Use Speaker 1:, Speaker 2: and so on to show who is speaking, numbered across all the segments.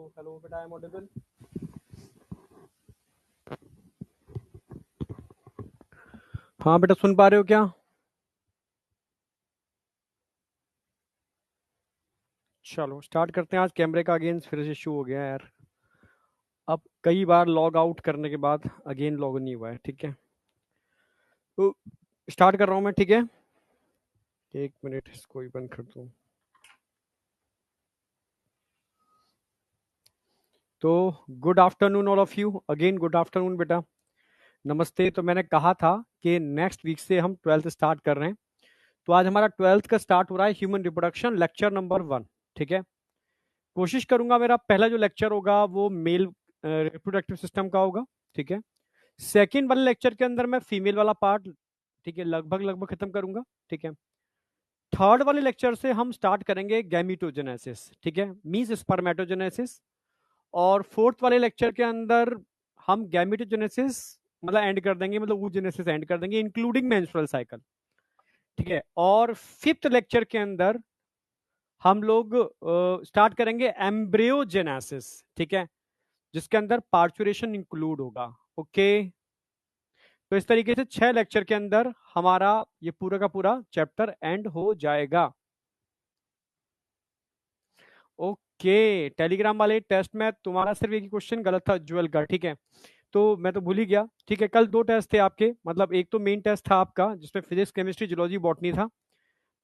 Speaker 1: Hello बेटा, I am audible? हाँ बेटा, सुन पा रहे हो क्या? चलो स्टार्ट करते हैं। आज कैमरे का अगेन फिर से इशू हो गया है यार। अब कई बार लॉग आउट करने के बाद अगेन लॉग नहीं हुआ है। ठीक है, तो स्टार्ट कर रहा हूँ मैं। ठीक है, एक मिनट इसको ही बंद कर दूँ। तो good afternoon all of you. Again good afternoon बेटा, नमस्ते। तो मैंने कहा था कि नेक्स्ट वीक से हम 12th स्टार्ट कर रहे हैं। तो आज हमारा 12th का स्टार्ट हो रहा है, ह्यूमन रिप्रोडक्शन लेक्चर नंबर 1। ठीक है, कोशिश करूंगा मेरा पहला जो लेक्चर होगा वो मेल रिप्रोडक्टिव सिस्टम का होगा। ठीक है, सेकेंड वाले लेक्चर के अंदर मैं फीमेल वाला पार्ट, ठीक है, लगभग लगभग खत्म करूंगा। ठीक है, थर्ड वाले लेक्चर से हम स्टार्ट करेंगे गैमिटोजेनेसिस, ठीक है, मींस स्पर्मेटोजेनेसिस। और फोर्थ वाले लेक्चर के अंदर हम गैमिटोजेनेसिस मतलब एंड कर देंगे, मतलब oogenesis एंड कर देंगे इंक्लूडिंग मेंस्ट्रुअल साइकिल। ठीक है, और फिफ्थ लेक्चर के अंदर हम लोग स्टार्ट करेंगे एम्ब्रियोजेनेसिस। ठीक है, जिसके अंदर पार्चुरेशन इंक्लूड होगा। ओके, तो इस तरीके से 6 लेक्चर के अंदर हमारा ये पूरा का पूरा चैप्टर एंड हो जाएगा। ओके, टेलीग्राम वाले टेस्ट में तुम्हारा सिर्फ एक ही क्वेश्चन गलत था, ज्वेल का। ठीक है, तो मैं तो भूल ही गया। ठीक है, कल 2 टेस्ट थे आपके, मतलब एक तो मेन टेस्ट था आपका जिसमें फिजिक्स केमिस्ट्री जूलॉजी बॉटनी था।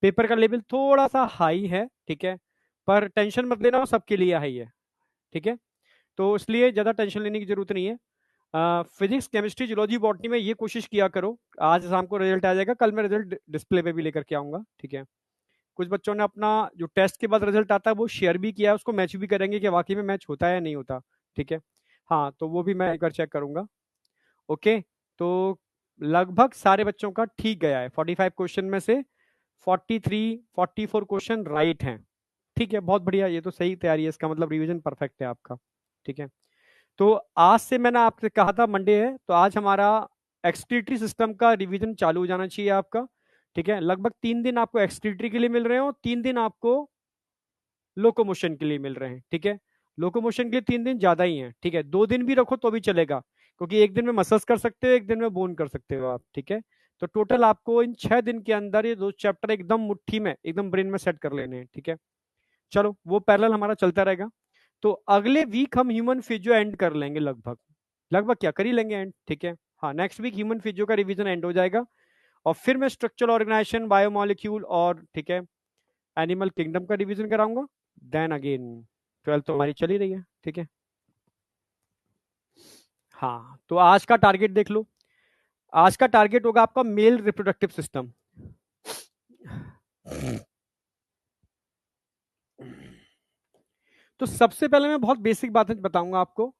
Speaker 1: पेपर का लेवल थोड़ा सा हाई है। ठीक है, पर टेंशन मत लेना, वो सबके लिए हाई है। ठीक है, तो इसलिए ज़्यादा टेंशन लेने की जरूरत नहीं है। फिजिक्स केमिस्ट्री जूलॉजी बॉटनी में ये कोशिश किया करो। आज शाम को रिजल्ट आ जाएगा, कल मैं रिजल्ट डिस्प्ले पे भी लेकर के आऊंगा। ठीक है, कुछ बच्चों ने अपना जो टेस्ट के बाद रिजल्ट आता है वो शेयर भी किया है, उसको मैच भी करेंगे कि वाकई में मैच होता है या नहीं होता। ठीक है, हाँ, तो वो भी मैं एक बार चेक करूंगा। ओके, तो लगभग सारे बच्चों का ठीक गया है। 45 क्वेश्चन में से 44 क्वेश्चन राइट हैं। ठीक है, बहुत बढ़िया, ये तो सही तैयारी है, इसका मतलब रिवीजन परफेक्ट है आपका। ठीक है, तो आज से मैंने आपसे कहा था मंडे है, तो आज हमारा एक्सक्रीटरी सिस्टम का रिवीजन चालू हो जाना चाहिए आपका। ठीक है, लगभग 3 दिन आपको एक्सक्रीटरी के लिए मिल रहे हो, 3 दिन आपको लोकोमोशन के लिए मिल रहे हैं। ठीक है, लोकोमोशन के लिए 3 दिन ज्यादा ही हैं। ठीक है, 2 दिन भी रखो तो भी चलेगा, क्योंकि एक दिन में मसल्स कर सकते हो, एक दिन में बोन कर सकते हो आप। ठीक है, तो टोटल आपको इन 6 दिन के अंदर ये 2 चैप्टर एकदम मुट्ठी में, एकदम ब्रेन में सेट कर लेने हैं। ठीक है, चलो वो पैरेलल हमारा चलता रहेगा। तो अगले वीक हम ह्यूमन फिजियो एंड कर लेंगे, लगभग लगभग क्या कर ही लेंगे एंड। ठीक है, हाँ, नेक्स्ट वीक ह्यूमन फिजियो का रिवीजन एंड हो जाएगा, और फिर मैं स्ट्रक्चरल ऑर्गेनाइजेशन, बायोमोलिक्यूल और, ठीक है, एनिमल किंगडम का रिवीजन कराऊंगा। देन अगेन 12th तो हमारी चल ही रही है। ठीक है, हाँ, तो आज का टारगेट देख लो। आज का टारगेट होगा आपका मेल रिप्रोडक्टिव सिस्टम। तो सबसे पहले मैं बहुत बेसिक बातें बताऊंगा आपको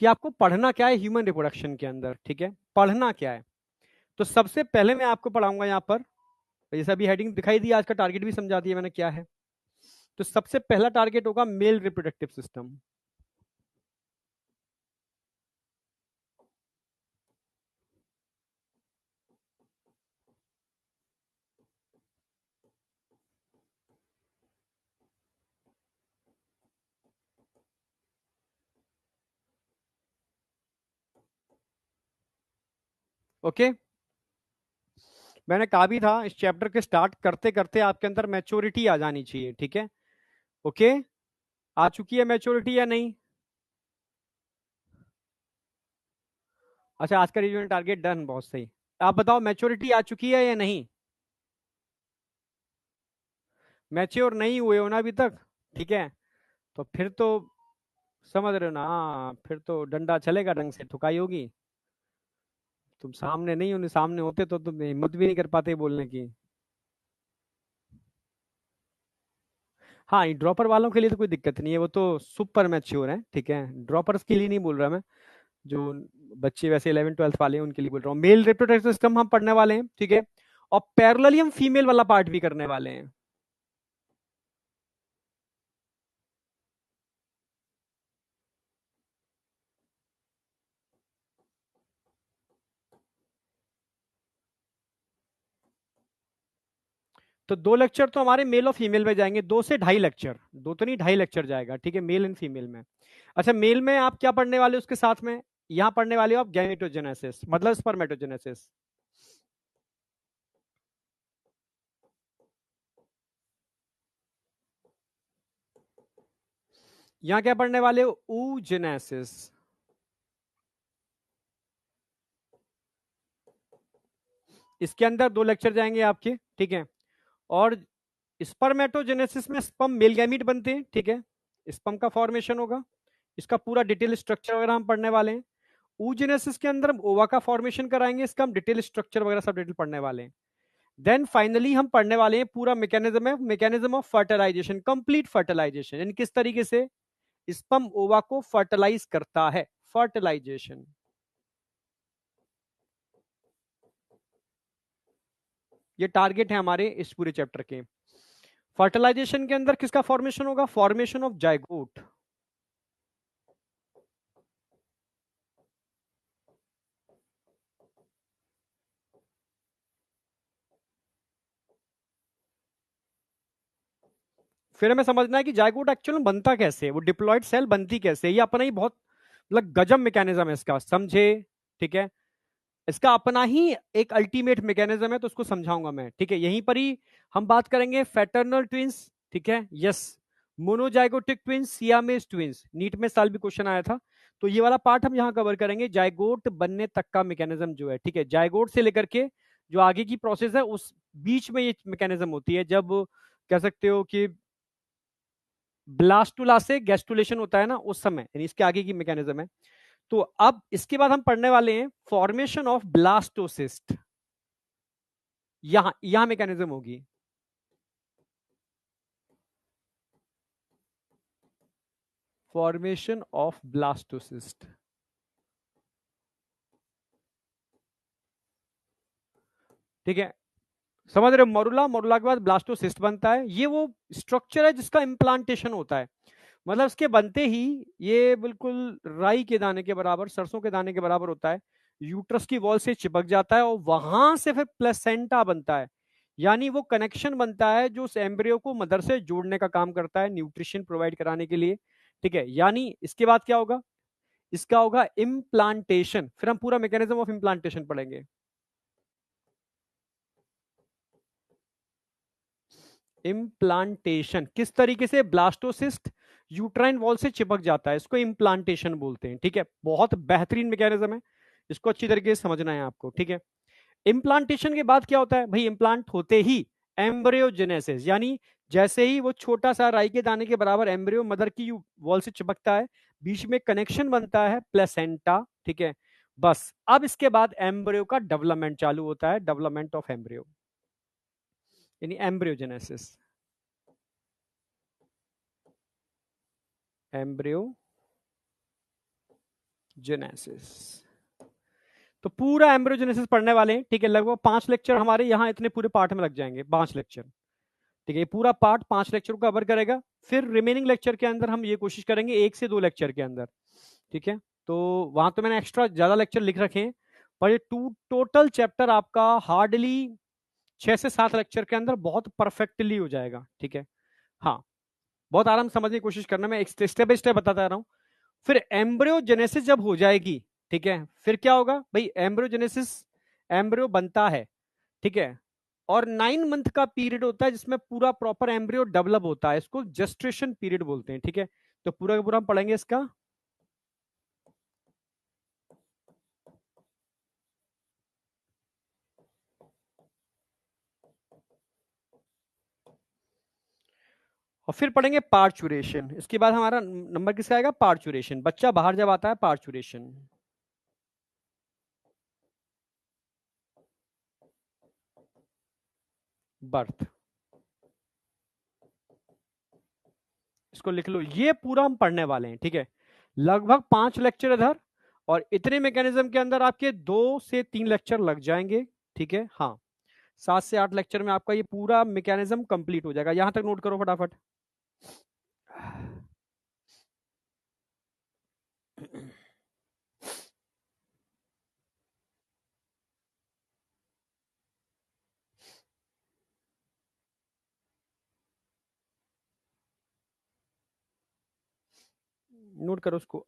Speaker 1: कि आपको पढ़ना क्या है ह्यूमन रिप्रोडक्शन के अंदर। ठीक है, पढ़ना क्या है। तो सबसे पहले मैं आपको पढ़ाऊंगा यहाँ पर, जैसे अभी हेडिंग दिखाई दी, आज का टारगेट भी समझा दिया मैंने क्या है। तो सबसे पहला टारगेट होगा मेल रिप्रोडक्टिव सिस्टम। ओके, मैंने कहा भी था इस चैप्टर के स्टार्ट करते करते आपके अंदर मैच्योरिटी आ जानी चाहिए। ठीक है, ओके, आ चुकी है मैच्योरिटी या नहीं? अच्छा, आज का रिवीजन टारगेट डन, बहुत सही। आप बताओ मैच्योरिटी आ चुकी है या नहीं? मैच्योर नहीं हुए हो ना अभी तक? ठीक है, तो फिर तो समझ रहे हो ना, हाँ, फिर तो डंडा चलेगा, ढंग से ठुकाई होगी। तुम सामने नहीं हो, सामने होते तो तुम हिम्मत भी नहीं कर पाते बोलने की। हाँ, ड्रॉपर वालों के लिए तो कोई दिक्कत नहीं है, वो तो सुपर मैच्योर है। ठीक है, ड्रॉपर्स के लिए नहीं बोल रहा मैं, जो बच्चे वैसे 11th 12th वाले हैं उनके लिए बोल रहा हूँ। मेल रिप्रोडक्टिव सिस्टम हम पढ़ने वाले हैं। ठीक है, और पैरेलली हम फीमेल वाला पार्ट भी करने वाले हैं। तो 2 लेक्चर तो हमारे मेल और फीमेल में जाएंगे, 2 से ढाई लेक्चर, 2 तो नहीं 2.5 लेक्चर जाएगा। ठीक है, मेल एंड फीमेल में। अच्छा, मेल में आप क्या पढ़ने वाले हो उसके साथ में? यहां पढ़ने वाले हो आप गैमेटोजेनेसिस, मतलब स्पर्मेटोजेनेसिस। यहां क्या पढ़ने वाले हो? oogenesis। इसके अंदर 2 लेक्चर जाएंगे आपके, ठीक है। और स्पर्मेटोजेनेसिस में स्पर्म मेल गैमीट बनते हैं, ठीक है। स्पर्म का फॉर्मेशन होगा, इसका पूरा डिटेल स्ट्रक्चर वगैरह हम पढ़ने वाले हैं। oogenesis के अंदर हम ओवा का फॉर्मेशन कराएंगे, इसका हम डिटेल स्ट्रक्चर वगैरह सब डिटेल पढ़ने वाले हैं। देन फाइनली हम पढ़ने वाले हैं पूरा mechanism of fertilisation, complete fertilisation, यानी किस तरीके से स्पर्म ओवा को फर्टिलाइज करता है, फर्टिलाइजेशन। ये टारगेट है हमारे इस पूरे चैप्टर के। फर्टिलाइजेशन के अंदर किसका फॉर्मेशन होगा? Formation of zygote. फिर हमें समझना है कि जाइगोट एक्चुअल में बनता कैसे है, वो डिप्लॉयड सेल बनती कैसे है। ये अपना ही बहुत मतलब गजब मैकेनिज्म है इसका, समझे? ठीक है, इसका अपना ही एक अल्टीमेट मैकेनिज्म है, तो उसको समझाऊंगा मैं, ठीक है। यहीं पर ही हम बात करेंगे फैटर्नल ट्विंस, ठीक है, yes, monozygotic twins, Siamese twins, NEET में साल भी क्वेश्चन आया था। तो ये वाला पार्ट हम यहाँ कवर करेंगे, जाइगोट बनने तक का मैकेनिज्म जो है, ठीक है। जाइगोट से लेकर के जो आगे की प्रोसेस है उस बीच में ये मैकेनिज्म होती है, जब कह सकते हो कि ब्लास्टुला से गैस्टुलेशन होता है ना, उस समय, यानी इसके आगे की मैकेनिज्म है। तो अब इसके बाद हम पढ़ने वाले हैं फॉर्मेशन ऑफ ब्लास्टोसिस्ट। यहां मैकेनिज्म होगी, फॉर्मेशन ऑफ ब्लास्टोसिस्ट, ठीक है। समझ रहे हो? मरुला, मरुला के बाद ब्लास्टोसिस्ट बनता है। ये वो स्ट्रक्चर है जिसका इम्प्लांटेशन होता है, मतलब इसके बनते ही ये बिल्कुल राई के दाने के बराबर, सरसों के दाने के बराबर होता है, यूट्रस की वॉल से चिपक जाता है और वहां से फिर प्लेसेंटा बनता है। यानी वो कनेक्शन बनता है जो उस एम्ब्रियो को मदर से जोड़ने का काम करता है, न्यूट्रिशन प्रोवाइड कराने के लिए, ठीक है। यानी इसके बाद क्या होगा? इसका होगा इम्प्लांटेशन। फिर हम पूरा मैकेनिज्म ऑफ इम्प्लांटेशन पढ़ेंगे। इम्प्लांटेशन किस तरीके से ब्लास्टोसिस्ट यूट्राइन वॉल से चिपक जाता है, इसको इम्प्लांटेशन बोलते हैं, ठीक है। बहुत बेहतरीन मैकेनिज्म है, इसको अच्छी तरीके से समझना है आपको, ठीक है। इम्प्लांटेशन के बाद क्या होता है भाई? इम्प्लांट होते ही एम्ब्रियोजेनेसिस, यानी जैसे ही वो छोटा सा राई के दाने के बराबर एम्ब्रियो मदर की वॉल से चिपकता है, बीच में कनेक्शन बनता है प्लेसेंटा, ठीक है। बस अब इसके बाद एम्ब्रियो का डेवलपमेंट चालू होता है, डेवलपमेंट ऑफ एम्ब्रियो, यानी एम्ब्रियोजेनेसिस, एम्ब्रियोजेनेसिस। तो पूरा एम्ब्रियोजेनेसिस पढ़ने वाले हैं, ठीक है। लगभग 5 लेक्चर हमारे यहाँ इतने पूरे पार्ट में लग जाएंगे, 5 लेक्चर, ठीक है। ये पूरा पार्ट 5 लेक्चर को कवर करेगा। फिर रिमेनिंग लेक्चर के अंदर हम ये कोशिश करेंगे 1 से 2 लेक्चर के अंदर, ठीक है। तो वहां तो मैंने एक्स्ट्रा ज्यादा लेक्चर लिख रखे हैं, पर ये टोटल चैप्टर आपका हार्डली 6 से 7 लेक्चर के अंदर बहुत परफेक्टली हो जाएगा, ठीक है। हाँ, बहुत आराम से समझने की कोशिश करना, मैं स्टेप बाय स्टेप बताता रहा हूँ। फिर एम्ब्रियोजेनेसिस जब हो जाएगी, ठीक है, फिर क्या होगा भाई? एम्ब्रियोजेनेसिस, एम्ब्रियो बनता है, ठीक है। और 9 मंथ का पीरियड होता है जिसमें पूरा प्रॉपर एम्ब्रियो डेवलप होता है, इसको जेस्ट्रेशन पीरियड बोलते हैं, ठीक है। तो पूरा का पूरा हम पढ़ेंगे इसका। और फिर पढ़ेंगे पार्चुरेशन। इसके बाद हमारा नंबर किसका आएगा? पार्चुरेशन, बच्चा बाहर जब आता है, पार्चुरेशन, बर्थ। इसको लिख लो, ये पूरा हम पढ़ने वाले हैं, ठीक है। लगभग 5 लेक्चर इधर, और इतने मैकेनिज्म के अंदर आपके 2 से 3 लेक्चर लग जाएंगे, ठीक है। हाँ, 7 से 8 लेक्चर में आपका ये पूरा मैकेनिज्म कंप्लीट हो जाएगा। यहां तक नोट करो फटाफट। नोट करो उसको।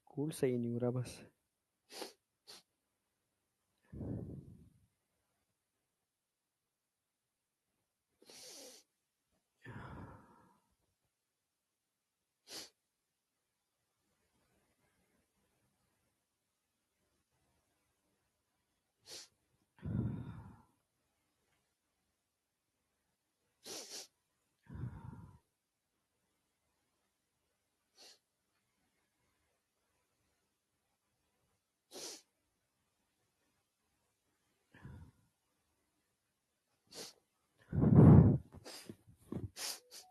Speaker 1: कूल सही नहीं हो रहा बस।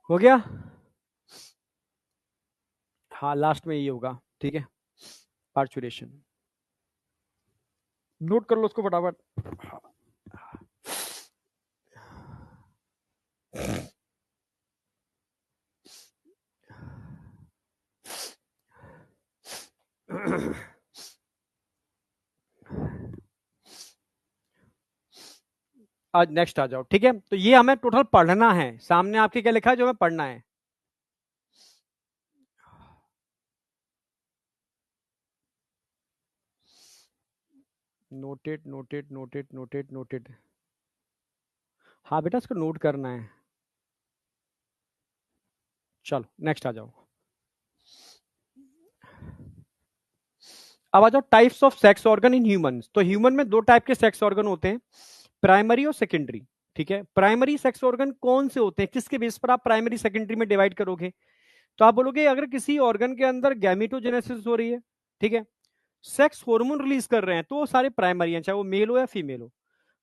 Speaker 1: हो गया। हाँ लास्ट में ये होगा, ठीक है, पार्चुरेशन। नोट कर लो उसको फटाफट। आज नेक्स्ट आ जाओ, ठीक है। तो ये हमें टोटल पढ़ना है, सामने आपके क्या लिखा है जो हमें पढ़ना है। Noted noted noted noted noted. हाँ बेटा इसको नोट करना है। चलो नेक्स्ट आ जाओ। अब आ जाओ types of sex organ in humans. तो ह्यूमन में दो टाइप के सेक्स ऑर्गन होते हैं, प्राइमरी और सेकेंडरी। ठीक है, प्राइमरी सेक्स ऑर्गन कौन से होते हैं, किसके बेस पर आप प्राइमरी सेकेंडरी में डिवाइड करोगे? तो आप बोलोगे अगर किसी ऑर्गन के अंदर गैमेटोजेनेसिस हो रही है, ठीक है, सेक्स हार्मोन रिलीज कर रहे हैं, तो वो सारे प्राइमरी हैं, चाहे वो मेल हो या फीमेल हो।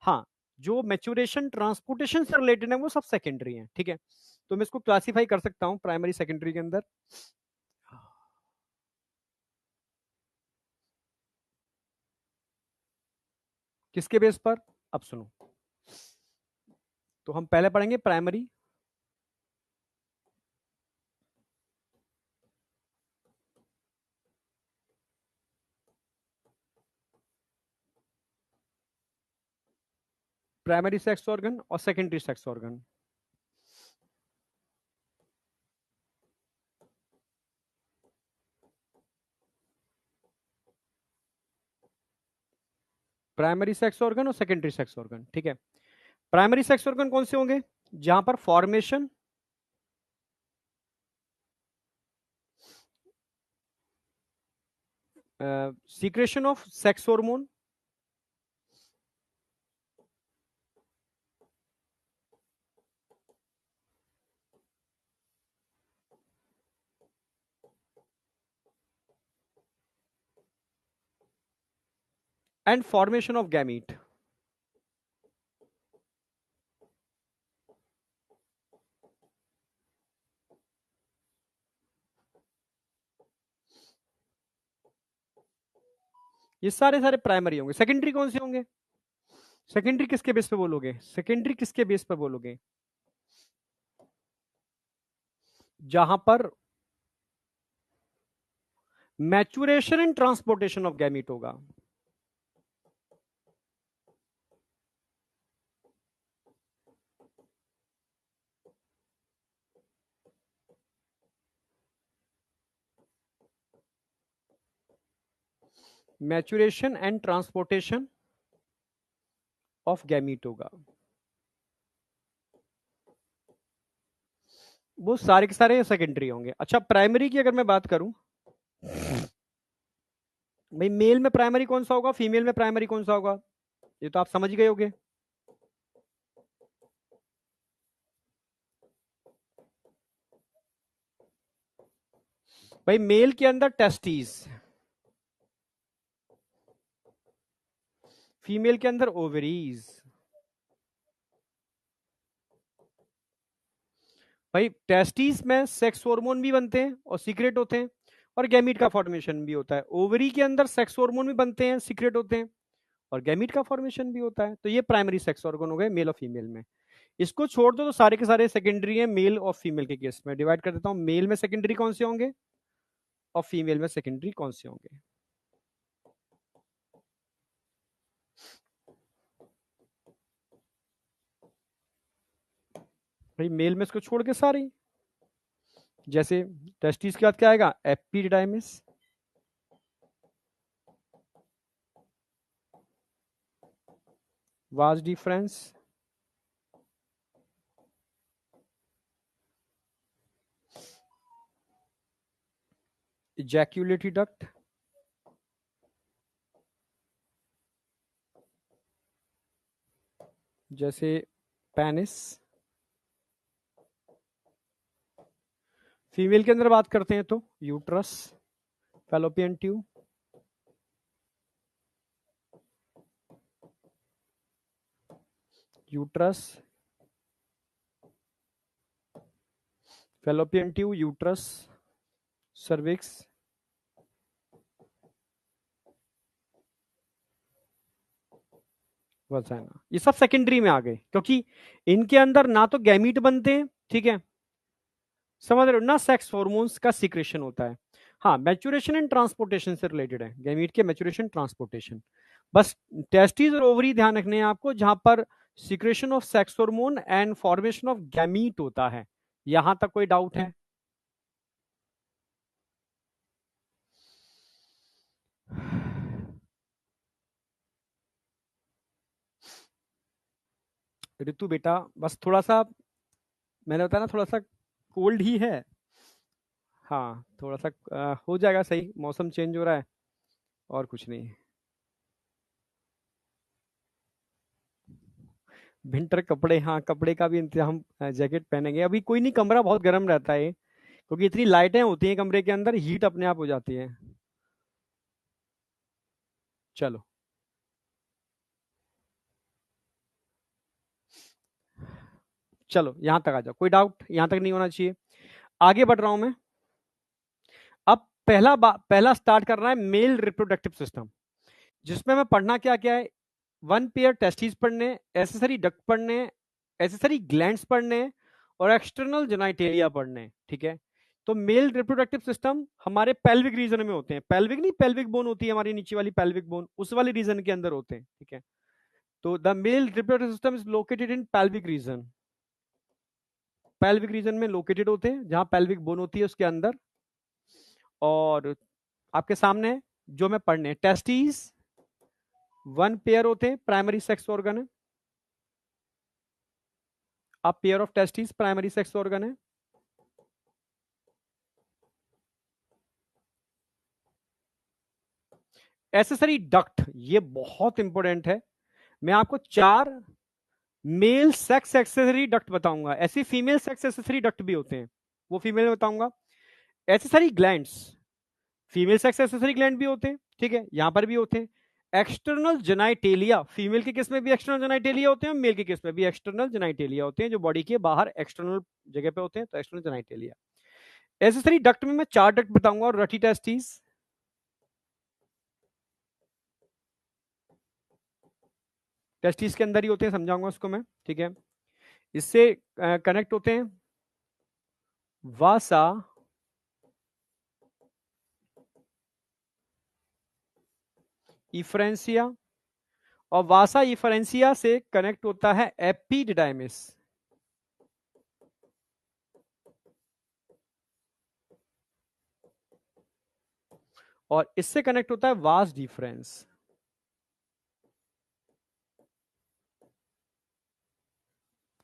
Speaker 1: हाँ, जो मैच्योरेशन ट्रांसपोर्टेशन से रिलेटेड है वो सब सेकेंडरी हैं, ठीक है। तो मैं इसको क्लासीफाई कर सकता हूं प्राइमरी सेकेंडरी के अंदर। किसके बेस पर? अब सुनो, तो हम पहले पढ़ेंगे प्राइमरी। प्राइमरी सेक्स ऑर्गन और secondary sex organ. Primary sex organ और सेकेंडरी सेक्स ऑर्गन, ठीक है। प्राइमरी सेक्स ऑर्गन कौन से होंगे? जहां पर formation, secretion of sex hormone, and formation of gamete. ये सारे सारे प्राइमरी होंगे। सेकेंडरी कौन से होंगे? सेकेंडरी किसके बेस पे बोलोगे? सेकेंडरी किसके बेस पे बोलोगे? जहां पर maturation and transportation of gamete होगा। Maturation and transportation of gamete होगा। वो सारे के सारे सेकेंडरी होंगे। अच्छा, प्राइमरी की अगर मैं बात करूं, भाई मेल में प्राइमरी कौन सा होगा, फीमेल में प्राइमरी कौन सा होगा, ये तो आप समझ गए होगे। भाई मेल के अंदर टेस्टिस, फीमेल के अंदर ओवरीज। भाई टेस्टिस में सेक्स हार्मोन भी बनते हैं और सीक्रेट होते हैं, और गैमीट का फॉर्मेशन भी होता है। ओवरी के अंदर सेक्स हार्मोन भी बनते हैं, सीक्रेट होते हैं, और गैमीट का फॉर्मेशन भी होता है। तो ये प्राइमरी सेक्स ऑर्गन हो गए मेल और फीमेल में। इसको छोड़ दो तो सारे के सारे सेकेंडरी है मेल और फीमेल के केस में। डिवाइड कर देता हूं, मेल में सेकेंडरी कौन से होंगे और फीमेल में सेकेंडरी कौन से होंगे। भाई मेल में इसको छोड़ के सारी, जैसे टेस्टिस के बाद क्या आएगा, epididymis, vas deferens, ejaculatory duct, जैसे पेनिस। फीमेल के अंदर बात करते हैं तो uterus, fallopian tube, uterus, fallopian tube, uterus, cervix, vagina. ये सब सेकेंडरी में आ गए क्योंकि इनके अंदर ना तो गैमीट बनते हैं, ठीक है, समझ रहे हो, ना सेक्स हार्मोन्स का सिक्रेशन होता है। हाँ, मैच्योरेशन एंड ट्रांसपोर्टेशन से रिलेटेड है गैमीट के, मैच्योरेशन ट्रांसपोर्टेशन। बस टेस्टिस और ओवरी ध्यान रखने हैं आपको, जहां पर secretion of sex hormone and formation of gamete होता है। यहां तक कोई डाउट है? ऋतु बेटा, बस थोड़ा सा, मैंने बताया ना, थोड़ा सा कोल्ड ही है। हाँ, थोड़ा सा हो जाएगा सही, मौसम चेंज हो रहा है, और कुछ नहीं। विंटर कपड़े, हाँ कपड़े का भी इंतजाम, जैकेट पहनेंगे। अभी कोई नहीं, कमरा बहुत गर्म रहता है क्योंकि इतनी लाइटें होती हैं कमरे के अंदर, हीट अपने आप हो जाती है। चलो, चलो यहां तक आ जाओ, कोई डाउट यहां तक नहीं होना चाहिए। आगे बढ़ रहा हूं मैं। अब पहला स्टार्ट कर रहा है मेल रिप्रोडक्टिव सिस्टम, जिसमें मैं पढ़ना क्या क्या है, वन पेयर टेस्टिस पढ़ने, एसेसरी डक्ट पढ़ने, एसेसरी ग्लैंड्स पढ़ने, और एक्सटर्नल जेनाइटेलिया पढ़ने, ठीक है। तो मेल रिप्रोडक्टिव सिस्टम हमारे पेल्विक रीजन में होते हैं, पेल्विक नहीं, पेल्विक बोन होती है हमारी नीचे वाली पेल्विक बोन, उस वाली रीजन के अंदर होते हैं, ठीक है। तो the male reproductive system is located in pelvic region, pelvic region में लोकेटेड होते हैं, जहां पेल्विक बोन होती है उसके अंदर। और आपके सामने जो मैं पढ़ने, टेस्टिस वन पेयर होते हैं, प्राइमरी सेक्स ऑर्गन है। अब pair of testis primary sex organ है। एसेसरी डक्ट, ये बहुत इंपॉर्टेंट है। मैं आपको चार मेल सेक्स एक्सेसरी डक्ट बताऊंगा, ऐसी फीमेल सेक्स एक्सेसरी डक्ट भी होते हैं, वो फीमेल में बताऊंगा। Accessory glands, female sex accessory gland भी होते हैं, ठीक है, यहां पर भी होते हैं। एक्सटर्नल जेनाइटेलिया, फीमेल के केस में भी एक्सटर्नल जेनाइटेलिया होते हैं, मेल के केस में भी एक्सटर्नल जेनाइटेलिया होते हैं, जो बॉडी के बाहर एक्सटर्नल जगह पे होते हैं, तो एक्सटर्नल जेनाइटेलिया। एसेसरी डक्ट में मैं चार डक्ट बताऊंगा, और रटी टेस्टिस, टेस्टिस के अंदर ही होते हैं, समझाऊंगा उसको मैं, ठीक है। इससे कनेक्ट होते हैं वासा इफ्रेंसिया, और वासा इफ्रेंसिया से कनेक्ट होता है एपिडिडाइमिस, और इससे कनेक्ट होता है वास डिफरेंस।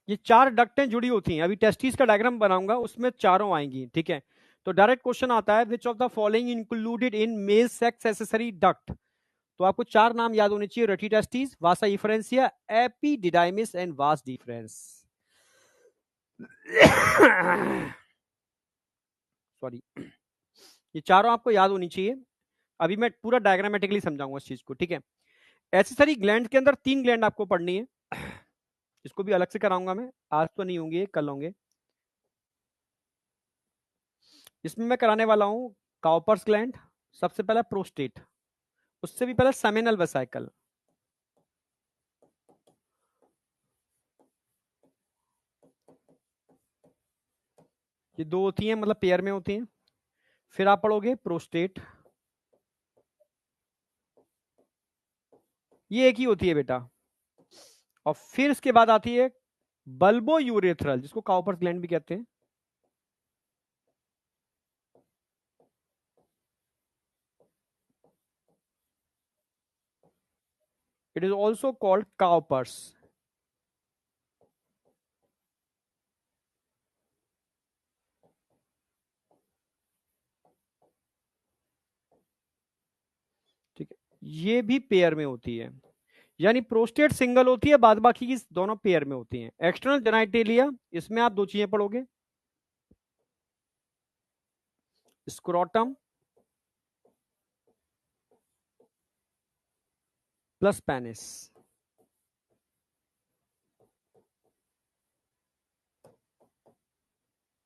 Speaker 1: ये चार डक्टें जुड़ी होती हैं, अभी टेस्टिस का डायग्राम बनाऊंगा उसमें चारों आएंगी, ठीक है। तो डायरेक्ट क्वेश्चन आता है, which of the following included in male sex accessory duct. तो आपको चार नाम याद होने चाहिए, rete testis, vasa efferentia, epididymis and vas deferens. Sorry, ये चारों आपको याद होनी चाहिए। अभी मैं पूरा डायग्रामेटिकली समझाऊंगा इस चीज को, ठीक है। एसेसरी ग्लैंड के अंदर तीन ग्लैंड आपको पढ़नी है, इसको भी अलग से कराऊंगा मैं, आज तो नहीं होंगे, कल होंगे। इसमें मैं कराने वाला हूं काउपर्स ग्लैंड, सबसे पहला प्रोस्टेट, उससे भी पहले सेमिनल वेसाइकल, ये दो होती हैं, मतलब पेयर में होती हैं। फिर आप पढ़ोगे प्रोस्टेट, ये एक ही होती है बेटा। और फिर इसके बाद आती है बल्बो यूरेथ्रल, जिसको काउपर्स ग्लैंड भी कहते हैं। It is also called Cowper's. ठीक है, ये भी पेयर में होती है, यानी प्रोस्टेट सिंगल होती है, बाद बाकी की दोनों पेयर में होती हैं। एक्सटर्नल जेनाइटेलिया, इसमें आप दो चीजें पढ़ोगे, स्क्रोटम प्लस पेनिस।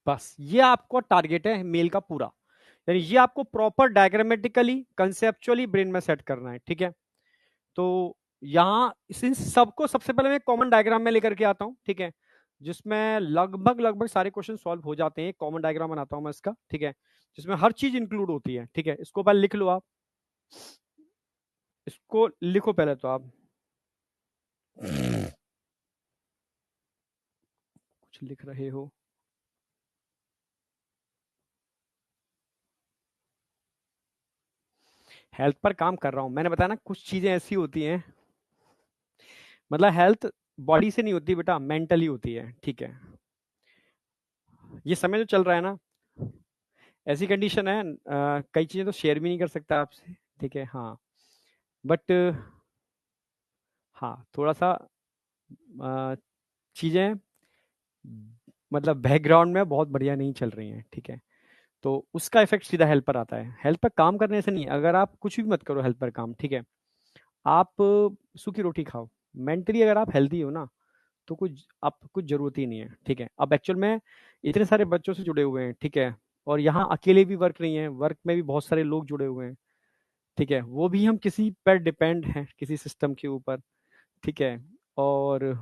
Speaker 1: बस ये आपको टारगेट है मेल का पूरा, यानी ये आपको प्रॉपर डायग्रामेटिकली कंसेप्चुअली ब्रेन में सेट करना है। ठीक है, तो यहाँ इन सबको सबसे पहले मैं कॉमन डायग्राम में लेकर के आता हूँ, ठीक है, जिसमें लगभग लगभग सारे क्वेश्चन सॉल्व हो जाते हैं। कॉमन डायग्राम बनाता हूँ मैं इसका, ठीक है, जिसमें हर चीज इंक्लूड होती है। ठीक है, इसको पहले लिख लो आप, इसको लिखो पहले तो आप, कुछ लिख रहे हो। हेल्थ पर काम कर रहा हूँ, मैंने बताया ना, कुछ चीजें ऐसी होती हैं, मतलब हेल्थ बॉडी से नहीं होती बेटा, मेंटली होती है। ठीक है, ये समय जो चल रहा है ना, ऐसी कंडीशन है, कई चीजें तो शेयर भी नहीं कर सकता आपसे। ठीक है, हाँ, बट हाँ, थोड़ा सा चीजें मतलब बैकग्राउंड में बहुत बढ़िया नहीं चल रही हैं। ठीक है, तो उसका इफेक्ट सीधा हेल्थ पर आता है। हेल्थ पर काम करने से नहीं, अगर आप कुछ भी मत करो हेल्थ पर काम, ठीक है, आप सूखी रोटी खाओ, मेंटली अगर आप हेल्दी हो ना, तो कुछ आप कुछ जरूरत ही नहीं है। ठीक है, अब एक्चुअल में इतने सारे बच्चों से जुड़े हुए हैं, ठीक है, और यहाँ अकेले भी वर्क नहीं है, वर्क में भी बहुत सारे लोग जुड़े हुए हैं। ठीक है, वो भी हम किसी पर डिपेंड हैं, किसी सिस्टम के ऊपर। ठीक है, और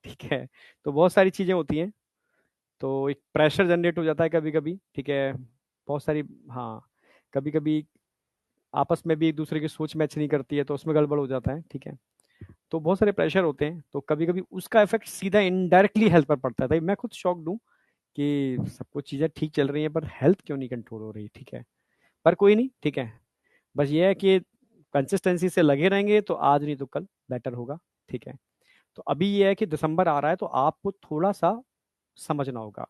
Speaker 1: ठीक है, तो बहुत सारी चीजें होती हैं, तो एक प्रेशर जनरेट हो जाता है कभी कभी। ठीक है, बहुत सारी, हाँ, कभी कभी आपस में भी एक दूसरे की सोच मैच नहीं करती है, तो उसमें गड़बड़ हो जाता है। ठीक है, तो बहुत सारे प्रेशर होते हैं, तो कभी कभी उसका इफेक्ट सीधा इनडायरेक्टली हेल्थ पर पड़ता है। भाई मैं खुद शॉक्ड हूँ कि सब कुछ चीजें ठीक चल रही हैं, पर हेल्थ क्यों नहीं कंट्रोल हो रही। ठीक है, पर कोई नहीं, ठीक है, बस ये है कि कंसिस्टेंसी से लगे रहेंगे तो आज नहीं तो कल बेटर होगा। ठीक है, तो अभी ये है कि दिसंबर आ रहा है, तो आपको थोड़ा सा समझना होगा।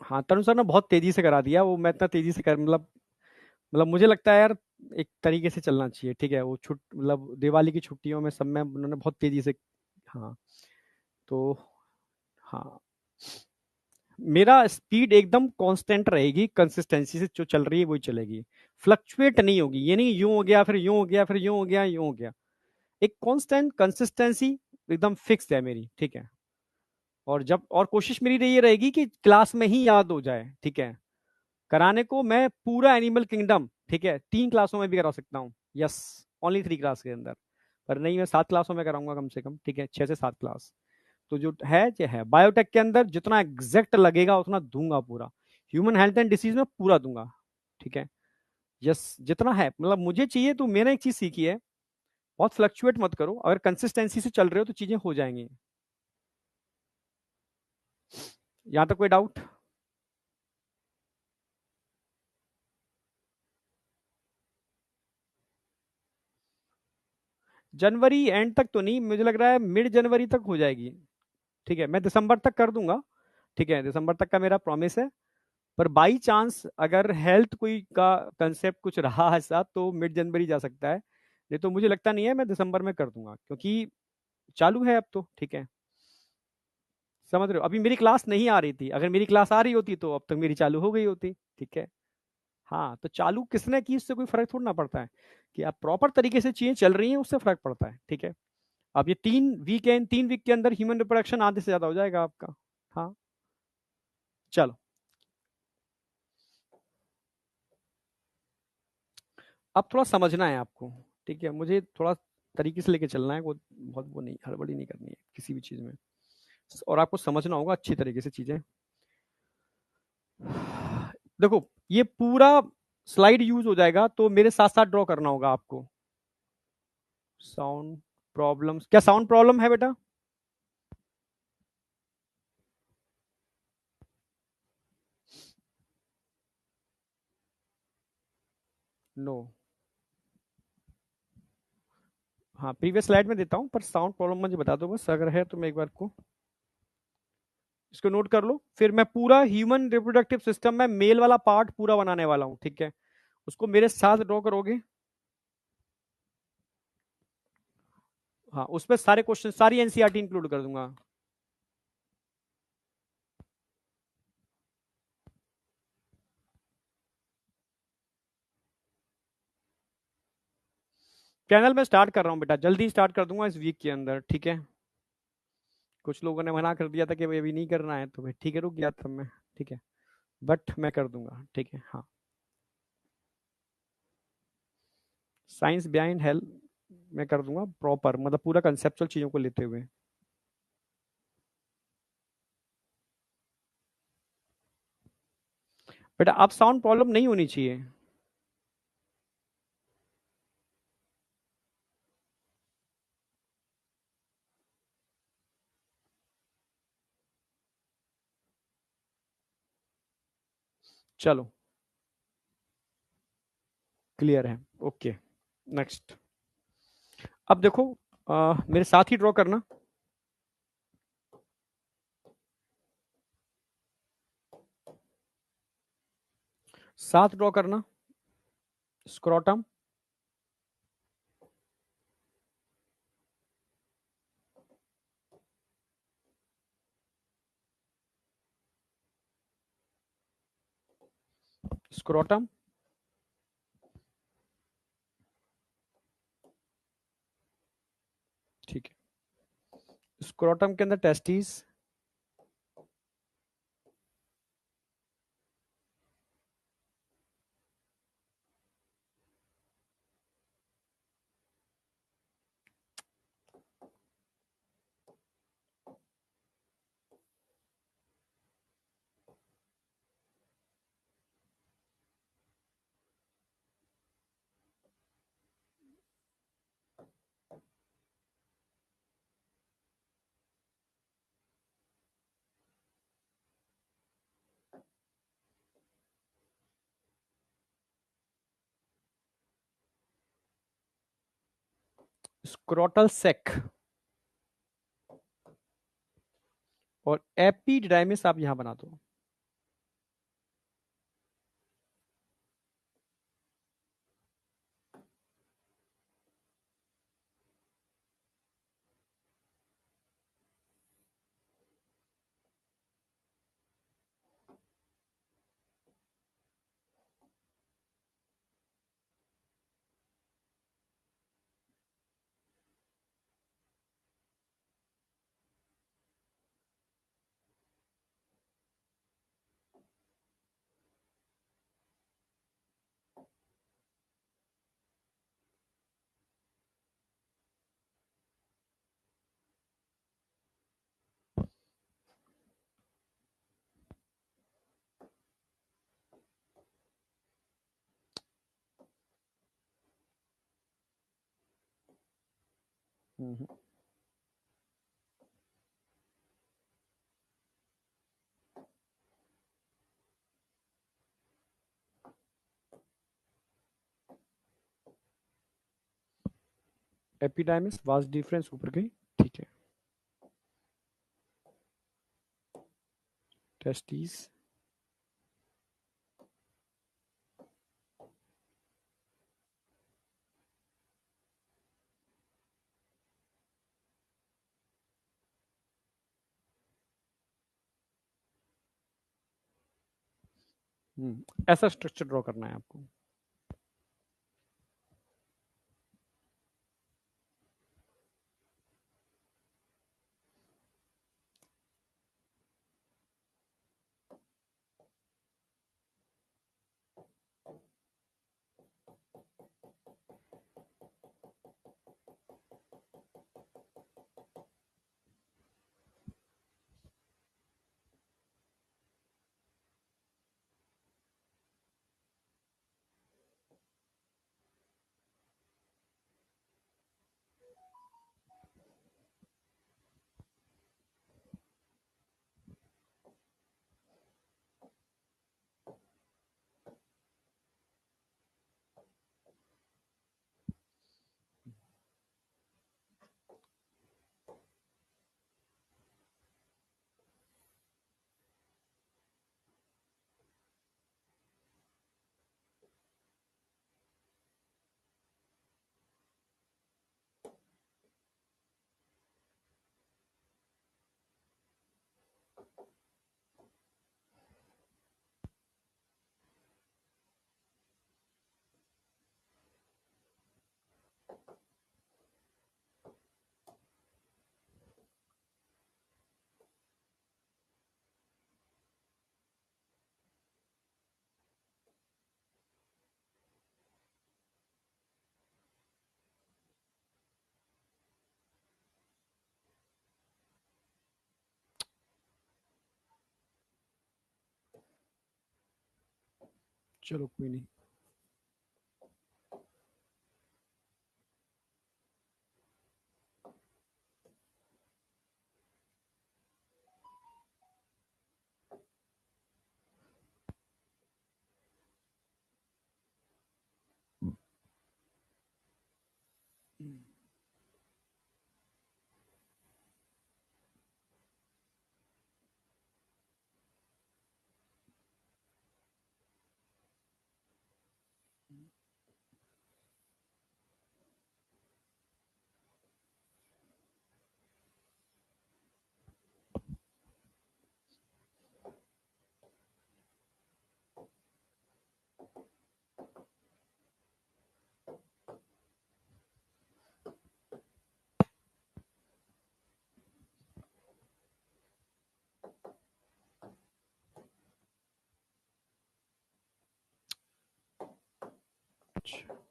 Speaker 1: हाँ, तरुण सर ने बहुत तेजी से करा दिया, वो मैं इतना तेजी से कर, मतलब मुझे लगता है यार, एक तरीके से चलना चाहिए। ठीक है, वो मतलब दिवाली की छुट्टियों में सब में उन्होंने बहुत तेजी से, हाँ, तो हाँ, मेरा स्पीड एकदम कांस्टेंट रहेगी, कंसिस्टेंसी से जो चल रही है वही चलेगी, फ्लक्चुएट नहीं होगी। ये नहीं यूं हो गया फिर यूं हो गया फिर यूं हो गया यूं हो गया, एक कांस्टेंट कंसिस्टेंसी एकदम फिक्स है मेरी। ठीक है, और जब, और कोशिश मेरी ये रहेगी कि क्लास में ही याद हो जाए। ठीक है, कराने को मैं पूरा एनिमल किंगडम, ठीक है, 3 क्लासों में भी करा सकता हूँ, यस, ओनली 3 क्लास के अंदर, पर नहीं, मैं 7 क्लासों में कराऊंगा कम से कम। ठीक है, 6 से 7 क्लास, तो जो है जो है बायोटेक के अंदर जितना एग्जैक्ट लगेगा उतना दूंगा पूरा, ह्यूमन हेल्थ एंड डिसीज में पूरा दूंगा। ठीक है, यस, जितना है, मतलब मुझे चाहिए, तो मैंने एक चीज सीखी है, बहुत फ्लक्चुएट मत करो, अगर कंसिस्टेंसी से चल रहे हो तो चीजें हो जाएंगी। यहाँ तक कोई डाउट? जनवरी एंड तक तो नहीं, मुझे लग रहा है मिड जनवरी तक हो जाएगी। ठीक है, मैं दिसंबर तक कर दूंगा। ठीक है, दिसंबर तक का मेरा प्रॉमिस है, पर बाई चांस अगर हेल्थ कोई का कंसेप्ट कुछ रहा है साथ, तो मिड जनवरी जा सकता है, नहीं तो मुझे लगता नहीं है, मैं दिसंबर में कर दूंगा, क्योंकि चालू है अब तो। ठीक है, समझ रहे हो, अभी मेरी क्लास नहीं आ रही थी, अगर मेरी क्लास आ रही होती तो अब तक मेरी चालू हो गई होती। ठीक है, हाँ, तो चालू किसने की इससे कोई फर्क थोड़ा ना पड़ता है, कि आप प्रॉपर तरीके से चीजें चल रही हैं उससे फर्क पड़ता है। ठीक है, अब ये 3 वीक है, इन 3 वीक के अंदर ह्यूमन रिप्रोडक्शन आधे से ज्यादा हो जाएगा आपका। हाँ, चलो, अब थोड़ा समझना है आपको। ठीक है, मुझे थोड़ा तरीके से लेके चलना है, वो बहुत वो नहीं, हड़बड़ी नहीं करनी है किसी भी चीज़ में, और आपको समझना होगा अच्छी तरीके से चीज़ें। देखो, ये पूरा स्लाइड यूज हो जाएगा तो मेरे साथ साथ ड्रॉ करना होगा आपको। साउंड प्रॉब्लम्स, क्या साउंड प्रॉब्लम है बेटा? नो। हाँ, प्रीवियस स्लाइड में देता हूँ, पर साउंड प्रॉब्लम मुझे बता दो बस, अगर है तो मैं एक बार को इसको नोट कर लो। फिर मैं पूरा ह्यूमन रिप्रोडक्टिव सिस्टम में मेल वाला पार्ट पूरा बनाने वाला हूँ, ठीक है? उसको मेरे साथ ड्रॉ करोगे। हाँ, उसमें सारे क्वेश्चन, सारी एनसीईआरटी इंक्लूड कर दूंगा। चैनल में स्टार्ट कर रहा हूँ बेटा, जल्दी स्टार्ट कर दूंगा इस वीक के अंदर, ठीक है? कुछ लोगों ने मना कर दिया था कि भाई अभी नहीं करना है, तो भाई ठीक है, रुक गया था मैं, ठीक है? बट मैं कर दूंगा, ठीक है? हाँ। साइंस बिहाइंड हेल्थ मैं कर दूंगा प्रॉपर, मतलब पूरा कंसेप्चुअल चीजों को लेते हुए। बेटा अब साउंड प्रॉब्लम नहीं होनी चाहिए। चलो, क्लियर है, ओके। नेक्स्ट। अब देखो, मेरे साथ ही ड्रॉ करना। साथ ड्रॉ करना। स्क्रोटम। स्क्रोटम। ठीक है, स्क्रोटम के अंदर टेस्टिस। स्क्रोटल सेक। और एपिडिडाइमिस आप यहां बना दो। एपिडाइमिस वाज डिफरेंस ऊपर गई, ठीक है? टेस्टिस। ऐसा स्ट्रक्चर ड्रॉ करना है आपको। चलो कोई नहीं। अच्छा।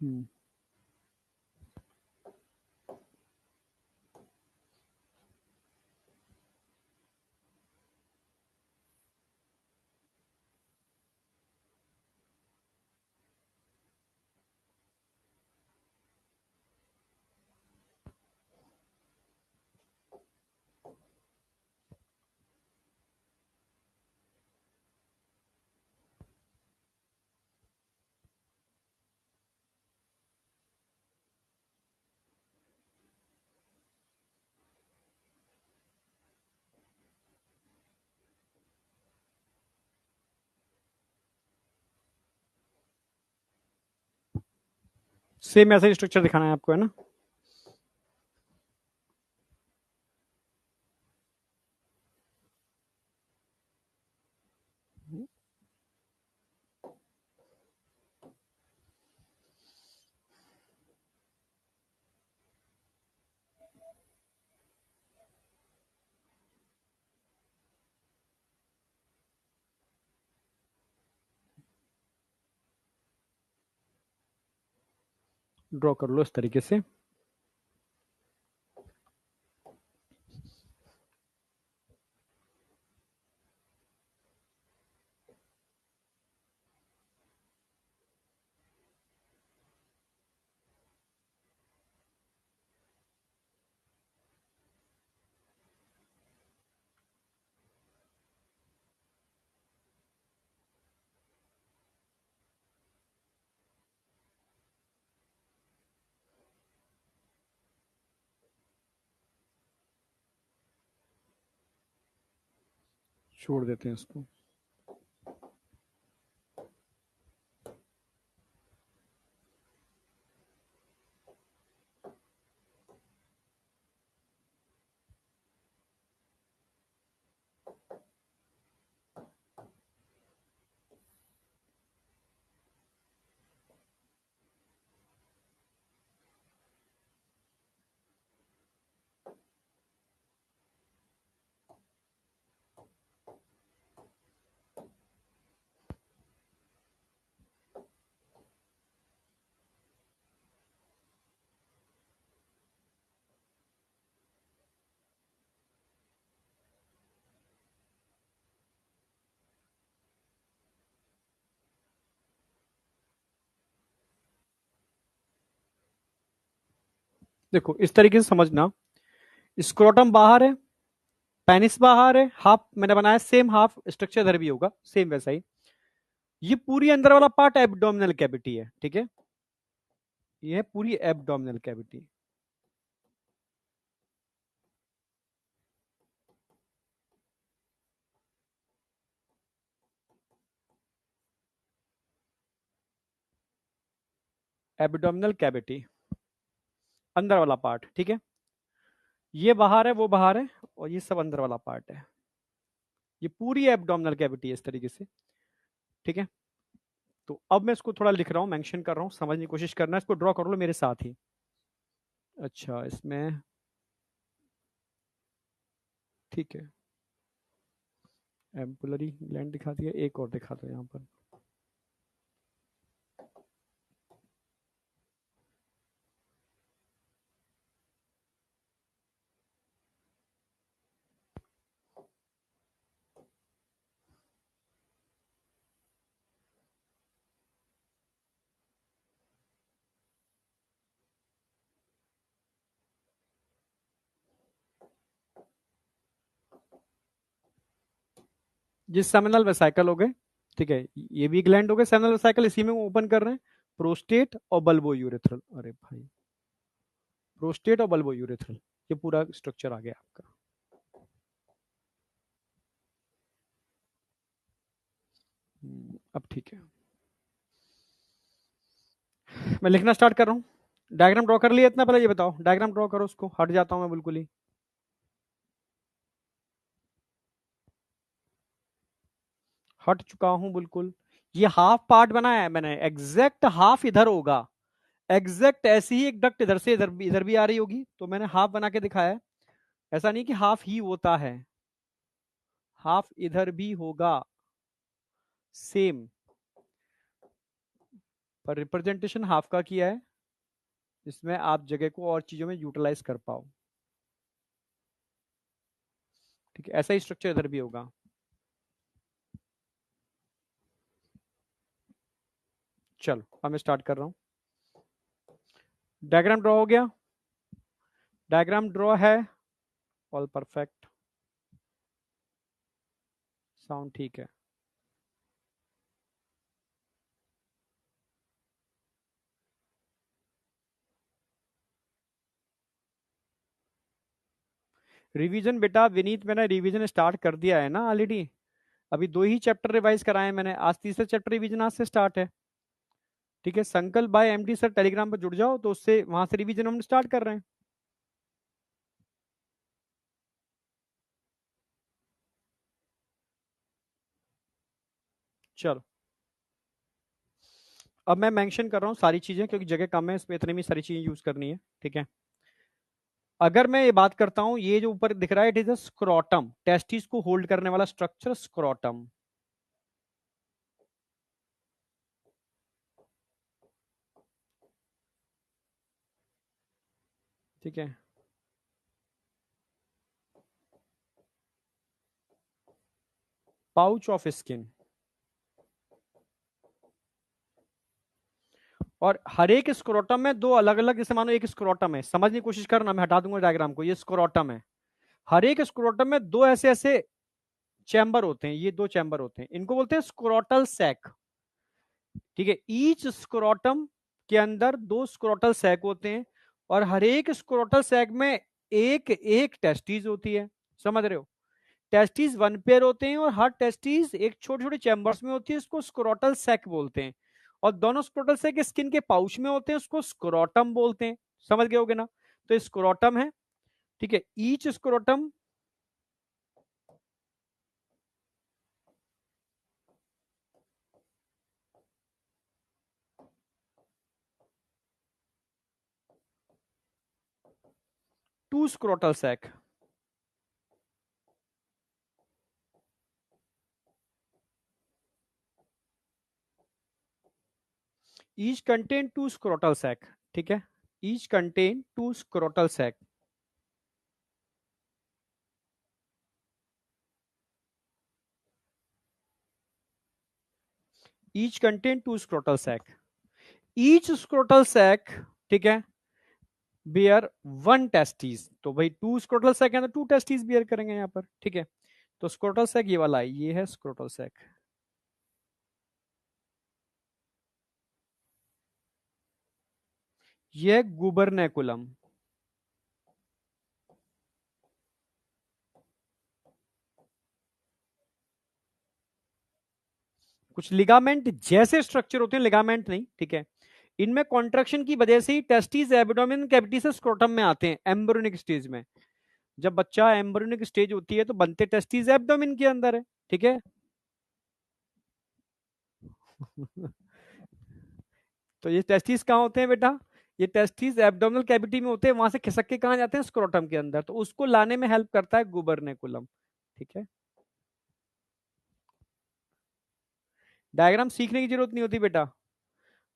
Speaker 1: हम्म। सेम ऐसा ही स्ट्रक्चर दिखाना है आपको, है ना? ड्रॉ कर लो इस तरीके से। छोड़ देते हैं इसको। देखो इस तरीके से समझना, स्क्रोटम बाहर है, पेनिस बाहर है, हाफ मैंने बनाया, सेम हाफ स्ट्रक्चर इधर भी होगा, सेम वैसा ही। ये पूरी अंदर वाला पार्ट एब्डोमिनल कैविटी है, ठीक है? ये है पूरी एब्डोमिनल कैविटी। एब्डोमिनल कैविटी, अंदर वाला पार्ट, ठीक है? ये बाहर है, वो बाहर है, और ये सब अंदर वाला पार्ट है। ये पूरी एब्डोमिनल कैविटी है इस तरीके से, ठीक है? तो अब मैं इसको थोड़ा लिख रहा हूँ, मेंशन कर रहा हूँ, समझने की कोशिश करना, इसको ड्रॉ कर लो मेरे साथ ही। अच्छा, इसमें ठीक है। एम्पुलरी ग्लैंड दिखा दिया, एक और दिखा दो यहाँ पर। ये सेमिनल वेसिकल हो गए, ठीक है, ये भी ग्लैंड हो गए सेमिनल वेसिकल, इसी में ओपन कर रहे हैं। प्रोस्टेट और बल्बो यूरेथ्रल, अरे भाई, प्रोस्टेट और बल्बो यूरेथ्रल, ये पूरा स्ट्रक्चर आ गया आपका। अब ठीक है, मैं लिखना स्टार्ट कर रहा हूँ। डायग्राम ड्रॉ कर लिया इतना, पहले ये बताओ, डायग्राम ड्रॉ करो, उसको हट जाता हूँ मैं बिल्कुल ही। हट चुका हूं बिल्कुल। ये हाफ पार्ट बनाया है मैंने, एग्जैक्ट हाफ इधर होगा, एग्जैक्ट ऐसी ही एक डक्ट इधर से इधर भी आ रही होगी, तो मैंने हाफ बना के दिखाया है। ऐसा नहीं कि हाफ ही होता है, हाफ इधर भी होगा सेम, पर रिप्रेजेंटेशन हाफ का किया है, इसमें आप जगह को और चीजों में यूटिलाइज कर पाओ। ठीक है, ऐसा ही स्ट्रक्चर इधर भी होगा। चलो अब मैं स्टार्ट कर रहा हूं। डायग्राम ड्रॉ हो गया, डायग्राम ड्रॉ है, ऑल परफेक्ट, साउंड ठीक है। रिवीजन बेटा विनीत, मैंने रिवीजन स्टार्ट कर दिया है ना ऑलरेडी, अभी 2 ही चैप्टर रिवाइज कराए मैंने, आज तीसरा चैप्टर रिवीजन आज से स्टार्ट है। ठीक है, संकल्प बाय एमडी सर टेलीग्राम पर जुड़ जाओ, तो उससे वहां से रिवीजन हम स्टार्ट कर रहे हैं। चलो अब मैं मेंशन कर रहा हूँ सारी चीजें, क्योंकि जगह कम है, इसमें इतनी भी सारी चीजें यूज करनी है। ठीक है, अगर मैं ये बात करता हूं, ये जो ऊपर दिख रहा है, it is a scrotum, testis को होल्ड करने वाला स्ट्रक्चर स्क्रोटम। ठीक है, पाउच ऑफ स्किन, और हर एक स्क्रोटम में दो अलग अलग, जैसे मानो एक स्क्रोटम है, समझने की कोशिश करना, मैं हटा दूंगा डायग्राम को, ये स्क्रोटम है, हर एक स्क्रोटम में दो ऐसे ऐसे चैम्बर होते हैं, ये दो चैम्बर होते हैं, इनको बोलते हैं स्क्रोटल सैक। ठीक है, ईच स्क्रोटम के अंदर दो स्क्रोटल सैक होते हैं, और हर एक स्क्रोटल सैक में एक एक टेस्टिस होती है, समझ रहे हो? टेस्टिस वन पेयर होते हैं, और हर टेस्टिस एक छोटे छोटे चैम्बर्स में होती है, इसको स्क्रोटल सैक बोलते हैं, और दोनों स्क्रोटल सैक स्किन के पाउच में होते हैं, उसको स्क्रोटम बोलते हैं। समझ गए होगे ना? तो स्क्रोटम है, ठीक है, each scrotum, two scrotal sac, each contain two scrotal sac. ठीक है, each contain two scrotal sac, each contain two scrotal sac, each scrotal sac, ठीक है, बियर वन टेस्टिस, तो भाई टू स्क्रोटल सैक है तो टू टेस्टिस बियर करेंगे यहाँ पर। ठीक है, तो स्क्रोटल सैक ये वाला है, ये है स्क्रोटल सैक। ये है गुबरनेकुलम, कुछ लिगामेंट जैसे स्ट्रक्चर होते हैं, लिगामेंट नहीं, ठीक है, इनमें कॉन्ट्रैक्शन की वजह से ही टेस्टिस एब्डोमेन कैविटी से स्क्रोटम में आते हैं एम्ब्रियोनिक स्टेज में। जब बच्चा एम्ब्रियोनिक स्टेज होती है तो बनते टेस्टिस एब्डोमेन के अंदर है। ठीक है तो ये टेस्टिस कहाँ होते हैं बेटा? ये टेस्टिस एब्डोमिनल कैविटी में होते हैं, वहां से खिसक के कहाँ जाते हैं? स्क्रोटम के अंदर, तो उसको लाने में हेल्प करता है गुबरनेकुलम। ठीक है, डायग्राम सीखने की जरूरत नहीं होती बेटा।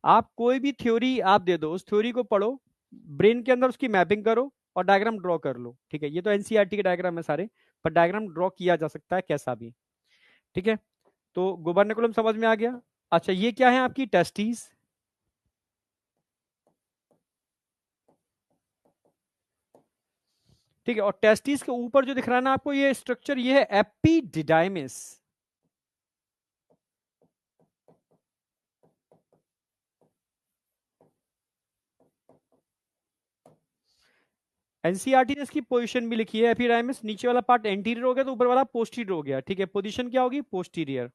Speaker 1: आप कोई भी थ्योरी आप दे दो, उस थ्योरी को पढ़ो, ब्रेन के अंदर उसकी मैपिंग करो और डायग्राम ड्रॉ कर लो। ठीक है, ये तो एनसीईआरटी के डायग्राम है सारे, पर डायग्राम ड्रॉ किया जा सकता है कैसा भी। ठीक है, तो गुबर्निकुलम समझ में आ गया। अच्छा, ये क्या है आपकी टेस्टिस। ठीक है, और टेस्टिस के ऊपर जो दिख रहा है ना आपको ये स्ट्रक्चर, ये है एपिडिडाइमिस। एनसीईआरटी ने इसकी पोजीशन भी लिखी है। एपिडाइमिस नीचे वाला पार्ट एंटीरियर हो गया तो ऊपर वाला पोस्टीरियर हो गया। ठीक है, पोजीशन क्या होगी, पोस्टीरियर।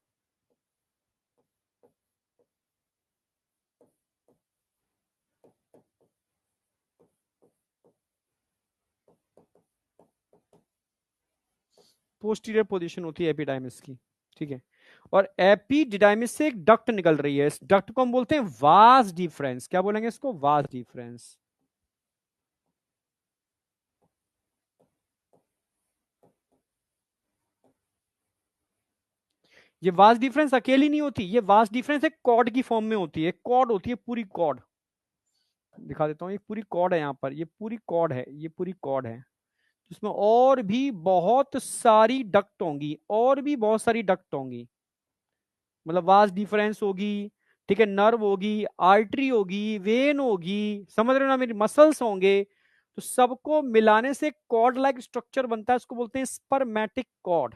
Speaker 1: पोस्टीरियर पोजीशन होती है एपिडाइमिस की। ठीक है, और एपिडिडाइमिस से एक डक्ट निकल रही है, इस डक्ट को हम बोलते हैं वास डिफरेंस। क्या बोलेंगे इसको, वास डिफरेंस। ये वास डिफरेंस अकेली नहीं होती, ये वास डिफरेंस एक कॉर्ड की फॉर्म में होती है, कॉर्ड होती है पूरी कॉर्ड। दिखा देता हूँ, ये पूरी कॉर्ड है, यहाँ पर ये पूरी कॉर्ड है, ये पूरी कॉर्ड है, जिसमें और भी बहुत सारी डक्ट होंगी, और भी बहुत सारी डक्ट होंगी, मतलब वास डिफरेंस होगी। ठीक है, नर्व होगी, आर्टरी होगी, वेन होगी, समझ रहे हो ना, मेरी मसल्स होंगे, तो सबको मिलाने से कॉर्ड लाइक स्ट्रक्चर बनता है, इसको बोलते हैं स्पर्मेटिक कॉर्ड।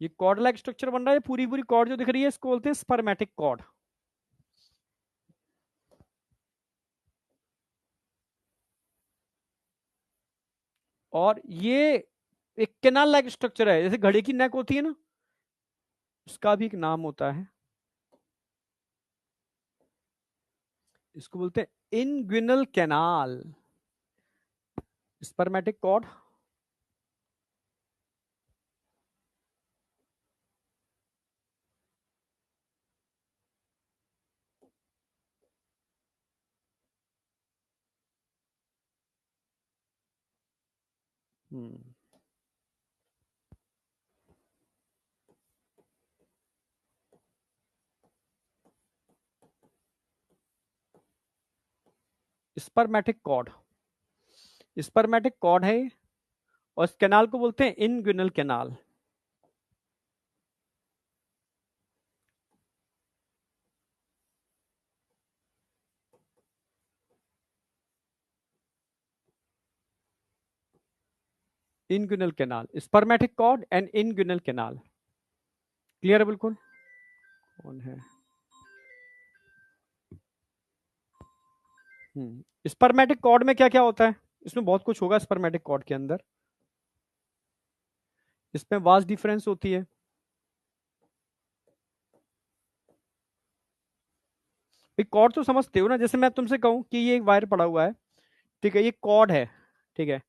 Speaker 1: ये कॉर्ड लाइक स्ट्रक्चर बन रहा है, पूरी पूरी कॉर्ड जो दिख रही है इसको बोलते हैं स्पर्मेटिक कॉर्ड। और ये एक कैनाल लाइक स्ट्रक्चर है, जैसे घड़े की नेक होती है ना, उसका भी एक नाम होता है, इसको बोलते हैं inguinal canal, spermatic cord. Spermatic cord, spermatic cord है, और इस कैनाल को बोलते हैं inguinal canal. Inguinal canal, spermatic cord and inguinal canal. Clear है बिल्कुल। कौन है, स्पर्मेटिक कॉर्ड में क्या क्या होता है, इसमें बहुत कुछ होगा स्पर्मेटिक कॉर्ड के अंदर। इसमें वास डिफरेंस होती है, एक कॉर्ड तो समझते हो ना, जैसे मैं तुमसे कहूं कि ये एक वायर पड़ा हुआ है, ठीक है, ये कॉर्ड है, ठीक है,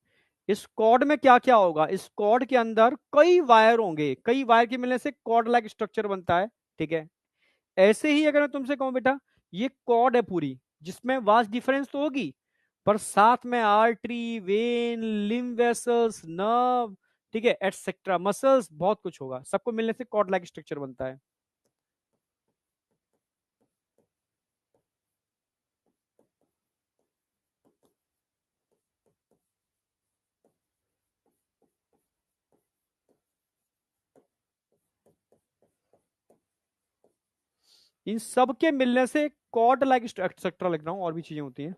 Speaker 1: इस कॉर्ड में क्या क्या होगा, इस कॉर्ड के अंदर कई वायर होंगे, कई वायर के मिलने से कॉर्ड लाइक स्ट्रक्चर बनता है। ठीक है, ऐसे ही अगर मैं तुमसे कहूं बेटा, ये कॉर्ड है पूरी, जिसमें वास्ट डिफरेंस तो होगी, पर साथ में artery, when, lymph vessels, nerve, ठीक है, एटसेट्रा, मसल्स, बहुत कुछ होगा, सबको मिलने से कॉर्ड लाइक स्ट्रक्चर बनता है। इन सब के मिलने से कॉर्ड लाइक एक्सेट्रा लिख रहा हूं, और भी चीजें होती हैं,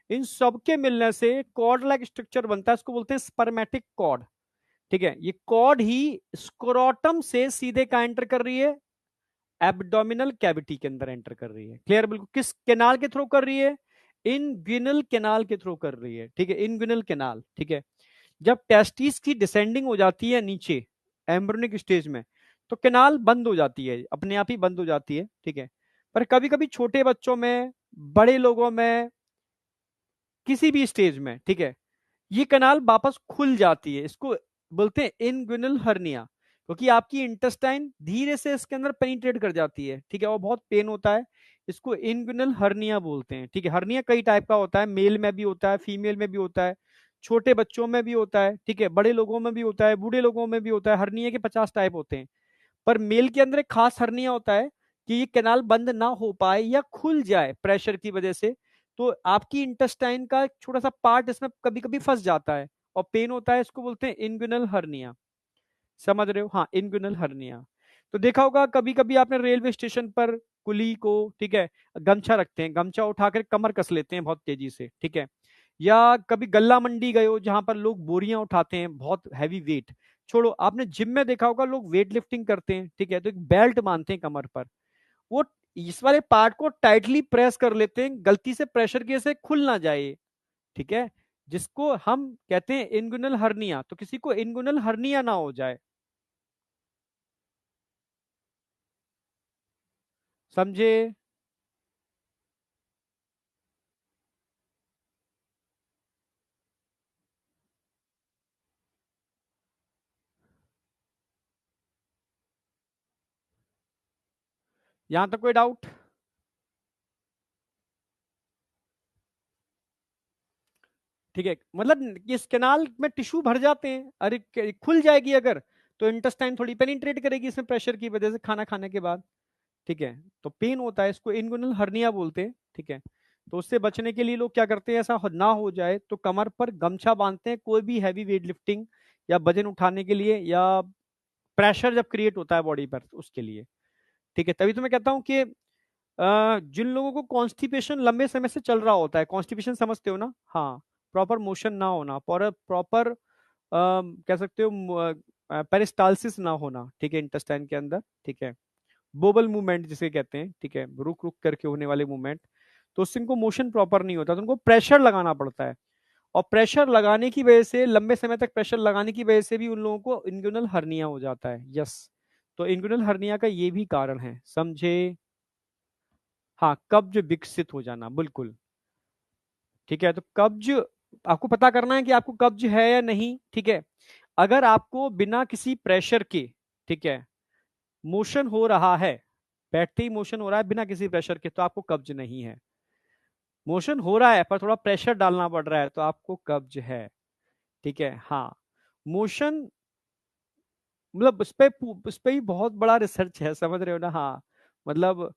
Speaker 1: इन सब के मिलने से कॉर्ड लाइक स्ट्रक्चर बनता है, इसको बोलते हैं स्पर्मेटिक कॉर्ड। ठीक है, ये कॉर्ड ही स्क्रोटम से सीधे कहां एंटर कर रही है, एब्डोमिनल कैविटी के अंदर एंटर कर रही है। क्लियर बिल्कुल, किस कैनाल के थ्रू कर रही है, इनग्विनल कैनाल के थ्रू कर रही है। ठीक है, इनग्विनल कैनाल। ठीक है, जब टेस्टिस की डिसेंडिंग हो जाती है नीचे एम्ब्रियोनिक स्टेज में, तो कैनाल बंद हो जाती है, अपने आप ही बंद हो जाती है। ठीक है, पर कभी कभी छोटे बच्चों में, बड़े लोगों में, किसी भी स्टेज में, ठीक है, ये कैनाल वापस खुल जाती है, इसको बोलते हैं इनग्विनल हर्निया, क्योंकि आपकी इंटेस्टाइन धीरे से इसके अंदर पेनिट्रेट कर जाती है। ठीक है, और बहुत पेन होता है, इसको इनग्विनल हर्निया बोलते हैं। ठीक है, हर्निया कई टाइप का होता है, मेल में भी होता है, फीमेल में भी होता है, छोटे बच्चों में भी होता है, ठीक है, बड़े लोगों में भी होता है, बूढ़े लोगों में भी होता है। हर्निया के 50 टाइप होते हैं। पर मेल के अंदर एक खास हर्निया होता है कि ये कैनाल बंद ना हो पाए या खुल जाए प्रेशर की वजह से, तो आपकी इंटेस्टाइन का एक छोटा सा पार्ट इसमें कभी कभी फंस जाता है और पेन होता है। इसको बोलते हैं इनग्विनल हर्निया। समझ रहे हो? हाँ, इनग्विनल हर्निया। तो देखा होगा कभी कभी आपने रेलवे स्टेशन पर कुली को, ठीक है, गमछा रखते हैं, गमछा उठाकर कमर कस लेते हैं बहुत तेजी से, ठीक है। या कभी गल्ला मंडी गए हो जहां पर लोग बोरियां उठाते हैं, बहुत हैवी वेट। छोड़ो, आपने जिम में देखा होगा लोग वेट लिफ्टिंग करते हैं, ठीक है, तो एक बेल्ट बांधते हैं कमर पर। वो इस वाले पार्ट को टाइटली प्रेस कर लेते हैं, गलती से प्रेशर की वजह से खुल ना जाए, ठीक है, जिसको हम कहते हैं इनगुनल हर्निया। तो किसी को इनगुनल हर्निया ना हो जाए, समझे? यहां तक कोई डाउट? ठीक है, मतलब इस कैनाल में टिश्यू भर जाते हैं, अरे खुल जाएगी अगर, तो इंटेस्टाइन थोड़ी पेनिट्रेट करेगी इसमें प्रेशर की वजह से खाना खाने के बाद, ठीक है, तो पेन होता है, इसको इनगुनल हर्निया बोलते हैं, ठीक है। तो उससे बचने के लिए लोग क्या करते हैं, ऐसा ना हो जाए तो कमर पर गमछा बांधते हैं कोई भी हैवी वेट लिफ्टिंग या वजन उठाने के लिए, या प्रेशर जब क्रिएट होता है बॉडी पर उसके लिए, ठीक है। तभी तो मैं कहता हूँ कि जिन लोगों को कॉन्स्टिपेशन लंबे समय से चल रहा होता है, कॉन्स्टिपेशन समझते हो ना? हाँ, प्रॉपर मोशन ना होना, प्रॉपर कह सकते हो पेरिस्टालसिस ना होना, ठीक है, इंटेस्टाइन के अंदर, ठीक है, बोबल मूवमेंट जिसे कहते हैं, ठीक है, रुक रुक करके होने वाले मूवमेंट, तो उससे उनको मोशन प्रॉपर नहीं होता, तो उनको प्रेशर लगाना पड़ता है। और प्रेशर लगाने की वजह से, लंबे समय तक प्रेशर लगाने की वजह से भी उन लोगों को इंगुनल हर्निया हो जाता है। यस, तो इंगुनल हर्निया का ये भी कारण है, समझे? हाँ, कब्ज विकसित हो जाना, बिल्कुल, ठीक है। तो कब्ज आपको पता करना है कि आपको कब्ज है या नहीं, ठीक है। अगर आपको बिना किसी प्रेशर के, ठीक है, मोशन हो रहा है, बैठते ही मोशन हो रहा है बिना किसी प्रेशर के, तो आपको कब्ज नहीं है। मोशन हो रहा है पर थोड़ा प्रेशर डालना पड़ रहा है, तो आपको कब्ज है, ठीक है। हाँ, मोशन मतलब उस पे ही बहुत बड़ा रिसर्च है, समझ रहे हो ना? हाँ, मतलब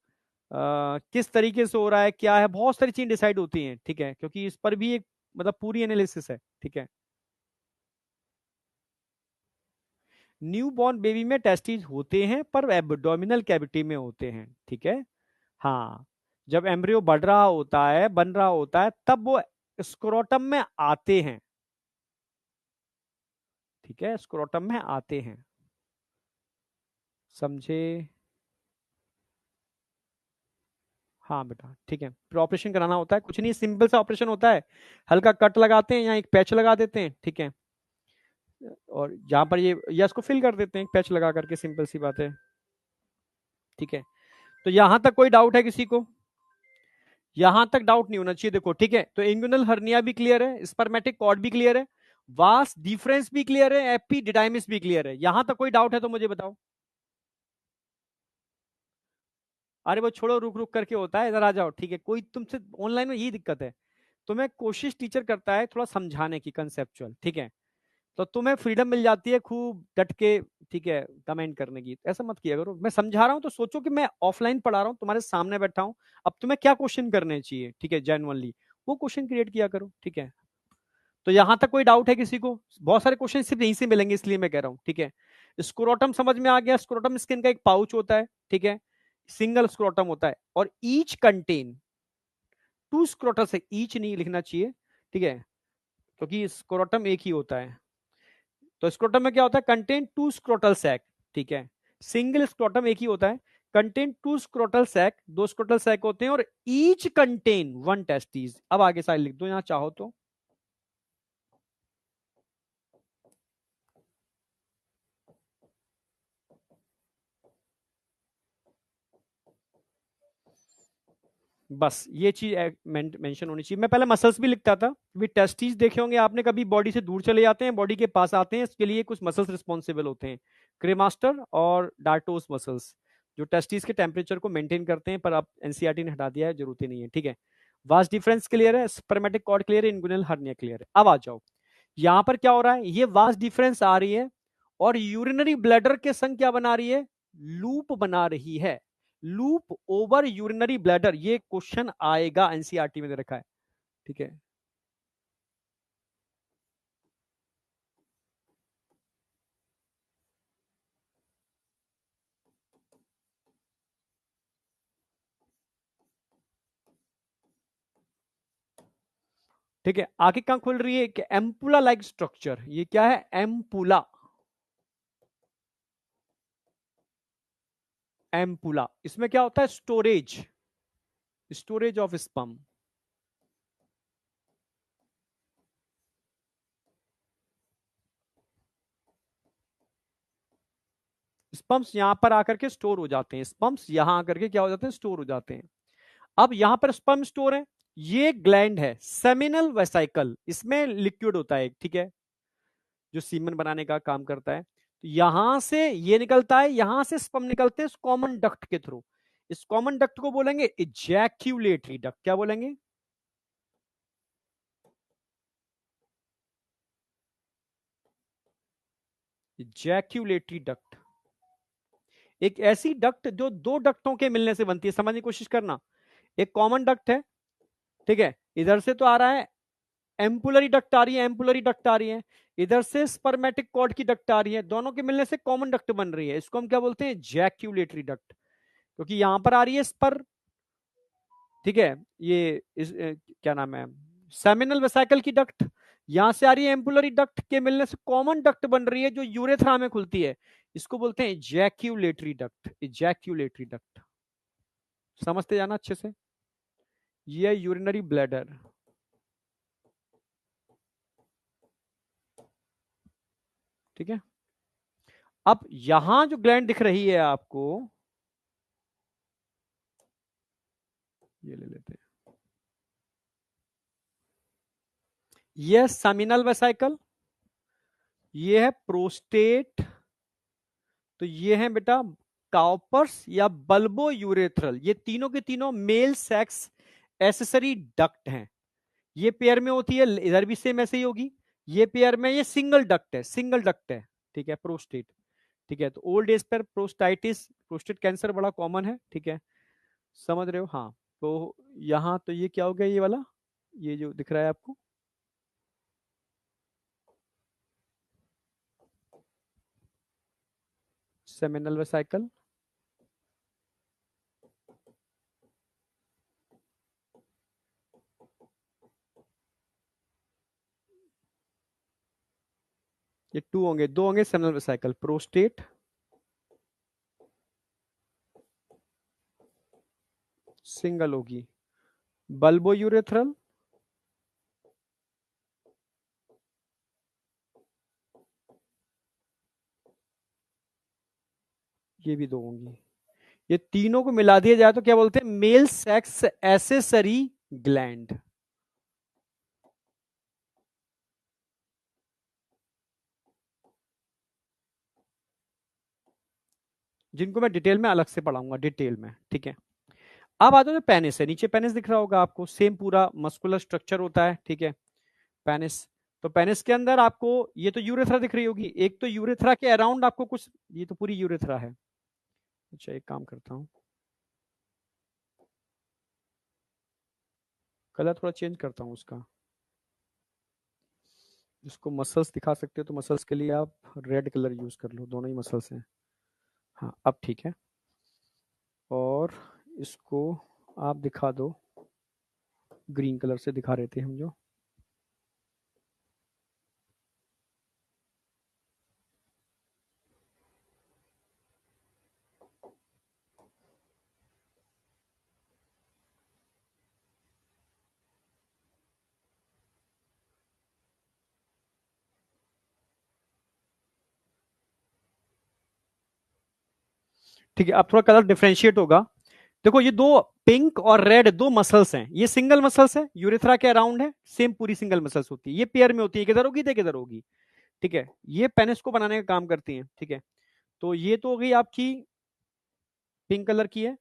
Speaker 1: किस तरीके से हो रहा है, क्या है, बहुत सारी चीजें डिसाइड होती हैं, ठीक है, क्योंकि इस पर भी एक मतलब पूरी एनालिसिस है, ठीक है। न्यू बॉर्न बेबी में टेस्टिस होते हैं पर एब्डोमिनल कैविटी में होते हैं, ठीक है। हाँ, जब एम्ब्रियो बढ़ रहा होता है, बन रहा होता है, तब वो स्क्रोटम में आते हैं, ठीक है, स्क्रोटम में आते हैं, समझे? हाँ बेटा, ठीक है, फिर ऑपरेशन कराना होता है, कुछ नहीं, सिंपल सा ऑपरेशन होता है, हल्का कट लगाते हैं या एक पैच लगा देते हैं, ठीक है, और जहां पर ये या इसको फिल कर देते हैं एक पैच लगा करके, सिंपल सी बात है, ठीक है। तो यहां तक कोई डाउट है किसी को? यहां तक डाउट नहीं होना चाहिए, देखो, ठीक है। तो इंगुनल हर्निया भी क्लियर है, स्पर्मेटिक कॉर्ड भी क्लियर है, वास डिफरेंस भी क्लियर है, एपिडिडाइमिस भी क्लियर है। यहां तक कोई डाउट है तो मुझे बताओ। अरे वो छोड़ो, रुक रुक करके होता है, इधर आ जाओ, ठीक है। कोई तुमसे ऑनलाइन में यही दिक्कत है, तुम्हें कोशिश टीचर करता है थोड़ा समझाने की, कंसेप्चुअल, ठीक है, तो तुम्हें फ्रीडम मिल जाती है खूब डट के, ठीक है, कमेंट करने की। ऐसा मत किया करो, मैं समझा रहा हूं तो सोचो कि मैं ऑफलाइन पढ़ा रहा हूं, तुम्हारे सामने बैठा हूं, अब तुम्हें क्या क्वेश्चन करने चाहिए, ठीक है, जेन्युइनली वो क्वेश्चन क्रिएट किया करो, ठीक है। तो यहां तक कोई डाउट है किसी को? बहुत सारे क्वेश्चन सिर्फ यहीं से मिलेंगे, इसलिए मैं कह रहा हूं, ठीक है। स्क्रोटम समझ में आ गया? स्क्रोटम स्किन का एक पाउच होता है, ठीक है, सिंगल स्क्रोटम होता है, और ईच कंटेन टू स्क्रोटल से, ईच नहीं लिखना चाहिए, ठीक है, क्योंकि स्क्रोटम एक ही होता है। तो स्क्रोटम में क्या होता है? कंटेन टू स्क्रोटल सैक, ठीक है, सिंगल स्क्रोटम एक ही होता है, कंटेन टू स्क्रोटल सैक, दो स्क्रोटल सैक होते हैं, और ईच कंटेन वन टेस्टिस। अब आगे साइड लिख दो यहां चाहो तो। बस ये चीज मेंशन होनी चाहिए। मैं पहले मसल्स भी लिखता था, भी टेस्टिस देखे होंगे आपने कभी, बॉडी से दूर चले जाते हैं, बॉडी के पास आते हैं, इसके लिए कुछ मसल्स रिस्पॉन्सिबल होते हैं, क्रेमास्टर और डार्टोस मसल्स। जो टेस्टिस के टेम्परेचर को मेंटेन करते हैं, पर अब एनसीईआरटी ने हटा दिया है, जरूरत ही नहीं है। ठीक है, वास्ट डिफरेंस क्लियर है, स्पर्मेटिक कॉर्ड क्लियर है, इंगुइनल हर्निया क्लियर है। अब आ जाओ, यहां पर क्या हो रहा है, ये वास्ट डिफरेंस आ रही है और यूरिनरी ब्लैडर के संग क्या बना रही है, लूप बना रही है, लूप ओवर यूरिनरी ब्लैडर। ये क्वेश्चन आएगा, एनसीईआरटी में दे रखा है। ठीक है, ठीक है, आगे कहां खुल रही है, कि एम्पुला लाइक स्ट्रक्चर। ये क्या है, एम्पुला, एम्पुला। इसमें क्या होता है, storage, storage of sperm. Sperms यहां पर आकर के स्टोर हो जाते हैं, स्पम्स यहां आकर के क्या हो जाते हैं, स्टोर हो जाते हैं। अब यहां पर स्पर्म स्टोर है, ये ग्लैंड है सेमिनल वेसाइकल, इसमें लिक्विड होता है, ठीक है, जो सीमन बनाने का काम करता है। तो यहां से ये निकलता है, यहां से स्पर्म निकलते हैं कॉमन डक्ट के थ्रू। इस कॉमन डक्ट को बोलेंगे इजैक्यूलेटरी डक्ट। क्या बोलेंगे, इजैक्यूलेटरी डक्ट। एक ऐसी डक्ट जो दो डक्टों के मिलने से बनती है, समझने की कोशिश करना। एक कॉमन डक्ट है, ठीक है, इधर से तो आ रहा है, एम्पुलरी डक्ट आ रही है, एम्पुलरी डक्ट आ रही है, इधर से स्पर्मेटिक कॉर्ड की डक्ट आ रही है, दोनों के मिलने से कॉमन डक्ट बन रही है। इसको हम क्या बोलते हैं, जैक्यूलेटरी डक्ट, क्योंकि यहां पर आ रही है स्पर, ठीक है, ये क्या नाम है, सेमिनल वेसाइकल की डक्ट, यहां से आ रही है एम्पुलरी डक्ट, के मिलने से कॉमन डक्ट बन रही है जो यूरेथ्रा में खुलती है। इसको बोलते हैं इजैक्यूलेटरी डक्ट, इजैक्यूलेटरी डक्ट। समझते जाना अच्छे से, ये यूरिनरी ब्लैडर। ठीक है, अब यहां जो ग्लैंड दिख रही है आपको, ये ले लेते हैं, ये सेमिनल वेसाइकल, ये है प्रोस्टेट, तो ये है बेटा काउपर्स या बल्बो यूरेथ्रल। ये तीनों के तीनों मेल सेक्स एसेसरी डक्ट हैं। ये पेयर में होती है, इधर भी सेम ऐसे ही होगी। ये पेयर में ये सिंगल डक्ट है, सिंगल डक्ट है। ठीक है, प्रोस्टेट। ठीक है, तो ओल्ड एज पर प्रोस्टाइटिस, प्रोस्टेट कैंसर बड़ा कॉमन है। ठीक है, समझ रहे हो, हाँ। तो यहाँ तो ये क्या हो गया, ये वाला, ये जो दिख रहा है आपको, सेमिनल वेसाइकल, ये टू होंगे, दो होंगे सेमिनल वेसाइकल, प्रोस्टेट, सिंगल होगी बल्बो यूरेथ्रल, ये भी दो होंगी। ये तीनों को मिला दिया जाए तो क्या बोलते हैं, मेल सेक्स एसेसरी ग्लैंड। जिनको मैं डिटेल में अलग से पढ़ाऊंगा, डिटेल में। ठीक है, अब आ जाओ, जो पेनिस है, नीचे पेनिस दिख रहा होगा आपको, सेम पूरा मस्कुलर स्ट्रक्चर होता है। ठीक है, पेनिस, तो पेनिस के अंदर आपको ये तो यूरेथ्रा दिख रही होगी, एक तो यूरेथ्रा के अराउंड आपको कुछ, ये तो पूरी यूरेथ्रा है। अच्छा, एक काम करता हूँ, कलर थोड़ा चेंज करता हूँ उसका। जिसको मसल्स दिखा सकते हो तो मसल्स के लिए आप रेड कलर यूज कर लो, दोनों ही मसल्स हैं। हाँ, अब ठीक है, और इसको आप दिखा दो, ग्रीन कलर से दिखा रहे थे हम जो। ठीक है, अब थोड़ा कलर डिफ्रेंशिएट होगा। देखो, ये दो पिंक और रेड दो मसल्स हैं, ये सिंगल मसल्स है, यूरेथ्रा के अराउंड है, सेम पूरी सिंगल मसल्स होती है, ये पेयर में होती है, किधर होगी, किधर होगी। ठीक है, ये पेनिस को बनाने का काम करती हैं। ठीक है, तो ये तो हो गई आपकी पिंक कलर की है,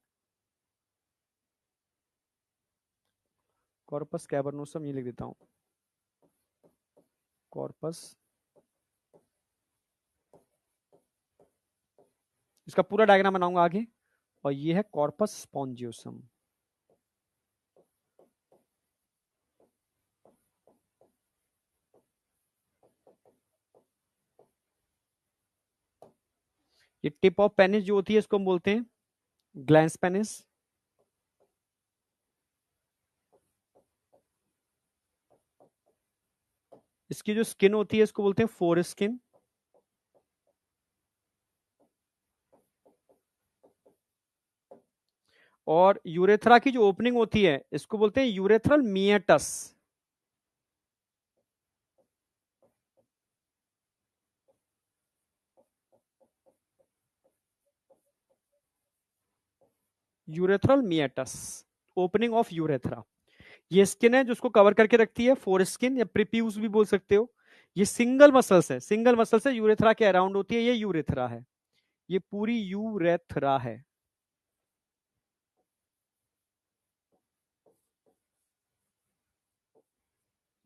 Speaker 1: कॉर्पस कैवर्नोसम, ये लिख देता हूं, कॉर्पस, इसका पूरा डायग्राम बनाऊंगा आगे। और ये है कॉर्पस स्पॉन्जियोसम। ये टिप ऑफ पेनिस जो होती है इसको हम बोलते हैं ग्लैंस पेनिस। इसकी जो स्किन होती है इसको बोलते हैं फोर स्किन। और यूरेथ्रा की जो ओपनिंग होती है इसको बोलते हैं urethral meatus. Urethral meatus, opening of urethra. ये स्किन है जो उसको कवर करके रखती है, फोर स्किन या प्रीप्यूस भी बोल सकते हो। ये सिंगल मसल्स है, सिंगल मसल्स है, यूरेथ्रा के अराउंड होती है, ये यूरेथ्रा है, ये पूरी यूरेथ्रा है।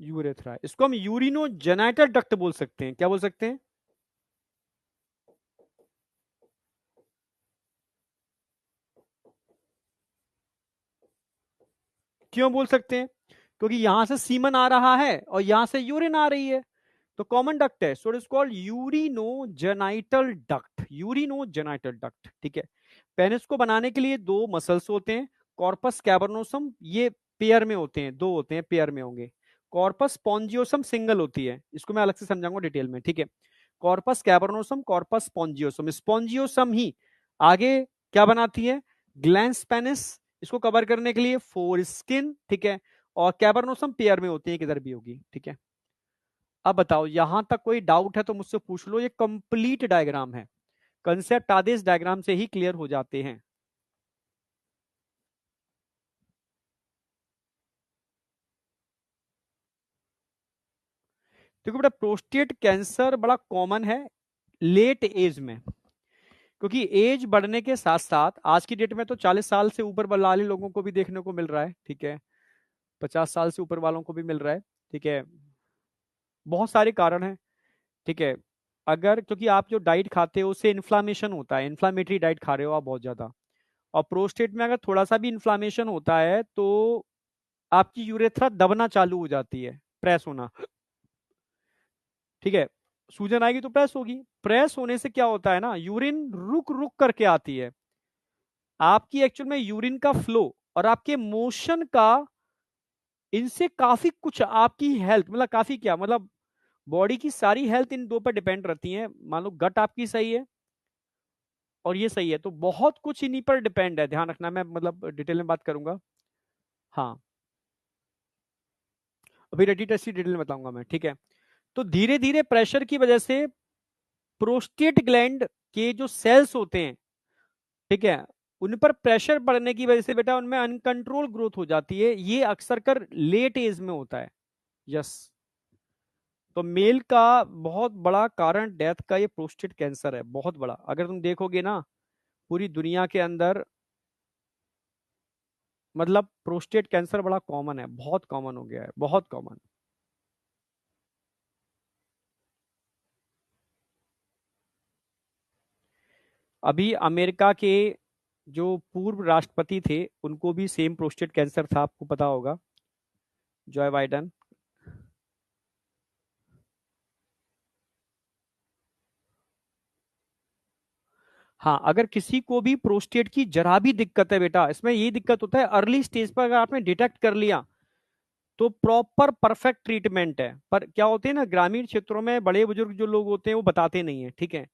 Speaker 1: यूरेथ्रा, इसको हम यूरिनो जेनाइटल डक्ट बोल सकते हैं। क्या बोल सकते हैं? क्यों बोल सकते हैं? क्योंकि यहां से सीमन आ रहा है और यहां से यूरिन आ रही है, तो कॉमन डक्ट है, so it is called urinogenital duct, urinogenital duct. ठीक है। पेनिस को बनाने के लिए दो मसल्स होते हैं, कॉर्पस कैवर्नोसम, ये पेयर में होते हैं, दो होते हैं, पेयर में होंगे। कॉर्पस स्पॉन्जियोसम सिंगल होती है, इसको मैं अलग से समझाऊंगा डिटेल में। ठीक है। Corpus cavernosum, corpus spongiosum, spongiosum ही आगे क्या बनाती है? ग्लैंस पेनिस, इसको कवर करने के लिए फोर स्किन। ठीक है। और कैवर्नोसम पेयर में होती है, किधर भी होगी। ठीक है। अब बताओ, यहां तक कोई डाउट है तो मुझसे पूछ लो। ये कंप्लीट डायग्राम है, कंसेप्ट आधे इस डायग्राम से ही क्लियर हो जाते हैं। देखो बेटा, प्रोस्टेट कैंसर बड़ा कॉमन है लेट एज में, क्योंकि एज बढ़ने के साथ साथ आज की डेट में तो 40 साल से ऊपर वाले लोगों को भी देखने को मिल रहा है। ठीक है। 50 साल से ऊपर वालों को भी मिल रहा है। ठीक है। बहुत सारे कारण हैं। ठीक है। अगर क्योंकि आप जो डाइट खाते हो उससे इन्फ्लामेशन होता है, इन्फ्लामेटरी डाइट खा रहे हो आप बहुत ज्यादा, और प्रोस्टेट में अगर थोड़ा सा भी इन्फ्लामेशन होता है तो आपकी यूरेथ्रा दबना चालू हो जाती है, प्रेस होना। ठीक है। सूजन आएगी तो प्रेस होगी, प्रेस होने से क्या होता है ना, यूरिन रुक रुक करके आती है। आपकी एक्चुअल में यूरिन का फ्लो और आपके मोशन का, इनसे काफी कुछ आपकी हेल्थ, मतलब काफी क्या मतलब, बॉडी की सारी हेल्थ इन दो पर डिपेंड रहती है। मान लो गट आपकी सही है और ये सही है तो बहुत कुछ इन्हीं पर डिपेंड है, ध्यान रखना। मैं मतलब डिटेल में बात करूंगा। हाँ, अभी रेडी टेस्ट की डिटेल में बताऊंगा मैं। ठीक है। तो धीरे धीरे प्रेशर की वजह से प्रोस्टेट ग्लैंड के जो सेल्स होते हैं, ठीक है, उन पर प्रेशर पड़ने की वजह से बेटा उनमें अनकंट्रोल ग्रोथ हो जाती है। ये अक्सर कर लेट एज में होता है। यस। तो मेल का बहुत बड़ा कारण डेथ का ये प्रोस्टेट कैंसर है, बहुत बड़ा। अगर तुम देखोगे ना पूरी दुनिया के अंदर, मतलब प्रोस्टेट कैंसर बड़ा कॉमन है, बहुत कॉमन हो गया है, बहुत कॉमन। अभी अमेरिका के जो पूर्व राष्ट्रपति थे उनको भी सेम प्रोस्टेट कैंसर था, आपको पता होगा, जॉय बाइडन। हाँ, अगर किसी को भी प्रोस्टेट की जरा भी दिक्कत है बेटा, इसमें ये दिक्कत होता है अर्ली स्टेज पर, अगर आपने डिटेक्ट कर लिया तो प्रॉपर परफेक्ट ट्रीटमेंट है। पर क्या होते हैं ना, ग्रामीण क्षेत्रों में बड़े बुजुर्ग जो लोग होते हैं वो बताते नहीं है। ठीक है।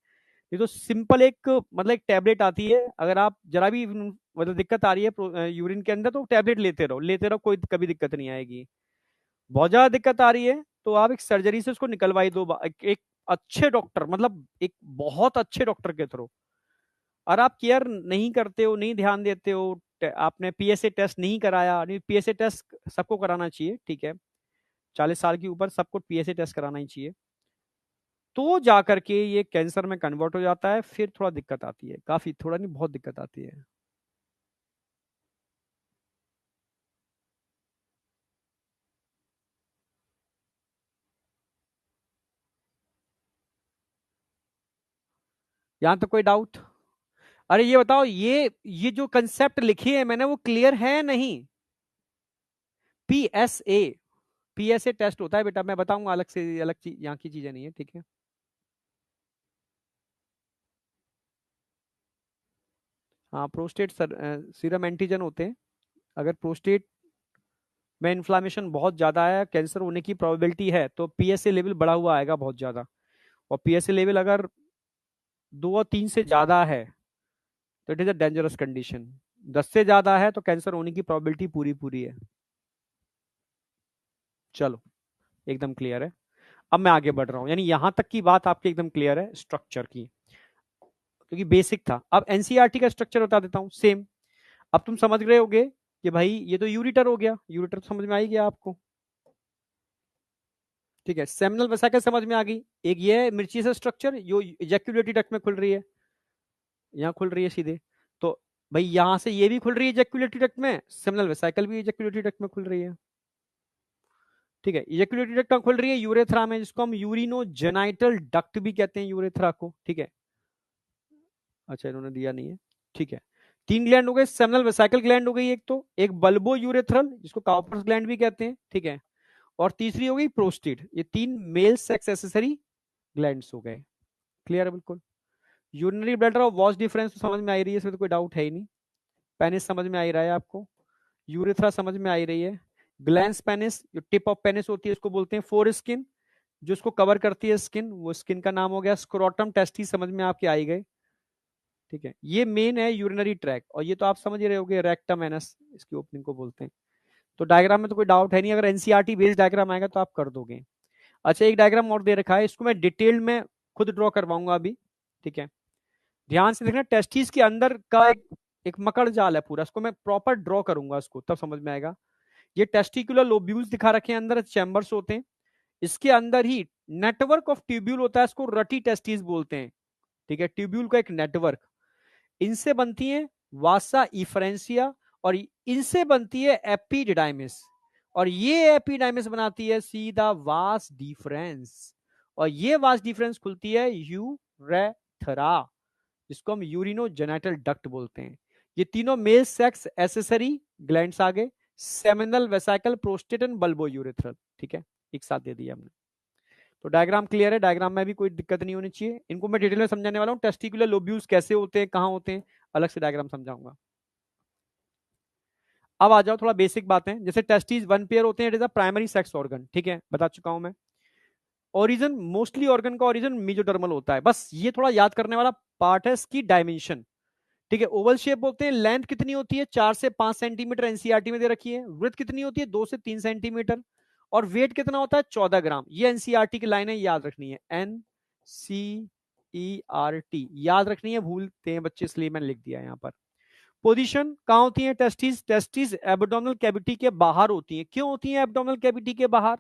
Speaker 1: ये तो सिंपल एक मतलब एक टैबलेट आती है, अगर आप जरा भी मतलब दिक्कत आ रही है यूरिन के अंदर तो टैबलेट लेते रहो, कोई कभी दिक्कत नहीं आएगी। बहुत ज्यादा दिक्कत आ रही है तो आप एक सर्जरी से उसको निकलवाई दो, एक अच्छे डॉक्टर, मतलब एक बहुत अच्छे डॉक्टर के थ्रू। और आप केयर नहीं करते हो, नहीं ध्यान देते हो, आपने पीएसए टेस्ट नहीं कराया, नहीं पीएसए टेस्ट सबको कराना चाहिए। ठीक है। 40 साल के ऊपर सबको पीएसए टेस्ट कराना ही चाहिए, तो जाकर के ये कैंसर में कन्वर्ट हो जाता है। फिर थोड़ा दिक्कत आती है, काफी, थोड़ा नहीं बहुत दिक्कत आती है। यहां तक कोई डाउट? अरे ये बताओ, ये जो कंसेप्ट लिखी है मैंने वो क्लियर है नहीं? पीएसए, पीएसए टेस्ट होता है बेटा, मैं बताऊंगा अलग से, अलग चीज यहाँ की चीजें नहीं है, ठीक है? हाँ, प्रोस्टेट सीरम एंटीजन होते हैं। अगर प्रोस्टेट में इन्फ्लामेशन बहुत ज्यादा है, कैंसर होने की प्रोबेबिलिटी है, तो पीएसए लेवल बढ़ा हुआ आएगा बहुत ज्यादा। और पीएसए लेवल अगर 2 और 3 से ज्यादा है तो it is a dangerous condition. 10 से ज्यादा है तो कैंसर होने की प्रोबेबिलिटी पूरी पूरी है। चलो, एकदम क्लियर है। अब मैं आगे बढ़ रहा हूं, यानी यहां तक की बात आपकी एकदम क्लियर है स्ट्रक्चर की, क्योंकि बेसिक था। अब एनसीईआरटी का स्ट्रक्चर बता देता हूं सेम। अब तुम समझ रहे होगे कि भाई ये तो यूरिटर हो गया, यूरिटर तो समझ में आ ही गया आपको, ठीक है? सेमिनल वेसिकल समझ में आ गई। एक ये है मिर्ची से स्ट्रक्चर जो इजैक्यूलेटरी डक्ट में खुल रही है, यहाँ खुल रही है सीधे। तो भाई यहां से ये भी खुल रही है इजैक्यूलेटरी डक्ट में, सेमिनल वेसिकल भी इजैक्यूलेटरी डक्ट में खुल रही है, ठीक है? इजैक्यूलेटरी डक्ट खुल रही है यूरेथ्रा में, जिसको हम यूरिनो जेनाइटल डक्ट भी कहते हैं यूरेथ्रा को, ठीक है? अच्छा, इन्होंने दिया नहीं है, ठीक है? 3 ग्लैंड हो गए, सेमिनल वेसिकल ग्लैंड हो गई एक, तो एक बल्बो यूरेथ्रल जिसको काउपर्स ग्लैंड भी कहते हैं, ठीक है? और तीसरी हो गई प्रोस्टेट। ये 3 मेल सेक्स एसेसरी ग्लैंड्स हो गए। क्लियर है बिल्कुल? यूरिनरी ब्लैडर और वॉश डिफरेंस तो समझ में आ ही रही है, इसमें तो कोई डाउट है ही नहीं। पेनिस समझ में आ ही रहा है आपको, यूरेथ्रा समझ में आ ही रही है। ग्लैंस पेनिस, जो टिप ऑफ पेनिस होती है उसको बोलते हैं फोर स्किन, जो उसको कवर करती है स्किन, वो स्किन का नाम हो गया स्क्रोटम टेस्टिस, समझ में आपके आ ही गए, ठीक है? ये मेन है यूरिनरी ट्रैक, और ये तो आप समझ ही रहे होगे रेक्टम एनस इसकी ओपनिंग को बोलते हैं। तो डायग्राम में तो कोई डाउट है नहीं, अगर एनसीईआरटी बेस्ड डायग्राम आएगा तो आप कर दोगे। अच्छा, एक डायग्राम और दे रखा है, इसको मैं डिटेल में खुद ड्रॉ करवाऊंगा अभी, ठीक है? ध्यान से देखना, टेस्टिस के अंदर का एक मकड़ जाल है पूरा, इसको मैं प्रॉपर ड्रॉ करूंगा, इसको तब समझ में आएगा। ये टेस्टिकुलर लोब्यूल्स दिखा रखे हैं, अंदर चैम्बर्स होते हैं, इसके अंदर ही नेटवर्क ऑफ ट्यूब्यूल होता है, इसको रटी टेस्टिस बोलते हैं, ठीक है? ट्यूब्यूल का एक नेटवर्क, इनसे बनती है वासा इफ्रेंसिया, और इनसे बनती है एपिडिडाइमिस, और ये एपिडाइमिस बनाती है सीधा वास डिफरेंस, और ये वास डिफरेंस खुलती है यूरेथ्रा, जिसको हम यूरिनो जेनाइटल डक्ट बोलते हैं। ये तीनों मेल सेक्स एसेसरी ग्लैंड्स आ गए, seminal vesicle prostate and bulbo urethral, ठीक है? एक साथ दे दिया हमने। तो डायग्राम क्लियर है, डायग्राम में भी कोई दिक्कत नहीं होनी चाहिए। इनको मैं डिटेल में समझाने वाला हूँ, टेस्टिकुलर लोब्यूल्स कैसे होते हैं, कहाँ होते हैं, अलग से डायग्राम समझाऊंगा। अब आ जाओ थोड़ा बेसिक बातें, जैसे टेस्टिस 1 पेयर होते हैं, it is a primary sex organ, ठीक है? बता चुका हूं मैं। ओरिजिन, मोस्टली ऑर्गन का ओरिजिन मेसोडर्मल होता है, बस ये थोड़ा याद करने वाला पार्ट है, इसकी डायमेंशन, ठीक है? ओवल शेप बोलते हैं। लेंथ कितनी होती है? 4 से 5 सेंटीमीटर, एनसीईआरटी में दे रखी है। विड्थ कितनी होती है? 2 से 3 सेंटीमीटर। और वेट कितना होता है? 14 ग्राम। ये एनसीईआरटी की लाइन है, याद रखनी है, एनसीईआरटी याद रखनी है, भूलते हैं बच्चे, इसलिए मैंने लिख दिया यहाँ पर। पोजीशन कहाँ होती है टेस्टिस? टेस्टिस एब्डोमिनल कैविटी के बाहर होती है। क्यों होती है एब्डोमिनल कैविटी के बाहर?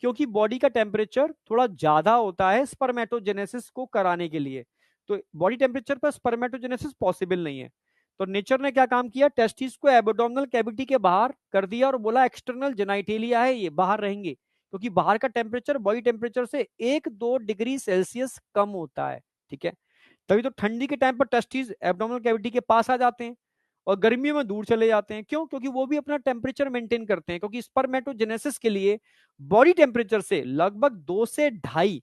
Speaker 1: क्योंकि बॉडी का टेम्परेचर थोड़ा ज्यादा होता है स्पर्मेटोजेनेसिस को कराने के लिए, तो बॉडी टेम्परेचर पर स्पर्मेटोजेनेसिस पॉसिबल नहीं है। तो नेचर ने क्या काम किया, टेस्टिस को एब्डोमिनल कैविटी के बाहर कर दिया, और बोला एक्सटर्नल जेनाइटेलिया है, ये बाहर रहेंगे, क्योंकि बाहर का टेम्परेचर बॉडी टेम्परेचर से 1-2 डिग्री सेल्सियस कम होता है, ठीक है? तभी तो ठंडी के टाइम पर टेस्टिस एब्डोमिनल कैविटी के पास आ जाते हैं, और गर्मियों में दूर चले जाते हैं। क्यों? क्योंकि वो भी अपना टेम्परेचर मेंटेन करते हैं, क्योंकि स्पर्मेटोजेनेसिस के लिए बॉडी टेम्परेचर से लगभग 2 से 2.5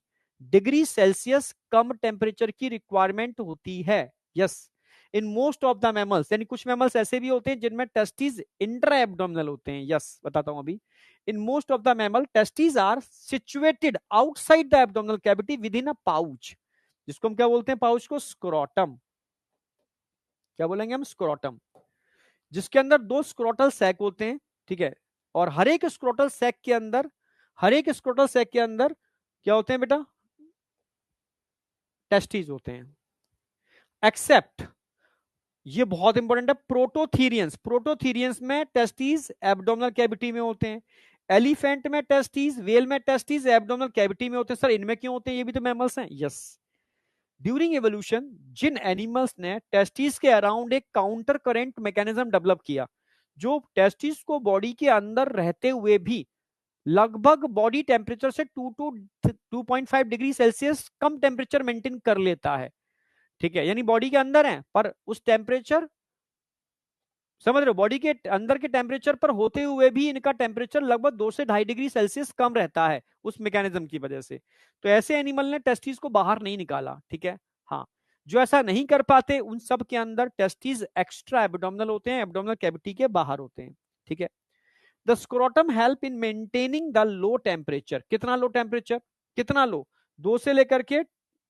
Speaker 1: डिग्री सेल्सियस कम टेम्परेचर की रिक्वायरमेंट होती है। Yes, in most of the mammals, यानी कुछ मैमल्स ऐसे भी होते हैं जिनमें टेस्टिस इंट्रा एब्डोमिनल होते हैं। यस, बताता हूं अभी। In most of the mammal testis are situated outside the abdominal cavity within a pouch, जिसको हम क्या बोलते हैं? पाउच को स्क्रोटम। क्या बोलेंगे हम? स्क्रोटम, जिसके अंदर 2 स्क्रोटल सैक होते हैं, ठीक है? और हर एक स्क्रोटल सैक के अंदर क्या होते हैं बेटा? टेस्टिस होते हैं। एक्सेप्ट, ये बहुत इंपॉर्टेंट है, प्रोटोथीरियंस। प्रोटोथीरियंस में टेस्टिस एब्डोमिनल कैविटी में होते हैं। एलिफेंट में टेस्टिस, वेल में टेस्टिस एब्डोमिनल कैविटी में होते हैं। सर इनमें क्यों होते हैं? ये भी तो मैमल्स हैं। यस, ड्यूरिंग एवोल्यूशन जिन एनिमल्स ने टेस्टिस के अराउंड एक काउंटर करेंट मैकेनिज्म डेवलप किया, जो टेस्टिस को बॉडी के अंदर रहते हुए भी लगभग बॉडी टेम्परेचर से 2 to 2.5 degree Celsius come temperature maintain कर लेता है, ठीक है, यानी बॉडी के अंदर है पर उस टेम्परेचर, समझ रहे हो, बॉडी के अंदर के टेम्परेचर पर होते हुए भी इनका टेम्परेचर लगभग 2 से 2.5 डिग्री सेल्सियस कम रहता है उस मैकेनिज्म की वजह से। तो ऐसे एनिमल ने टेस्टिस को बाहर नहीं निकाला, ठीक है। हाँ, जो ऐसा नहीं कर पाते उन सब के अंदर टेस्टिस एक्स्ट्रा एब्डोमिनल होते हैं, एब्डोमिनल कैविटी के बाहर होते हैं, ठीक है। The scrotum help in maintaining the low temperature, कितना लो टेम्परेचर, कितना लो, 2 से लेकर के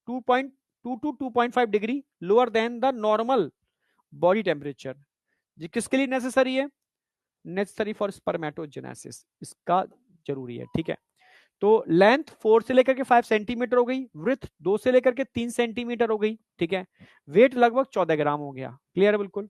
Speaker 1: 2.2 to 2.5 degree lower than the normal body temperature. ये किसके लिए नेसेसरी है, नेसेसरी फॉर स्पर्मेटोजेनेसिस, इसका जरूरी है, ठीक है। तो लेंथ 4 से लेकर के 5 सेंटीमीटर हो गई, विड्थ 2 से लेकर के 3 सेंटीमीटर हो गई, ठीक है। वेट लगभग 14 ग्राम हो गया, क्लियर है बिल्कुल।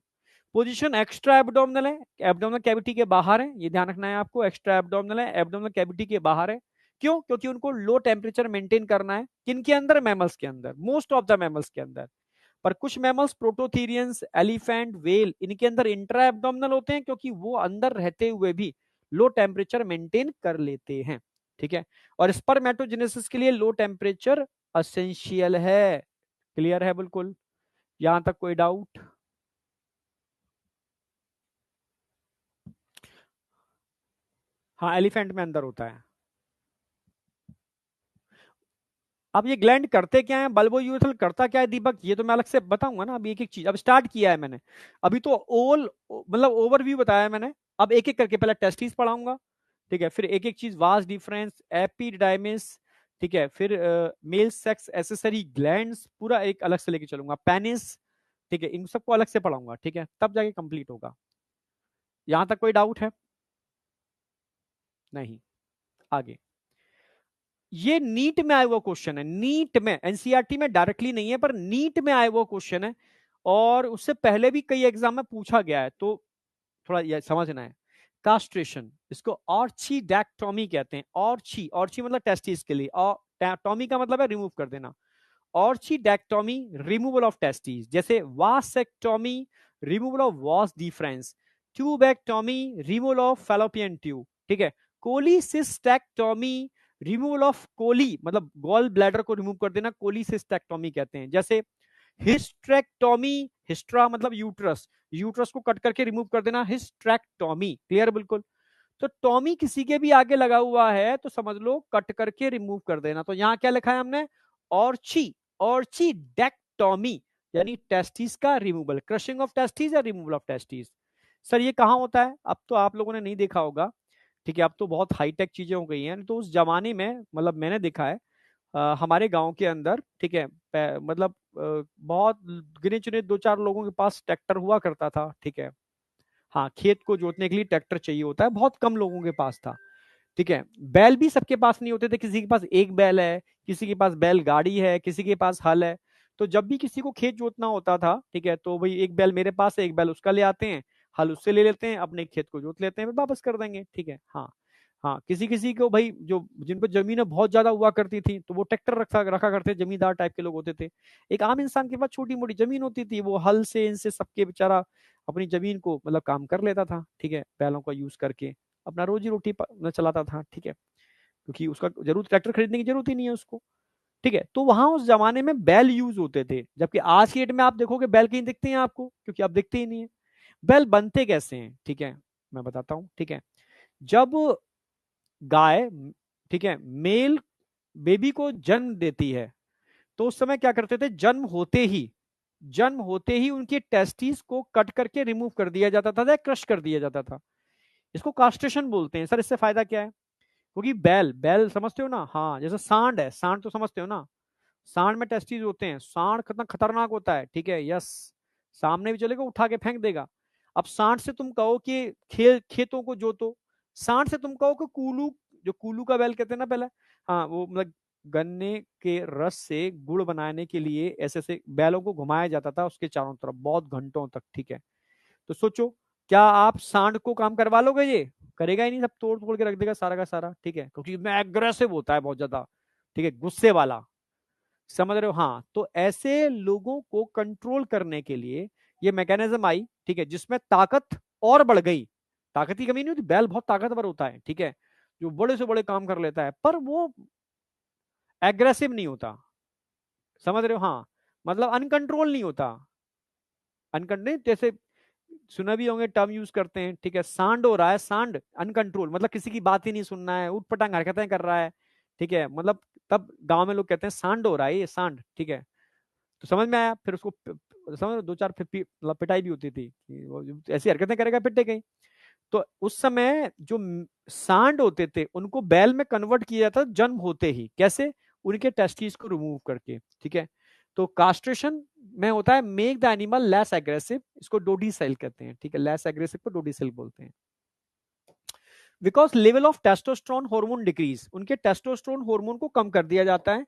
Speaker 1: पोजीशन एक्स्ट्रा एब्डोमिनल है, एब्डोमिनल कैविटी के बाहर है, ये ध्यान रखना है आपको, एक्स्ट्रा एब्डोमिनल है, एब्डोमिनल कैविटी के बाहर है। क्यों, क्योंकि उनको लो टेम्परेचर मेंटेन करना है, किनके अंदर, मैमल्स के अंदर, मोस्ट ऑफ द मैमल्स के अंदर। पर कुछ मैमल्स, प्रोटोथीरियंस, एलिफेंट, वेल, इनके अंदर इंट्रा एब्डोमिनल होते हैं क्योंकि वो अंदर रहते हुए भी लो टेम्परेचर मेंटेन कर लेते हैं, ठीक है। और स्पर्मेटोजेनेसिस के लिए लो टेम्परेचर असेंशियल है, क्लियर है बिल्कुल, यहां तक कोई डाउट? हाँ, एलिफेंट में अंदर होता है। अब ये ग्लैंड करते क्या है, बल्बो यूरेथ्रल करता क्या है दीपक, ये तो मैं अलग से बताऊंगा ना, अभी एक एक चीज, अब स्टार्ट किया है मैंने, अभी तो ओल मतलब ओवरव्यू बताया मैंने, अब एक एक करके पहले टेस्टिस पढ़ाऊंगा, ठीक है, फिर एक एक चीज, वास डिफरेंस, एपिडाइमिस, ठीक है, फिर मेल सेक्स एसेसरी ग्लैंड्स पूरा एक अलग से लेके चलूंगा, पेनिस, ठीक है, इन सबको अलग से पढ़ाऊंगा, ठीक है, तब जाके कंप्लीट होगा। यहां तक कोई डाउट है? नहीं, आगे। ये नीट में आया हुआ क्वेश्चन है, नीट में, एनसीईआरटी में डायरेक्टली नहीं है पर नीट में आया हुआ क्वेश्चन है, और उससे पहले भी कई एग्जाम में पूछा गया है, तो थोड़ा ये समझना है। कास्ट्रेशन, इसको ऑर्चिडैक्टोमी कहते हैं, ऑर्ची, ऑर्ची मतलब टेस्टिस के लिए, और टॉमी का मतलब है रिमूव कर देना। ऑर्चिडैक्टोमी, रिमूवल ऑफ टेस्टिस, जैसे vasectomy, removal of vas deferens, tubectomy, removal of fallopian tube, ठीक है। कोलिसिस्टेक्टोमी, रिमूवल ऑफ कोली मतलब गॉल ब्लैडर को रिमूव कर देना, कोलिसिस्टेक्टोमी कहते हैं। जैसे हिस्ट्रेक्टोमी, हिस्ट्रा मतलब यूट्रस, यूट्रस को कट करके रिमूव कर देना, हिस्ट्रेक्टोमी, क्लियर बिल्कुल। तो टॉमी किसी के भी आगे लगा हुआ है तो समझ लो कट करके रिमूव कर देना। तो यहां क्या लिखा है हमने, ऑर्ची, ऑर्चिडेक्टोमी, यानी टेस्टिस का रिमूवल, क्रशिंग ऑफ टेस्टिस या रिमूवल ऑफ टेस्टिस। सर ये कहां होता है, अब तो आप लोगों ने नहीं देखा होगा, ठीक है, अब तो बहुत हाईटेक चीजें हो गई हैं, तो उस जमाने में मतलब मैंने देखा है, हमारे गांव के अंदर, ठीक है, मतलब बहुत गिने चुने 2-4 लोगों के पास ट्रैक्टर हुआ करता था, ठीक है। हाँ, खेत को जोतने के लिए ट्रैक्टर चाहिए होता है, बहुत कम लोगों के पास था, ठीक है। बैल भी सबके पास नहीं होते थे, किसी के पास एक बैल है, किसी के पास बैल गाड़ी है, किसी के पास हल है। तो जब भी किसी को खेत जोतना होता था, ठीक है, तो भाई एक बैल मेरे पास है, एक बैल उसका ले आते हैं, हल उससे ले लेते हैं, अपने खेत को जोत लेते हैं, फिर वापस कर देंगे, ठीक है। हाँ, हाँ, किसी किसी को भाई जो जिनको जमीनें बहुत ज्यादा हुआ करती थी तो वो ट्रैक्टर रखा रखा करते, जमींदार टाइप के लोग होते थे। एक आम इंसान के पास छोटी मोटी जमीन होती थी, वो हल से इनसे सबके बेचारा अपनी जमीन को मतलब काम कर लेता था, ठीक है, बैलों का यूज करके अपना रोजी रोटी चलाता था, ठीक है, क्योंकि उसका जरूरत, ट्रैक्टर खरीदने की जरूरत ही नहीं है उसको, ठीक है। तो वहां उस जमाने में बैल यूज होते थे, जबकि आज की डेट में आप देखोगे बैल कहीं दिखते हैं आपको, क्योंकि आप दिखते ही नहीं है। बैल बनते कैसे हैं, ठीक है, मैं बताता हूं, ठीक है। जब गाय, ठीक है, मेल बेबी को जन्म देती है, तो उस समय क्या करते थे, जन्म होते ही उनकी टेस्टिस को कट करके रिमूव कर दिया जाता था या क्रश कर दिया जाता था। इसको कास्ट्रेशन बोलते हैं। सर इससे फायदा क्या है, क्योंकि बैल बैल समझते हो ना, हाँ, जैसे सांड है, सांड तो समझते हो ना, सांड में टेस्टिस होते हैं, सांड कितना खतरनाक होता है, ठीक है, यस, सामने भी चलेगा उठा के फेंक देगा। अब सांड से तुम कहो कि खेतों को जोतो, सांड से तुम कहो कि कूलू, जो कूलू का बैल कहते हैं ना पहले, हाँ, वो मतलब गन्ने के रस से गुड़ बनाने के लिए ऐसे ऐसे बैलों को घुमाया जाता था उसके चारों तरफ बहुत घंटों तक, ठीक है। तो सोचो, क्या आप सांड को काम करवा लोगे, ये करेगा ही नहीं, सब तोड़ तोड़ के रख देगा सारा का सारा, ठीक है, क्योंकि मैं एग्रेसिव होता है बहुत ज्यादा, ठीक है, गुस्से वाला, समझ रहे हो। हाँ, तो ऐसे लोगों को कंट्रोल करने के लिए ये मैकेनिज्म आई, ठीक है, जिसमें ताकत और बढ़ गई, ताकत की कमी नहीं होती, बैल बहुत ताकतवर होता है, ठीक है, जो बड़े से बड़े काम कर लेता है, पर वो एग्रेसिव नहीं होता, समझ रहे हो। हाँ, मतलब अनकंट्रोल नहीं होता। अनकंट्रोल जैसे सुना भी होंगे, टर्म यूज करते हैं, ठीक है, सांड हो रहा है, सांड अनकंट्रोल, मतलब किसी की बात ही नहीं सुनना है, उठपटांग हरकतें कर रहा है, ठीक है, मतलब तब गांव में लोग कहते हैं सांड हो रहा है ये सांड, ठीक है। तो समझ में आया, फिर उसको समझ दो चार मतलब पिटाई भी होती थी कि वो ऐसी हरकतें करेगा पिटे गई। तो उस समय जो सांड होते थे उनको बैल में कन्वर्ट किया जाता जन्म होते ही, कैसे, उनके टेस्टिस को रिमूव करके, ठीक है। तो कास्ट्रेशन में होता है make the animal less aggressive, इसको डोडी सेल कहते हैं, ठीक है, लेस एग्रेसिव को डोडी सेल बोलते हैं। Because level of testosterone hormone decrease, उनके टेस्टोस्टेरोन हार्मोन को कम कर दिया जाता है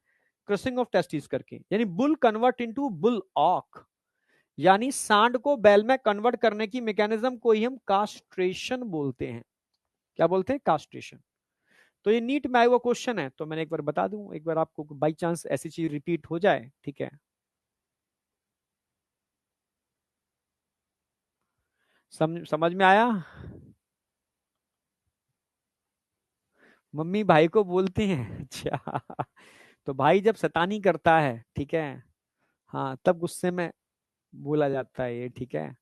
Speaker 1: क्रसिंग ऑफ टेस्टिस करके, यानी बुल कन्वर्ट इनटू बुल ऑक, यानी सांड को बैल में कन्वर्ट करने की मैकेनिज्म को ही हम कास्ट्रेशन बोलते हैं। क्या बोलते हैं? कास्ट्रेशन। तो ये नीट में आया हुआ क्वेश्चन है, तो मैंने एक बार बता दूं, एक बार आपको बाई चांस ऐसी चीज रिपीट हो जाए, ठीक है। समझ में आया? मम्मी भाई को बोलती हैं अच्छा तो भाई जब शैतानी करता है, ठीक है, हाँ, तब गुस्से में बोला जाता है ये, ठीक है।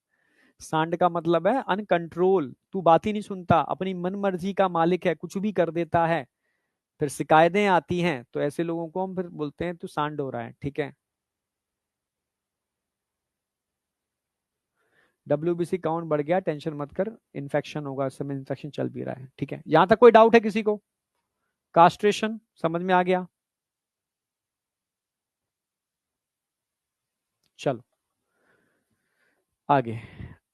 Speaker 1: सांड का मतलब है अनकंट्रोल, तू बात ही नहीं सुनता, अपनी मन मर्जी का मालिक है, कुछ भी कर देता है, फिर शिकायतें आती हैं, तो ऐसे लोगों को हम फिर बोलते हैं तू सांड हो रहा है, ठीक है। WBC काउंट बढ़ गया, टेंशन मत कर, इन्फेक्शन होगा, इस समय इन्फेक्शन चल भी रहा है, ठीक है। यहां तक कोई डाउट है किसी को? कास्ट्रेशन समझ में आ गया? चलो आगे।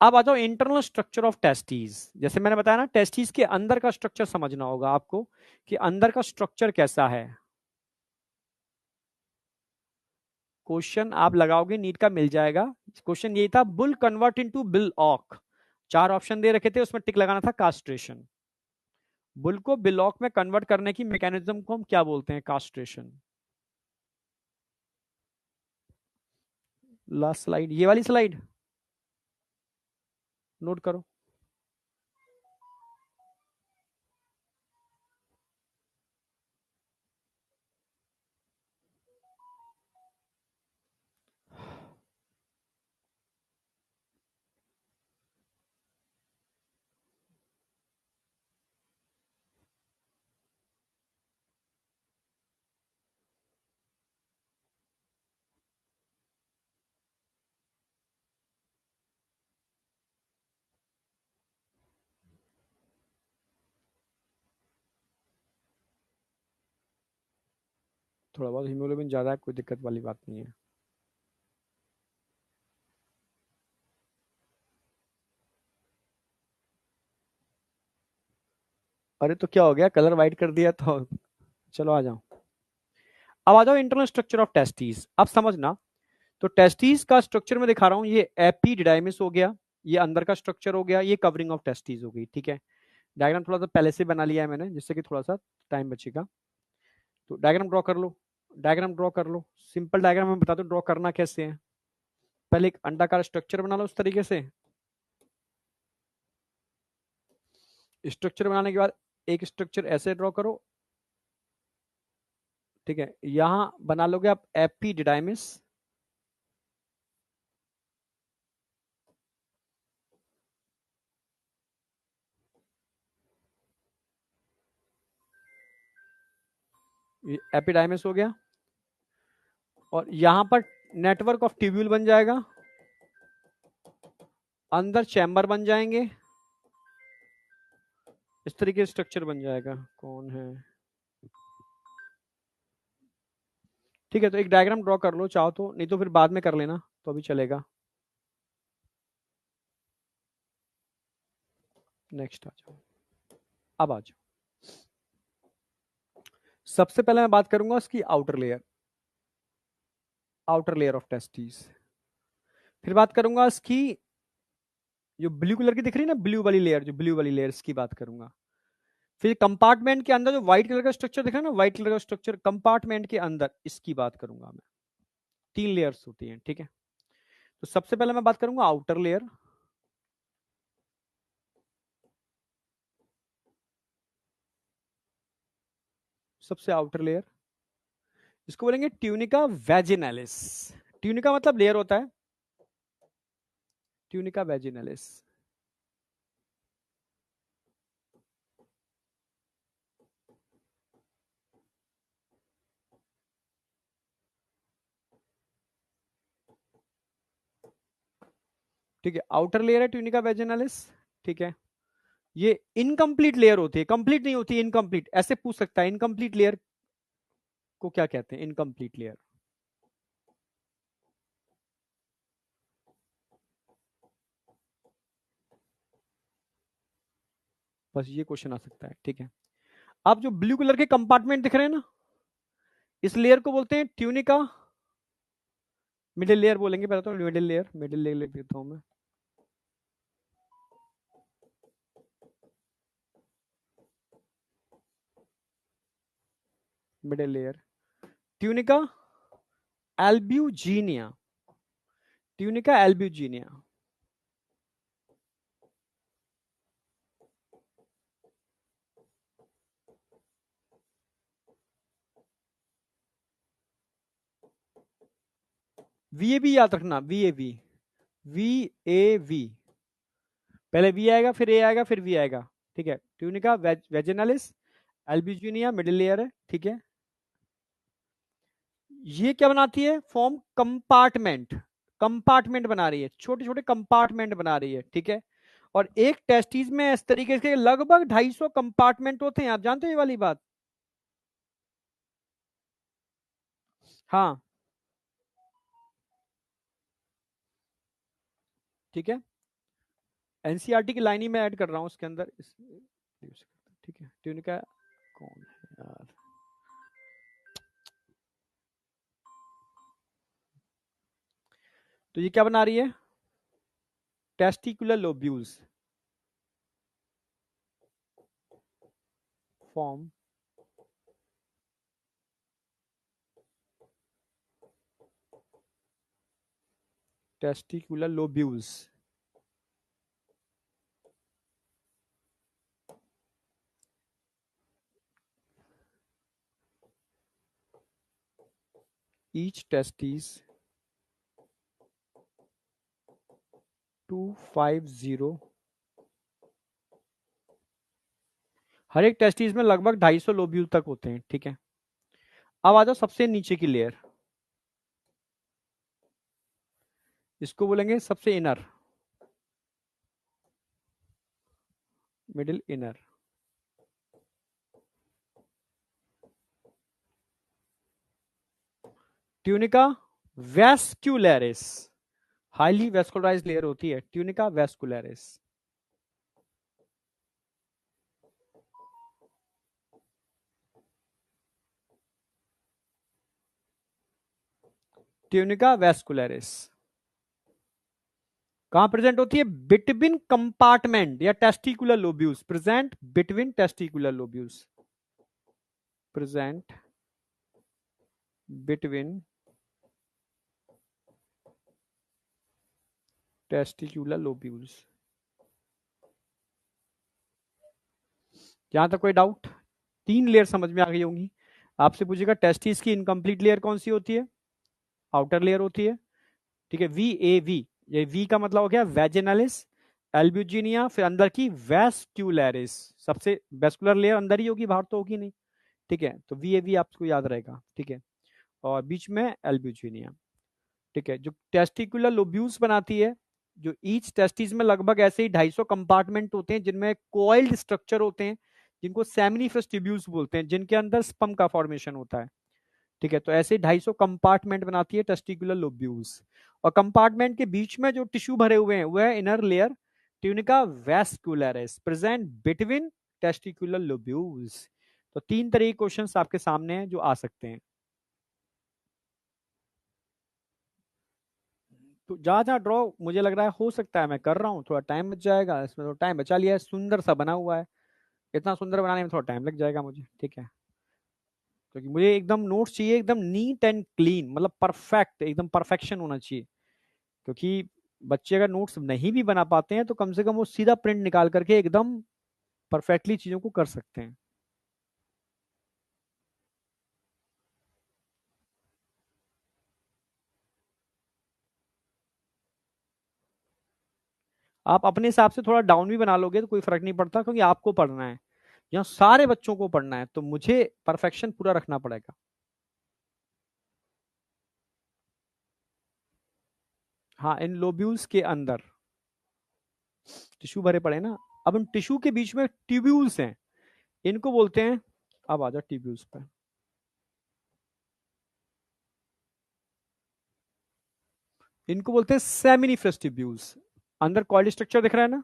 Speaker 1: अब आ जाओ इंटरनल स्ट्रक्चर ऑफ टेस्टीज। जैसे मैंने बताया ना, टेस्टीज के अंदर का स्ट्रक्चर समझना होगा आपको कि अंदर का स्ट्रक्चर कैसा है। क्वेश्चन आप लगाओगे नीट का मिल जाएगा। क्वेश्चन यही था, बुल कन्वर्ट इनटू बिल ऑक, चार ऑप्शन दे रखे थे, उसमें टिक लगाना था कास्ट्रेशन। बुल को बिलॉक में कन्वर्ट करने की मैकेनिज्म को हम क्या बोलते हैं? कास्ट्रेशन। लास्ट स्लाइड, ये वाली स्लाइड नोट करो। थोड़ा बहुत हीमोग्लोबिन ज्यादा है, कोई दिक्कत वाली बात नहीं है। अरे तो क्या हो गया, कलर वाइट कर दिया तो? चलो आ जाओ। अब आ जाओ इंटरनल स्ट्रक्चर ऑफ टेस्टीज, अब समझना। तो टेस्टीज का स्ट्रक्चर में दिखा रहा हूं, ये एपिडिडाइमिस हो गया, ये अंदर का स्ट्रक्चर हो गया, ये कवरिंग ऑफ टेस्टीज हो गई, ठीक है। डायग्राम थोड़ा सा पहले से बना लिया है मैंने, जिससे कि थोड़ा सा टाइम बचेगा। तो डायग्राम ड्रॉ कर लो, डायग्राम ड्रॉ कर लो, सिंपल डायग्राम मैं बता दूं ड्रॉ करना कैसे है। पहले एक अंडाकार स्ट्रक्चर बना लो उस तरीके से। स्ट्रक्चर बनाने के बाद एक स्ट्रक्चर ऐसे ड्रॉ करो, ठीक है। यहां बना लोगे आप एपिडिडाइमिस, एपिडाइमिस हो गया, और यहां पर नेटवर्क ऑफ ट्यूब्यूल बन जाएगा, अंदर चैम्बर बन जाएंगे, इस तरीके से स्ट्रक्चर बन जाएगा। कौन है? ठीक है, तो एक डायग्राम ड्रॉ कर लो चाहो तो, नहीं तो फिर बाद में कर लेना, तो अभी चलेगा। नेक्स्ट आ जाओ, अब आ जाओ। सबसे पहले मैं बात करूंगा उसकी आउटर लेयर ऑफ टेस्टिस। फिर बात करूंगा इसकी जो ब्लू कलर की दिख रही है ना, ब्लू वाली लेयर, जो ब्लू वाली लेयर, इसकी बात करूंगा। फिर कंपार्टमेंट के अंदर जो व्हाइट कलर का स्ट्रक्चर दिख रहा है ना, व्हाइट कलर का स्ट्रक्चर कंपार्टमेंट के अंदर, इसकी बात करूंगा मैं। तीन लेयर्स होती हैं, ठीक है। तो सबसे पहले मैं बात करूंगा आउटर लेयर। सबसे आउटर लेयर, इसको बोलेंगे ट्यूनिका वेजिनालिस। ट्यूनिका मतलब लेयर होता है, ट्यूनिका वेजिनलिस। ठीक है, आउटर लेयर है ट्यूनिका वेजिनलिस। ठीक है, ये इनकम्प्लीट लेयर होती है, कंप्लीट नहीं होती, इनकम्प्लीट। ऐसे पूछ सकता है, इनकम्प्लीट लेयर को क्या कहते हैं? इनकम्प्लीट लेयर, बस ये क्वेश्चन आ सकता है। ठीक है, आप जो ब्लू कलर के कंपार्टमेंट दिख रहे हैं ना, इस लेयर को बोलते हैं ट्यूनिका मिडिल लेयर बोलेंगे। पहले तो मिडिल लेयर, मिडिल लेयर लिख देता हूं मैं। Middle layer, tunica albuginea, tunica albuginea. VAV याद रखना, वीएवी, वीएवी, पहले वी आएगा, फिर ए आएगा, फिर वी आएगा। ठीक है, tunica vaginalis albuginea middle layer है। ठीक है, ये क्या बनाती है? फॉर्म कंपार्टमेंट, कंपार्टमेंट बना रही है, छोटे छोटे कंपार्टमेंट बना रही है। ठीक है, और एक टेस्टिस में इस तरीके के लगभग 250 कंपार्टमेंट होते हैं। आप जानते हो ये वाली बात? हाँ, ठीक है, एनसीईआरटी की लाइन ही मैं ऐड कर रहा हूं उसके अंदर ठीक है, ट्यूनिका कौन है यार? तो ये क्या बना रही है? Testicular lobules, form testicular lobules. each testis 250, हर एक टेस्टिस में लगभग 250 लोब्यूल तक होते हैं। ठीक है, अब आ जाओ सबसे नीचे की लेयर, इसको बोलेंगे सबसे inner, middle inner. Tunica vascularis, highly vascularized layer होती है ट्यूनिका वेस्कुलरिस। ट्यूनिका वेस्कुलरिस कहां प्रेजेंट होती है? बिटवीन कंपार्टमेंट या testicular lobules, present between testicular lobules, present between testicular lobules. यहां तक कोई डाउट? 3 लेयर समझ में आ गई होंगी। आपसे पूछेगा टेस्टिस की इनकम्प्लीट लेयर कौन सी होती है? आउटर लेयर होती है। ठीक है, वी ए वी, ये वी का मतलब हो गया वेजिनालिस, एल्ब्यूजिनिया, फिर अंदर की वेस्क्युलरिस। सबसे वेस्कुलर लेयर अंदर ही होगी, बाहर तो होगी नहीं। ठीक है, तो वी ए वी आपको याद रहेगा। ठीक है, और बीच में एल्ब्यूजिनिया। ठीक है, जो टेस्टिकुलर लोब्यूल्स बनाती है, जो ईच टेस्टिस में लगभग ऐसे ही 250 कंपार्टमेंट होते हैं जिनमें कोइल्ड स्ट्रक्चर होते हैं, जिनको सेमिनिफरस ट्यूब्यूल्स बोलते हैं, जिनके अंदर स्पर्म का फॉर्मेशन होता है। ठीक है, तो ऐसे 250 कंपार्टमेंट बनाती है टेस्टिकुलर लोब्यूल्स, और कंपार्टमेंट के बीच में जो टिश्यू भरे हुए हैं वह inner layer tunica vascularis, present between testicular lobules. तो 3 तरह के क्वेश्चंस आपके सामने हैं जो आ सकते हैं। तो जहां जहां ड्रॉ मुझे लग रहा है हो सकता है मैं कर रहा हूँ, थोड़ा टाइम बच जाएगा इसमें, तो टाइम बचा लिया है। सुंदर सा बना हुआ है, इतना सुंदर बनाने में थोड़ा टाइम लग जाएगा मुझे। ठीक है, क्योंकि मुझे एकदम नोट्स चाहिए, एकदम नीट एंड क्लीन, मतलब परफेक्ट, एकदम परफेक्शन होना चाहिए। क्योंकि बच्चे अगर नोट्स नहीं भी बना पाते हैं तो कम से कम वो सीधा प्रिंट निकाल करके एकदम परफेक्टली चीजों को कर सकते हैं। आप अपने हिसाब से थोड़ा डाउन भी बना लोगे तो कोई फर्क नहीं पड़ता, क्योंकि आपको पढ़ना है, यहाँ सारे बच्चों को पढ़ना है, तो मुझे परफेक्शन पूरा रखना पड़ेगा। हाँ, इन लोब्यूल्स के अंदर टिश्यू भरे पड़े ना। अब इन टिश्यू के बीच में ट्यूब्यूल्स हैं, इनको बोलते हैं, अब आ जाओ ट्यूब्यूल्स पे, इनको बोलते हैं सेमिनिफरस ट्यूब्यूल्स। अंदर कॉइल स्ट्रक्चर दिख रहा है ना,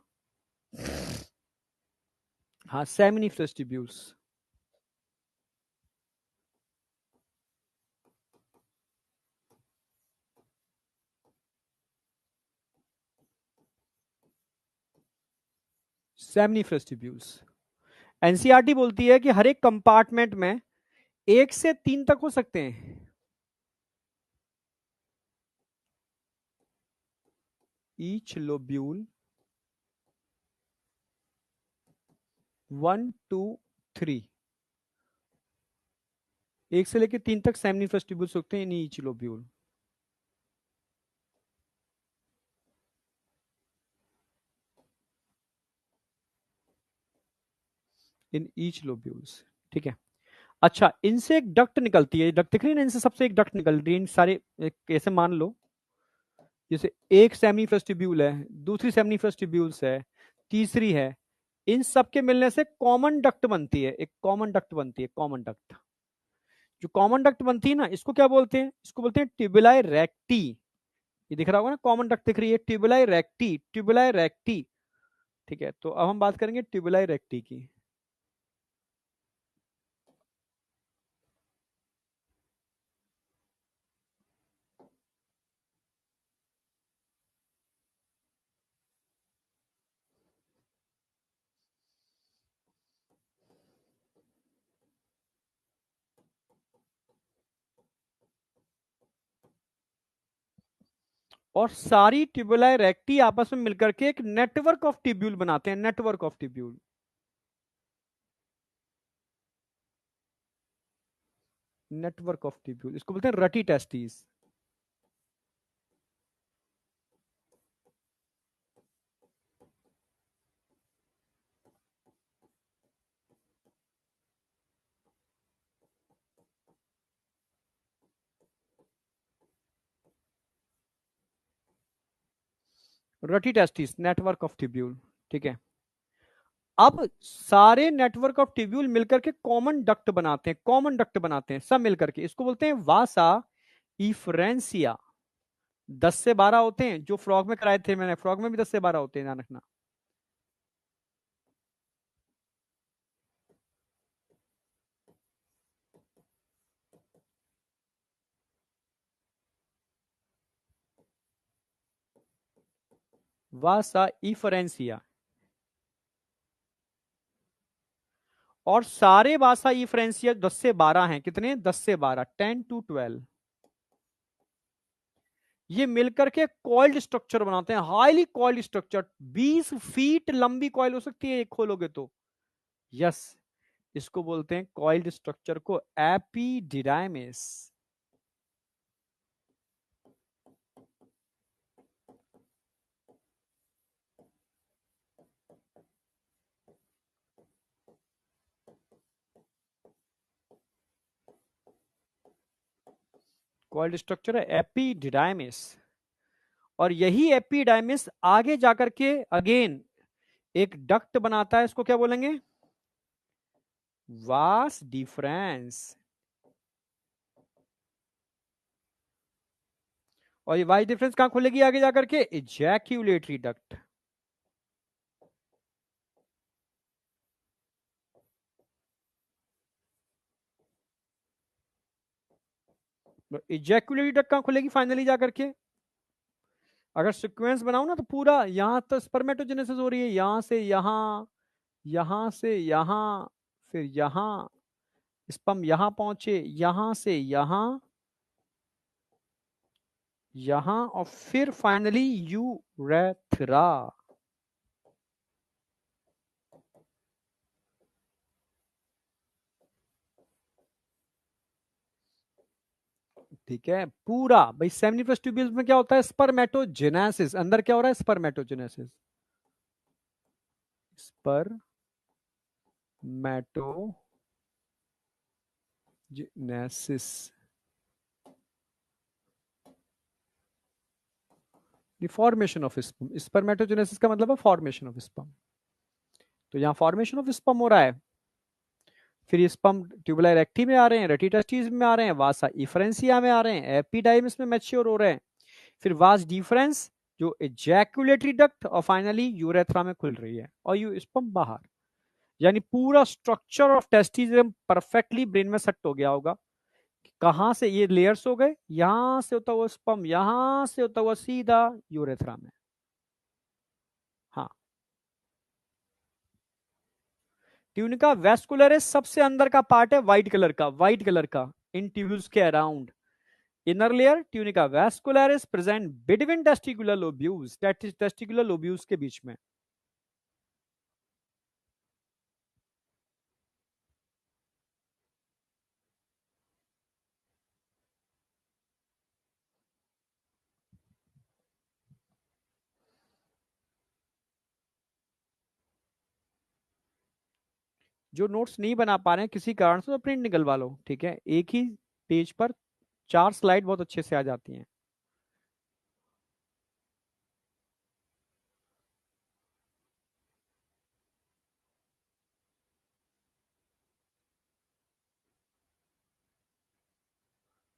Speaker 1: हाँ, seminiferous tubules. Seminiferous tubules. NCERT बोलती है कि हर एक कंपार्टमेंट में 1 से 3 तक हो सकते हैं। ईच लोब्यूल 1 2 3, 1 से लेकर 3 तक सेमिनिफरस ट्यूब्यूल्स होते हैं in each lobule. In each lobules, ठीक है। अच्छा, इनसे एक डक्ट निकलती है, डक्ट दिख रही है ना, इनसे सबसे एक डक्ट निकल रही है, इन सारे कैसे मान लो, जैसे एक सेमिनिफरस ट्यूब्यूल है, दूसरी सेमिनिफरस ट्यूब्यूल्स है, तीसरी है, इन सब के मिलने से कॉमन डक्ट बनती है, एक कॉमन डक्ट बनती है, कॉमन डक्ट। जो कॉमन डक्ट बनती है ना, इसको क्या बोलते हैं, इसको बोलते हैं ट्यूबुलाई रेक्टी। ये दिख रहा होगा ना, कॉमन डक्ट दिख रही है, ट्यूबुलाई रेक्टी, ट्यूबुलाई रेक्टी। ठीक है, तो अब हम बात करेंगे ट्यूबुलाई रेक्टी की। और सारी ट्यूबुलाई रेक्टी आपस में मिलकर के एक नेटवर्क ऑफ ट्यूब्यूल बनाते हैं, network of tubule. Network of tubule, इसको बोलते हैं rete testis. Rete testis, network of tubule, ठीक है। अब सारे नेटवर्क ऑफ ट्यूब्यूल मिलकर के कॉमन डक्ट बनाते हैं, कॉमन डक्ट बनाते हैं सब मिलकर के, इसको बोलते हैं वासा इफ्रेंसिया। 10 से 12 होते हैं, जो फ्रॉग में कराए थे मैंने, फ्रॉग में भी 10 से 12 होते हैं, ध्यान रखना। वासा इफरेंसिया। और सारे वासा इफरेंसिया 10 से 12 हैं, कितने, 10 से 12, 10 to 12। ये मिलकर के कॉइल्ड स्ट्रक्चर बनाते हैं, हाईली कॉइल्ड स्ट्रक्चर। 20 फीट लंबी कॉइल हो सकती है एक खोलोगे तो। यस, इसको बोलते हैं कॉइल्ड स्ट्रक्चर को एपिडिडाइमिस। कॉइल्ड स्ट्रक्चर है एपिडिडाइमिस। और यही एपिडाइमिस आगे जाकर के अगेन एक डक्ट बनाता है, इसको क्या बोलेंगे, वास डिफरेंस। और ये वास डिफरेंस कहां खुलेगी आगे जाकर के, इजैक्यूलेटरी डक्ट। इजैक्यूलेटरी डक्ट कहां खुलेगी फाइनली जाकर के, अगर सीक्वेंस बनाओ ना तो पूरा यहां तो स्पर्मेटोजेनेसिस हो रही है, यहां से यहां, यहां से यहां, फिर यहां, स्पर्म यहां पहुंचे, यहां से यहां, यहां, और फिर फाइनली यूरेथ्रा। ठीक है, पूरा भाई सेमिनिफरस ट्यूब्यूल्स में क्या होता है, स्पर्मेटोजेनेसिस, अंदर क्या हो रहा है, spermatogenesis. Spermatogenesis. Formation of sperm, spermatogenesis का मतलब है फॉर्मेशन ऑफ स्पर्म। तो यहाँ फॉर्मेशन ऑफ स्पर्म हो रहा है, फिर स्पर्म ट्यूबुला इरेक्टी में आ रहे हैं, रेटिटेस्टिस में आ रहे हैं, वासा इफरेंसिया में आ रहे हैं, एपिडाइमिस में मैच्योर हो रहे हैं, फिर वास डिफरेंस जो एजैकुलेटरी डक्ट, और फाइनली यूरेथ्रा में खुल रही है और यू स्पर्म बाहर। यानी पूरा structure of testis perfectly brain में सेट हो गया होगा। कहां से ये लेयर्स हो गए, यहां से होता हुआ स्पर्म, यहां से होता हुआ सीधा यूरेथ्रा में। हाँ, ट्यूनिका वेस्कुलरिस सबसे अंदर का पार्ट है, व्हाइट कलर का, व्हाइट कलर का, इन ट्यूब्यूल्स के around. Inner layer tunica vascularis present between testicular lobules, testicular lobules के बीच में। जो नोट्स नहीं बना पा रहे हैं किसी कारण से, तो प्रिंट निकलवा लो, ठीक है। एक ही पेज पर 4 स्लाइड बहुत अच्छे से आ जाती हैं।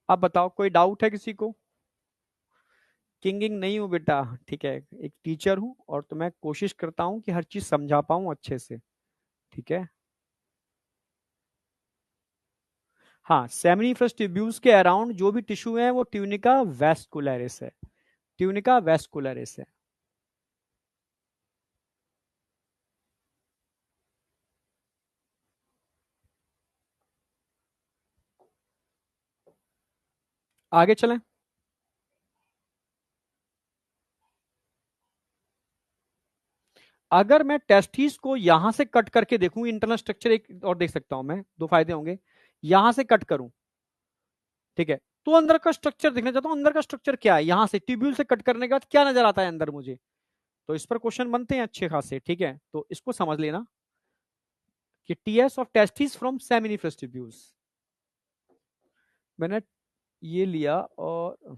Speaker 1: अब बताओ, कोई डाउट है किसी को? किंगिंग नहीं हूं बेटा, ठीक है, एक टीचर हूं और तो मैं कोशिश करता हूं कि हर चीज समझा पाऊं अच्छे से, ठीक है। हाँ, सेमिनिफरस ट्यूब्यूल्स के अराउंड जो भी टिश्यू है वो ट्यूनिका वेस्कुलरिस है, ट्यूनिका वेस्कुलरिस है। आगे चलें। अगर मैं टेस्टिस को यहां से कट करके देखूं, इंटरनल स्ट्रक्चर एक और देख सकता हूं मैं, दो फायदे होंगे। यहां से कट करूं, ठीक है, तो अंदर का स्ट्रक्चर देखना चाहता हूं, अंदर का स्ट्रक्चर क्या है, यहां से ट्यूब्यूल से कट करने के बाद क्या नजर आता है अंदर मुझे। तो इस पर क्वेश्चन बनते हैं अच्छे खासे, ठीक है, तो इसको समझ लेना कि TS of testis from seminiferous tubules. मैंने ये लिया और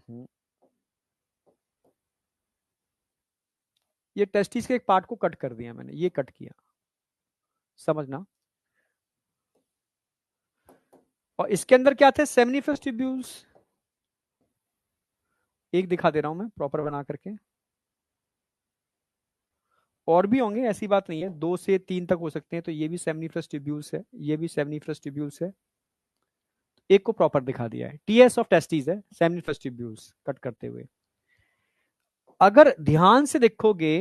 Speaker 1: ये टेस्टिस के एक पार्ट को कट कर दिया मैंने, ये कट किया, समझना। और इसके अंदर क्या थे, सेमिनिफरस ट्यूब्यूल्स। एक दिखा दे रहा हूं मैं प्रॉपर बना करके, और भी होंगे, ऐसी बात नहीं है, 2 से 3 तक हो सकते हैं। तो ये भी सेमिनिफरस ट्यूब्यूल्स है, ये भी सेमिनिफरस ट्यूब्यूल्स है। एक को प्रॉपर दिखा दिया है, टीएस ऑफ टेस्टिस है, सेमिनिफरस ट्यूब्यूल्स कट करते हुए। अगर ध्यान से देखोगे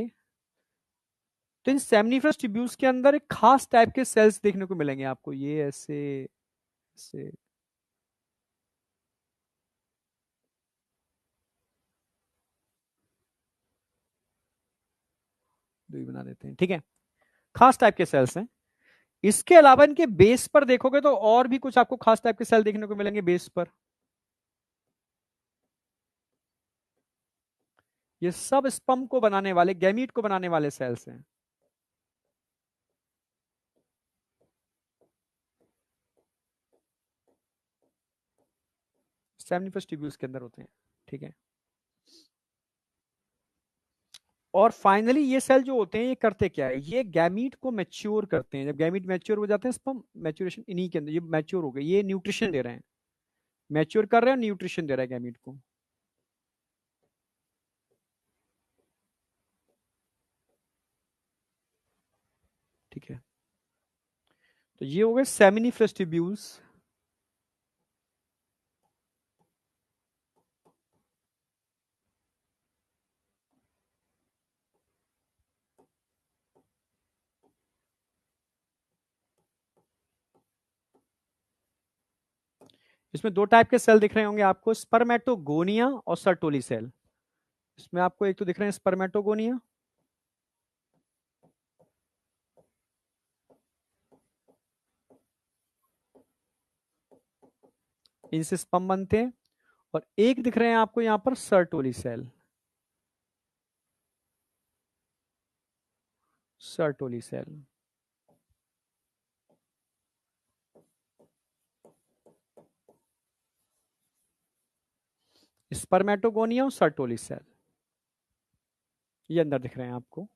Speaker 1: तो इन सेमिनिफरस ट्यूब्यूल्स के अंदर एक खास टाइप के सेल्स देखने को मिलेंगे आपको, ये ऐसे ऐसे। बना देते हैं, ठीक है, खास टाइप के सेल्स हैं। इसके अलावा इनके बेस पर देखोगे तो और भी कुछ आपको खास टाइप के सेल देखने को मिलेंगे बेस पर। ये सब स्पर्म को बनाने वाले, गैमीट को बनाने वाले सेल्स हैं। सेमिनिफरस ट्यूब्यूल्स के अंदर होते हैं, ठीक है। और फाइनली ये सेल जो होते हैं ये करते क्या है, ये गैमीट को मैच्योर करते हैं। जब गैमीट मैच्योर हो जाते हैं, स्पर्म मैच्योरेशन इन्हीं के अंदर, ये मैच्योर हो गए, ये न्यूट्रिशन दे रहे हैं, मैच्योर कर रहे हैं, न्यूट्रिशन दे रहे हैं गैमीट को, ठीक है। तो ये हो गए सेमिनिफरस ट्यूब्यूल्स। इसमें 2 टाइप के सेल दिख रहे होंगे आपको, स्पर्मेटोगोनिया और सर्टोली सेल। इसमें आपको एक तो दिख रहे हैं स्पर्मेटोगोनिया, इनसे स्पर्म बनते हैं, और एक दिख रहे हैं आपको यहां पर Sertoli cell. Sertoli cell. Spermatogonia और सर्टोली सेल ये अंदर दिख रहे हैं आपको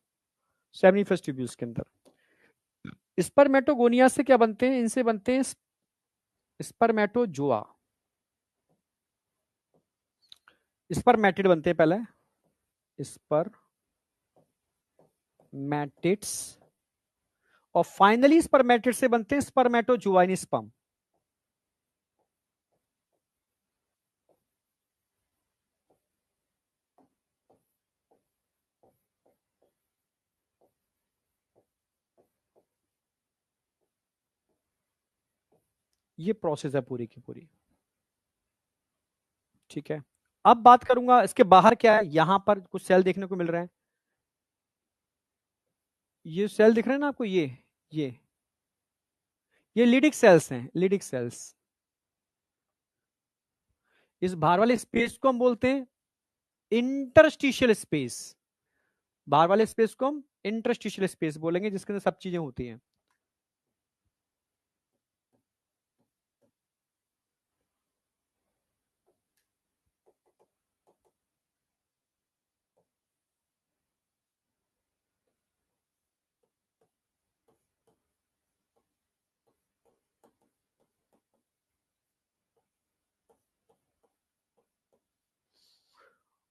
Speaker 1: सेमिनिफरस ट्यूब्यूल्स के अंदर। स्पर्मेटोगोनिया से क्या बनते हैं? इनसे बनते हैं स्पर्मेटोजोआ। स्पर्मेटिड बनते हैं पहले, स्पर्मेटिड्स, और फाइनली स्पर्मेटिड से बनते हैं स्पर्मेटोजोआ इन स्पर्म। ये प्रोसेस है पूरी की पूरी, ठीक है। अब बात करूंगा इसके बाहर क्या है। यहां पर कुछ सेल देखने को मिल रहे हैं, ये सेल दिख रहे हैं ना आपको, ये ये लिडिक सेल्स हैं, लिडिक सेल्स। इस बाहर वाले स्पेस को हम बोलते हैं इंटरस्टिशियल स्पेस। बाहर वाले स्पेस को हम इंटरस्टिशियल स्पेस बोलेंगे, जिसके अंदर सब चीजें होती हैं।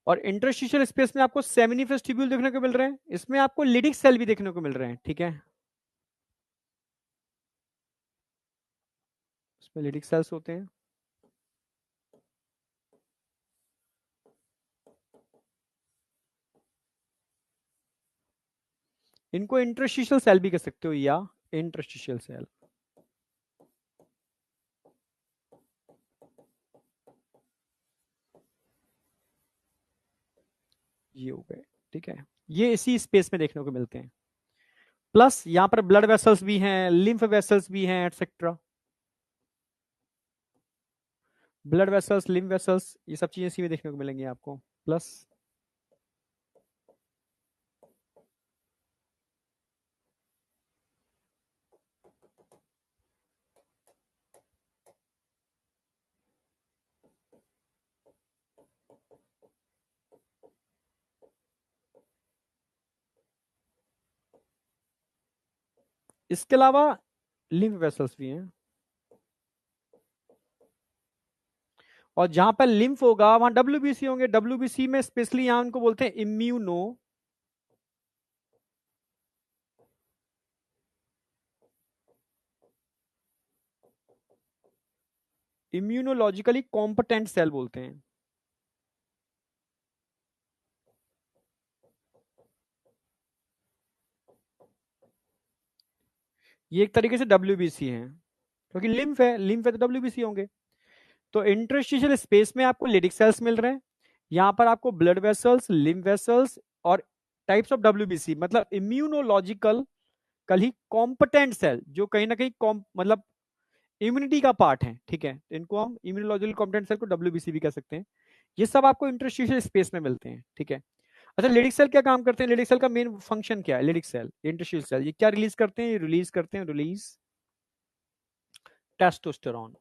Speaker 1: और इंटरस्टिशियल स्पेस में आपको सेमिनिफरस ट्यूब्यूल देखने को मिल रहे हैं, इसमें आपको लिडिक सेल भी देखने को मिल रहे हैं, ठीक है। इसमें लिडिक सेल्स होते हैं। इनको इंटरस्टिशियल सेल भी कह सकते हो, या इंटरस्टिशियल सेल। ये हो गए, ठीक है। ये इसी स्पेस में देखने को मिलते हैं। प्लस यहां पर ब्लड वेसल्स भी हैं, लिम्फ वेसल्स भी हैं, etcetera. Blood vessels, lymph vessels, ये सब चीजें इसी में देखने को मिलेंगी आपको। प्लस इसके अलावा लिम्फ वेसल्स भी हैं। और जहां पर लिम्फ होगा वहां डब्ल्यूबीसी होंगे। डब्ल्यूबीसी में स्पेशली यहां उनको बोलते हैं इम्यूनोलॉजिकली कॉम्पिटेंट सेल बोलते हैं। ये एक तरीके से डब्ल्यूबीसी हैं, क्योंकि लिम्फ है तो डब्ल्यूबीसी होंगे। तो इंटरस्टिशियल स्पेस में आपको लिडिक सेल्स मिल रहे हैं, यहां पर आपको ब्लड वेसल्स, लिम्फ वेसल्स और टाइप्स ऑफ डब्ल्यूबीसी, मतलब इम्यूनोलॉजिकल कल ही कॉम्पिटेंट सेल, जो कहीं ना कहीं मतलब इम्यूनिटी का पार्ट है, ठीक है। इनको हम इम्यूनोलॉजिकल कॉम्पिटेंट सेल को डब्ल्यूबीसी भी कह सकते हैं। ये सब आपको इंटरस्टिशियल स्पेस में मिलते हैं, ठीक है। अच्छा, लिडिक सेल क्या काम करते हैं? लिडिक सेल का मेन फंक्शन क्या है? लिडिक सेल, इंटरस्टिशियल सेल, ये क्या रिलीज करते हैं? ये रिलीज करते हैं, रिलीज टेस्टोस्टेरोन।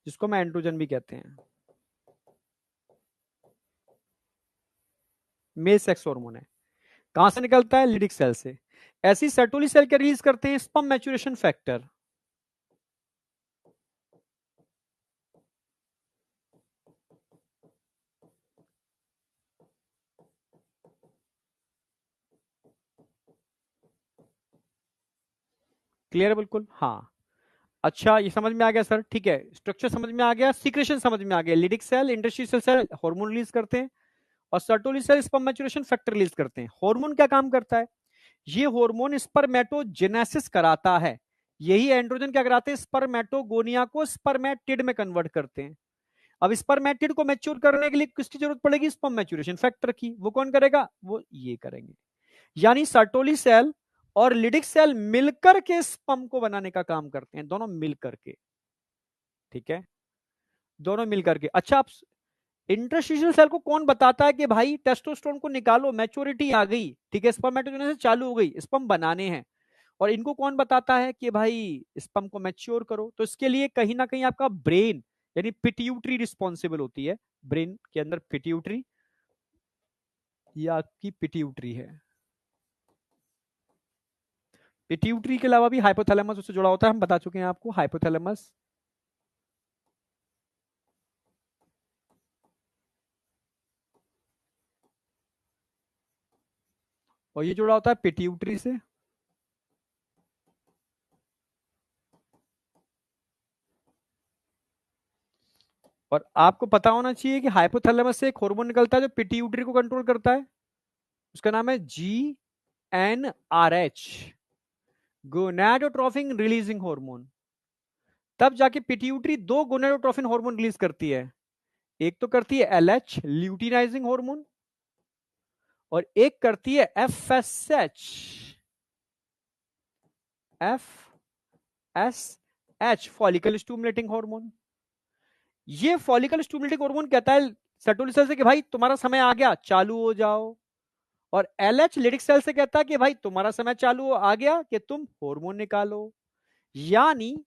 Speaker 1: जिसको हम एंड्रोजन भी कहते हैं, मेल सेक्स हार्मोन है। कहां से निकलता है? लिडिक सेल से। ऐसी सर्टोली सेल क्या रिलीज करते हैं? Sperm maturation factor. क्लियर है? बिल्कुल, हाँ। अच्छा, ये समझ में आ गया सर, ठीक है। स्ट्रक्चर समझ में आ गया, सीक्रेशन समझ में आ गया। Leydig cell, interstitial cell hormone release करते हैं, और Sertoli cell sperm maturation factor release करते हैं। हार्मोन क्या काम करता है? ये हार्मोन स्पर्मेटोजेनेसिस कराता है। यही एंड्रोजन क्या कराते हैं? स्पर्मेटोगोनिया को स्पर्मेटिड में कन्वर्ट करते हैं। अब स्पर्मेटिड को मैच्योर करने के लिए किसकी जरूरत पड़ेगी? स्पर्म मैच्योरेशन फैक्टर की। वो कौन करेगा? वो ये करेंगे। यानी सर्टोली सेल और लिडिक सेल मिलकर के स्पर्म को बनाने का काम करते हैं, दोनों मिलकर के, ठीक है, दोनों मिलकर के। अच्छा, आप इंटरस्टिशियल सेल को कौन बताता है कि भाई टेस्टोस्टेरोन को निकालो, मैच्योरिटी आ गई, ठीक है, स्पर्मेटोजेनेसिस चालू हो गई, स्पर्म बनाने हैं। और इनको कौन बताता है कि भाई स्पर्म को मैच्योर करो? तो इसके लिए कहीं ना कहीं आपका ब्रेन यानी पिट्यूटरी रिस्पॉन्सिबल होती है। ब्रेन के अंदर पिट्यूटरी, ये आपकी पिट्यूटरी है। पिट्यूटरी के अलावा भी हाइपोथैलेमस उससे जुड़ा होता है, हम बता चुके हैं आपको हाइपोथैलेमस। और ये जुड़ा होता है पिट्यूटरी से। और आपको पता होना चाहिए कि हाइपोथैलेमस से एक हार्मोन निकलता है जो पिट्यूटरी को कंट्रोल करता है, उसका नाम है GnRH, गोनाडोट्रोफिन रिलीजिंग हार्मोन। तब जाके पिट्यूटरी दो गोनाडोट्रोफिन हार्मोन रिलीज करती है, एक तो करती है LH ल्यूटिनाइजिंग हार्मोन, और एक करती है FSH, FSH follicle stimulating hormone. ये फॉलिकल स्टिमुलेटिंग हार्मोन कहता है सर्टोली सेल से कि भाई तुम्हारा समय आ गया, चालू हो जाओ। और LH लिडिक सेल से कहता है कि भाई तुम्हारा समय चालू आ गया कि तुम हार्मोन निकालो। यानी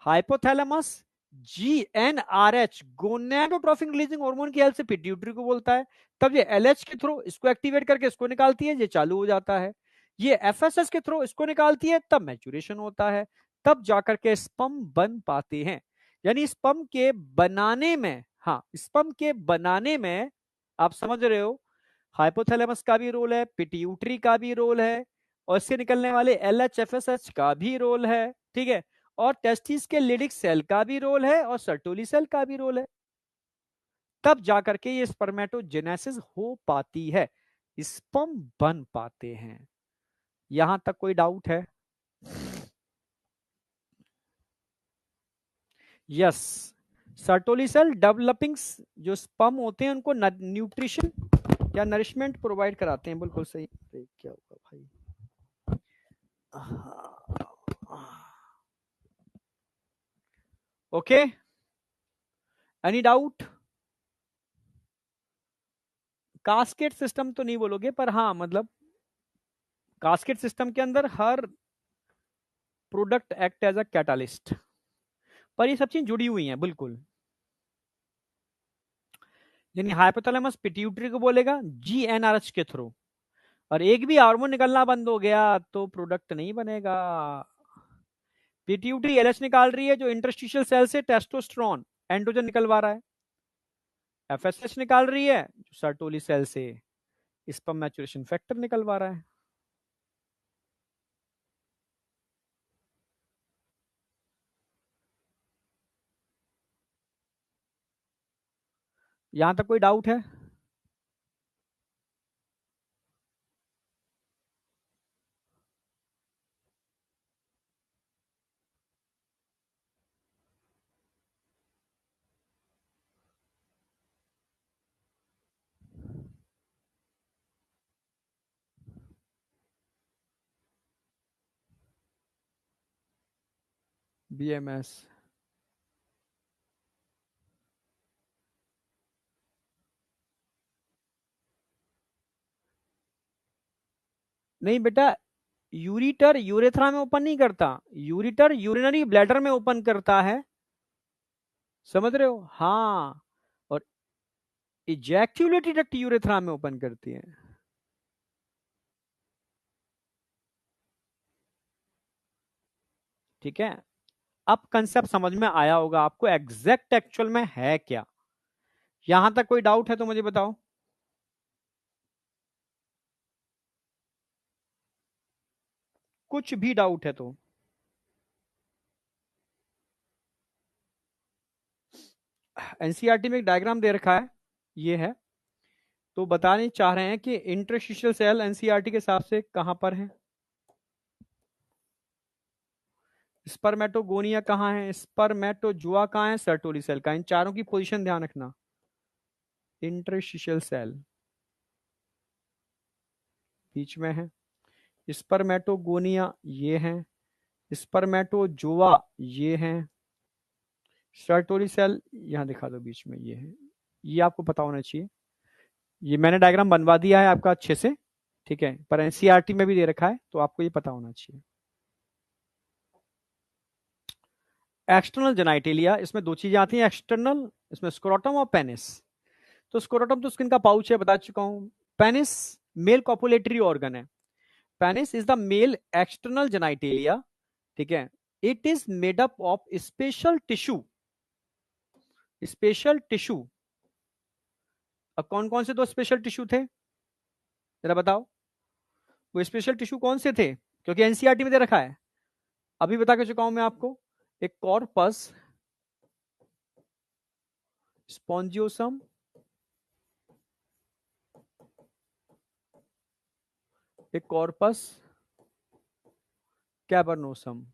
Speaker 1: hypothalamus GnRH gonadotrophin releasing hormone की हेल्प से पिट्यूटरी को बोलता है, तब ये LH के थ्रू इसको एक्टिवेट करके इसको निकालती है, ये चालू हो जाता है। ये FSH के थ्रू इसको निकालती है, तब मैच्योरेशन होता है, तब जाकर के स्पर्म बन पाते हैं। यानी स्पर्म के बनाने में, हाँ स्पर्म के बनाने में आप समझ रहे हो, हाइपोथैलेमस का भी रोल है, पिट्यूटरी का भी रोल है, और इससे निकलने वाले LH FSH का भी रोल है, ठीक है, और टेस्टिस के लिडिक सेल का भी रोल है, और सर्टोली सेल का भी रोल है। तब जाकर के ये स्पर्मेटोजेनेसिस हो पाती है, स्पर्म बन पाते हैं। यहां तक कोई डाउट है? यस, सर्टोली सेल डेवलपिंग जो स्पर्म होते हैं उनको न्यूट्रिशन या नरिशमेंट प्रोवाइड कराते हैं। बिल्कुल सही। क्या होगा भाई? Okay, any doubt? Casket system तो नहीं बोलोगे, पर हाँ मतलब कास्केट सिस्टम के अंदर हर product act as a catalyst, पर ये सब चीज जुड़ी हुई हैं बिल्कुल। यानी हाइपोथैलेमस पिट्यूटरी को बोलेगा GnRH के थ्रू, और एक भी हार्मोन निकलना बंद हो गया तो प्रोडक्ट नहीं बनेगा। पिट्यूटरी LH निकाल रही है जो इंटरस्टिशियल सेल से टेस्टोस्टेरोन एंड्रोजन निकलवा रहा है, FSH निकाल रही है जो सर्टोली सेल से स्पर्म मैच्योरेशन फैक्टर निकलवा रहा है। यहां तक कोई डाउट है? BMS नहीं बेटा, यूरिटर यूरेथ्रा में ओपन नहीं करता, यूरिटर यूरिनरी ब्लैडर में ओपन करता है, समझ रहे हो? हाँ, और इजैक्यूलेटरी डक्ट यूरेथ्रा में ओपन करती है। ठीक है, अब कंसेप्ट समझ में आया होगा आपको एग्जैक्ट एक्चुअल में है क्या। यहां तक कोई डाउट है तो मुझे बताओ। कुछ भी डाउट है तो एनसीईआरटी में एक डायग्राम दे रखा है, ये है, तो बताने चाह रहे हैं कि इंटरस्टिशियल सेल एनसीईआरटी के हिसाब से कहां पर है, स्पर्मेटोगोनिया कहां है, स्पर्मेटोजुआ कहां है, सर्टोली सेल का, इन चारों की पोजीशन ध्यान रखना। इंटरस्टिशियल सेल बीच में है, स्पर्मेटोगोनिया ये है, स्पर्मेटोजुआ ये है, सर्टोली सेल यहां दिखा दो बीच में ये है। ये आपको पता होना चाहिए। ये मैंने डायग्राम बनवा दिया है आपका अच्छे से, ठीक है, पर एनसीईआरटी में भी दे रखा है, तो आपको ये पता होना चाहिए। एक्सटर्नल जेनाइटेलिया, इसमें दो चीजें आती हैं एक्सटर्नल, इसमें स्क्रोटम और पेनिस। तो स्क्रोटम तो स्किन का पाउच है, बता चुका हूं। पेनिस मेल कॉपुलेटरी ऑर्गन है। Penis is the male external genitalia, ठीक है। It is made up of special tissue, special tissue. अब कौन कौन से दो स्पेशल टिश्यू थे, जरा बताओ। वो स्पेशल टिश्यू कौन से थे, क्योंकि एनसीईआरटी में दे रखा है, अभी बता के चुका हूं मैं आपको। एक कॉर्पस स्पॉन्जियोसम, एक कॉर्पस कैवर्नोसम।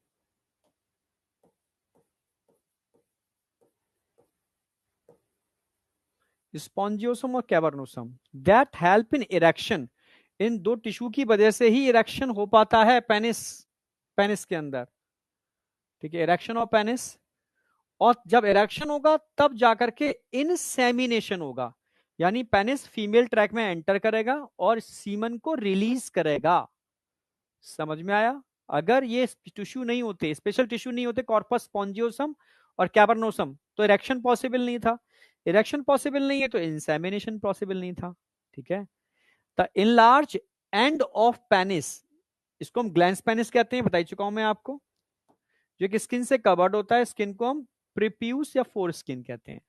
Speaker 1: स्पॉन्जियोसम और cavernosum that help in erection. इन दो टिश्यू की वजह से ही इरेक्शन हो पाता है पेनिस, पेनिस के अंदर, ठीक है, इरेक्शन ऑफ पेनिस। और जब इरेक्शन होगा तब जाकर के इनसेमिनेशन होगा, यानी पेनिस फीमेल ट्रैक में एंटर करेगा और सीमन को रिलीज करेगा। समझ में आया। अगर ये टिश्यू नहीं होते, स्पेशल टिश्यू नहीं होते, कॉर्पस स्पॉन्जियोसम और कैवर्नोसम, तो इरेक्शन पॉसिबल नहीं था। इरेक्शन पॉसिबल नहीं है तो इंसेमिनेशन पॉसिबल नहीं था, ठीक है। The enlarge end of penis, इसको हम ग्लैंस पेनिस कहते हैं, बता ही चुका हूं मैं आपको। जो कि स्किन से कवर्ड होता है, स्किन को हम प्रीप्यूस या फोर स्किन कहते हैं।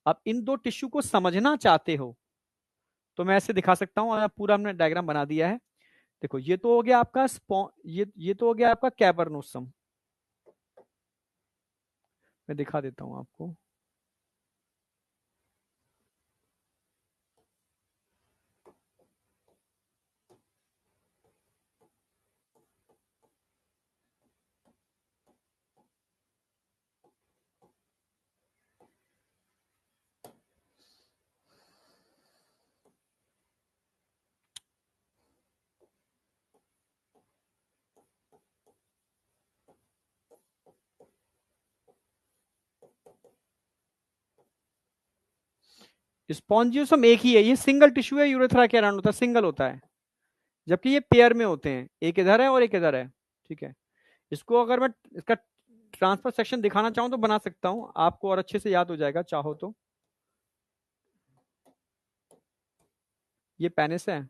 Speaker 1: अब इन दो टिश्यू को समझना चाहते हो तो मैं ऐसे दिखा सकता हूं, पूरा हमने डायग्राम बना दिया है। देखो ये तो हो गया आपका ये तो हो गया आपका कैवर्नोसम। मैं दिखा देता हूं आपको। स्पॉन्जियोसम एक ही है, ये सिंगल टिश्यू है, यूरेथ्रा के अराउंड होता है, सिंगल होता है। जबकि ये पेयर में होते हैं, एक इधर है और एक इधर है, ठीक है। इसको अगर मैं इसका ट्रांसफर सेक्शन दिखाना चाहूं तो बना सकता हूं आपको, और अच्छे से याद हो जाएगा चाहो तो। ये पेनिस है,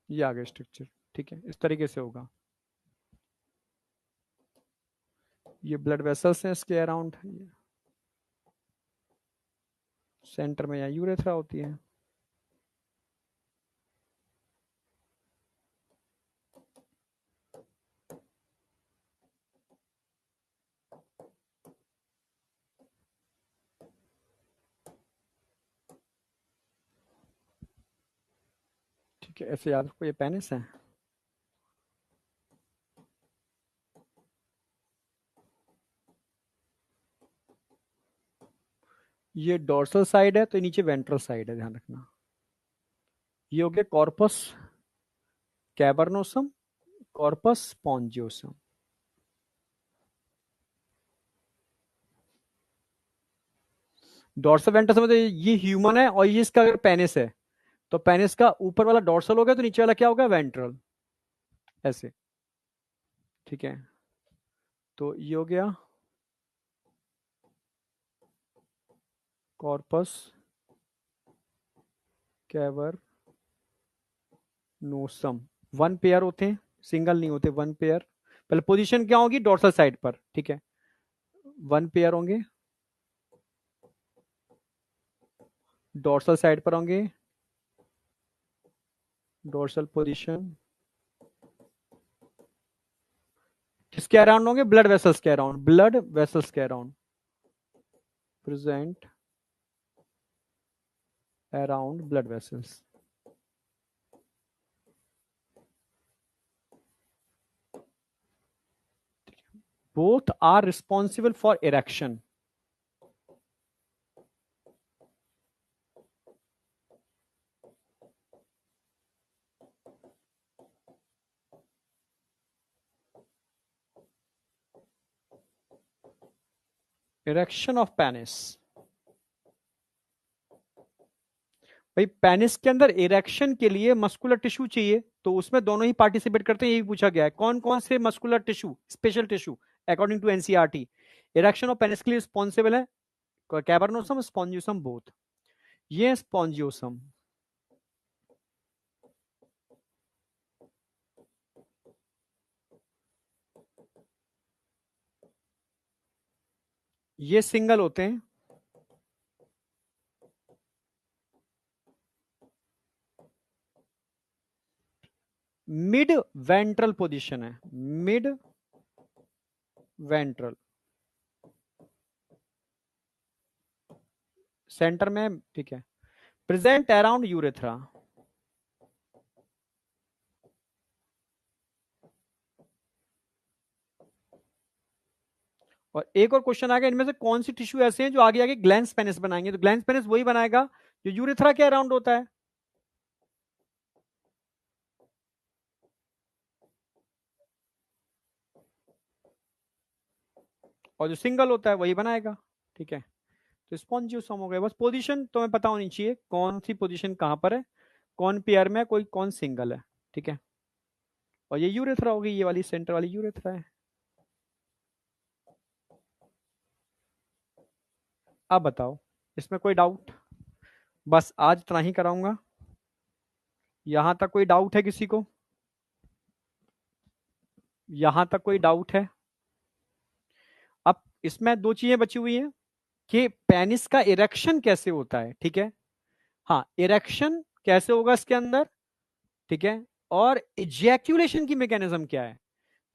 Speaker 1: ये आ गया स्ट्रक्चर, ठीक है, इस तरीके से होगा। ये ब्लड वेसल्स हैं इसके अराउंड, सेंटर में यहाँ यूरेथ्रा होती है। ठीक है, ऐसे याद रखो, ये पेनिस है। ये डोर्सल साइड है तो नीचे वेंट्रल साइड है, ध्यान रखना। ये हो गया corpus cavernosum, corpus spongiosum. Dorsal ventral समझो, ये ह्यूमन है और ये इसका अगर पेनिस है, तो पेनिस का ऊपर वाला डोर्सल हो गया, तो नीचे वाला क्या होगा, वेंट्रल, ऐसे, ठीक है। तो ये हो गया कॉर्पस कैवर्नोसम। वन पेयर होते हैं, सिंगल नहीं होते, वन पेयर। पहले पोजीशन क्या होगी, डोर्सल साइड पर, ठीक है, वन पेयर होंगे, डोर्सल साइड पर होंगे, डोर्सल पोजीशन किसके अराउंड होंगे, ब्लड वेसल्स के अराउंड, ब्लड वेसल्स के around present around blood vessels. Both are responsible for erection. Erection of penis. भाई पेनिस के अंदर इरेक्शन के लिए मस्कुलर टिश्यू चाहिए, तो उसमें दोनों ही पार्टिसिपेट करते हैं, यही पूछा गया है कौन कौन से muscular tissue, special tissue according to NCERT erection of penis के लिए रिस्पॉन्सिबल है, कैवर्नोसम स्पॉन्जियोसम बोथ। ये स्पॉन्जियोसम, ये सिंगल होते हैं, मिड वेंट्रल पोजीशन है, मिड वेंट्रल, सेंटर में, ठीक है। प्रेजेंट अराउंड यूरेथ्रा, और एक और क्वेश्चन आ गया, इनमें से कौन सी टिश्यू ऐसे हैं जो आगे आगे ग्लैंस पेनिस बनाएंगे, तो ग्लैंस पेनिस वही बनाएगा जो यूरेथ्रा के अराउंड होता है, और जो सिंगल होता है वही बनाएगा, ठीक है। तो स्पॉन्जियोसोम हो गया, बस पोजीशन तुम्हें पता होनी चाहिए, कौन सी पोजीशन कहां पर है, कौन पेयर में है, कोई कौन सिंगल है, ठीक है। और ये यूरेथ्रा होगी, ये वाली सेंटर वाली यूरेथ्रा है। अब बताओ इसमें कोई डाउट? बस आज इतना ही कराऊंगा, यहां तक कोई डाउट है किसी को? यहां तक कोई डाउट है? अब इसमें दो चीजें बची हुई हैं कि पेनिस का इरेक्शन कैसे होता है, ठीक है। हाँ, इरेक्शन कैसे होगा इसके अंदर, ठीक है, और इजैक्यूलेशन की मैकेनिज्म क्या है।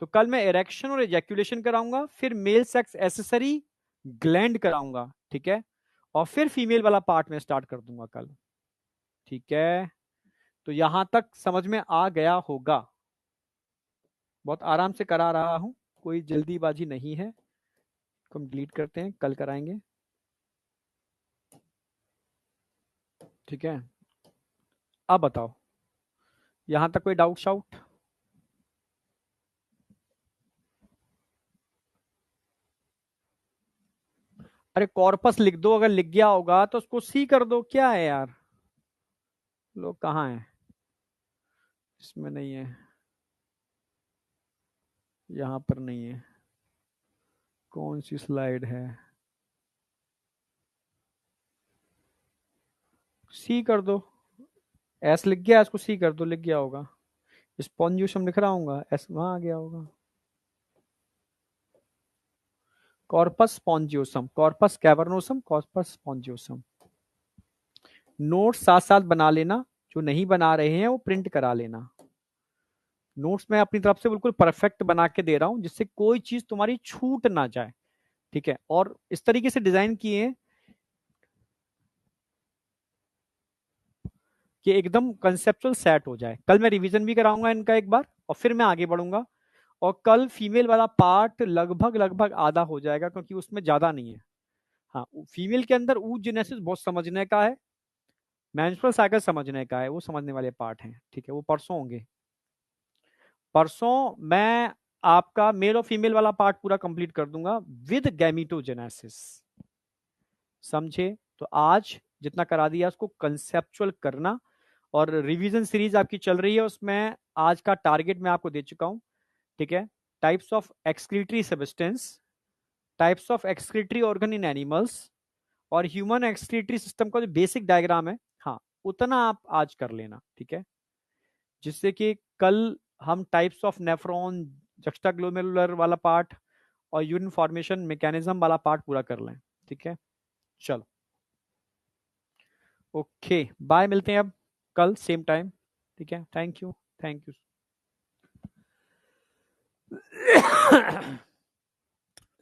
Speaker 1: तो कल मैं इरेक्शन और इजैक्यूलेशन कराऊंगा, फिर मेल सेक्स एसेसरी ग्लैंड कराऊंगा, ठीक है, और फिर फीमेल वाला पार्ट में स्टार्ट कर दूंगा कल, ठीक है। तो यहां तक समझ में आ गया होगा, बहुत आराम से करा रहा हूं, कोई जल्दीबाजी नहीं है। हम डिलीट करते हैं, कल कराएंगे, ठीक है। अब बताओ यहां तक कोई डाउट शाउट? अरे कॉर्पस लिख दो, अगर लिख गया होगा तो उसको सी कर दो, क्या है यार, लोग कहाँ हैं? इसमें नहीं है, यहां पर नहीं है, कौन सी स्लाइड है? सी कर दो, एस लिख गया, इसको सी कर दो, लिख गया होगा। स्पॉन्जियोसम लिख रहा हूँ, एस वहां आ गया होगा। Corpus spongiosum, corpus cavernosum, corpus spongiosum. Notes साथ साथ बना लेना, जो नहीं बना रहे हैं वो प्रिंट करा लेना। नोट्स मैं अपनी तरफ से बिल्कुल परफेक्ट बना के दे रहा हूं, जिससे कोई चीज तुम्हारी छूट ना जाए, ठीक है। और इस तरीके से डिजाइन किए हैं कि एकदम कंसेप्चुअल सेट हो जाए। कल मैं रिवीजन भी कराऊंगा इनका एक बार, और फिर मैं आगे बढ़ूंगा। और कल फीमेल वाला पार्ट लगभग लगभग आधा हो जाएगा, क्योंकि उसमें ज्यादा नहीं है। हाँ, फीमेल के अंदर oogenesis बहुत समझने का है, मेंस्ट्रुअल साइकिल समझने का है, वो समझने वाले पार्ट हैं, ठीक है, वो परसों होंगे। परसों मैं आपका मेल और फीमेल वाला पार्ट पूरा कंप्लीट कर दूंगा विद गैमिटोजेनेसिस, समझे? तो आज जितना करा दिया उसको कंसेप्चुअल करना, और रिवीजन सीरीज आपकी चल रही है, उसमें आज का टारगेट मैं आपको दे चुका हूं, ठीक है। Types of excretory substance, types of excretory organ in animals, और ह्यूमन एक्सक्रीटरी सिस्टम का जो बेसिक डायग्राम है, हाँ उतना आप आज कर लेना, ठीक है। जिससे कि कल हम टाइप्स ऑफ नेफ्रॉन, जक्स्टाग्लोमेरुलर वाला पार्ट और यूरिन फॉर्मेशन मैकेनिज्म वाला पार्ट पूरा कर लें, ठीक है। चलो, ओके, बाय, मिलते हैं अब कल सेम टाइम, ठीक है। Thank you, thank you.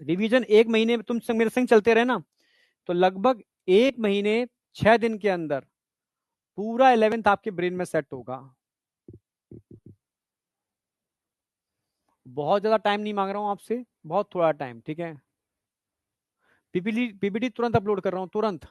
Speaker 1: Revision एक महीने में तुम संग मेरे संग चलते रहे ना, तो लगभग एक महीने 6 दिन के अंदर पूरा 11th आपके ब्रेन में सेट होगा। बहुत ज्यादा टाइम नहीं मांग रहा हूं आपसे, बहुत थोड़ा टाइम, ठीक है। पीपीटी पीपीटी तुरंत अपलोड कर रहा हूं, तुरंत।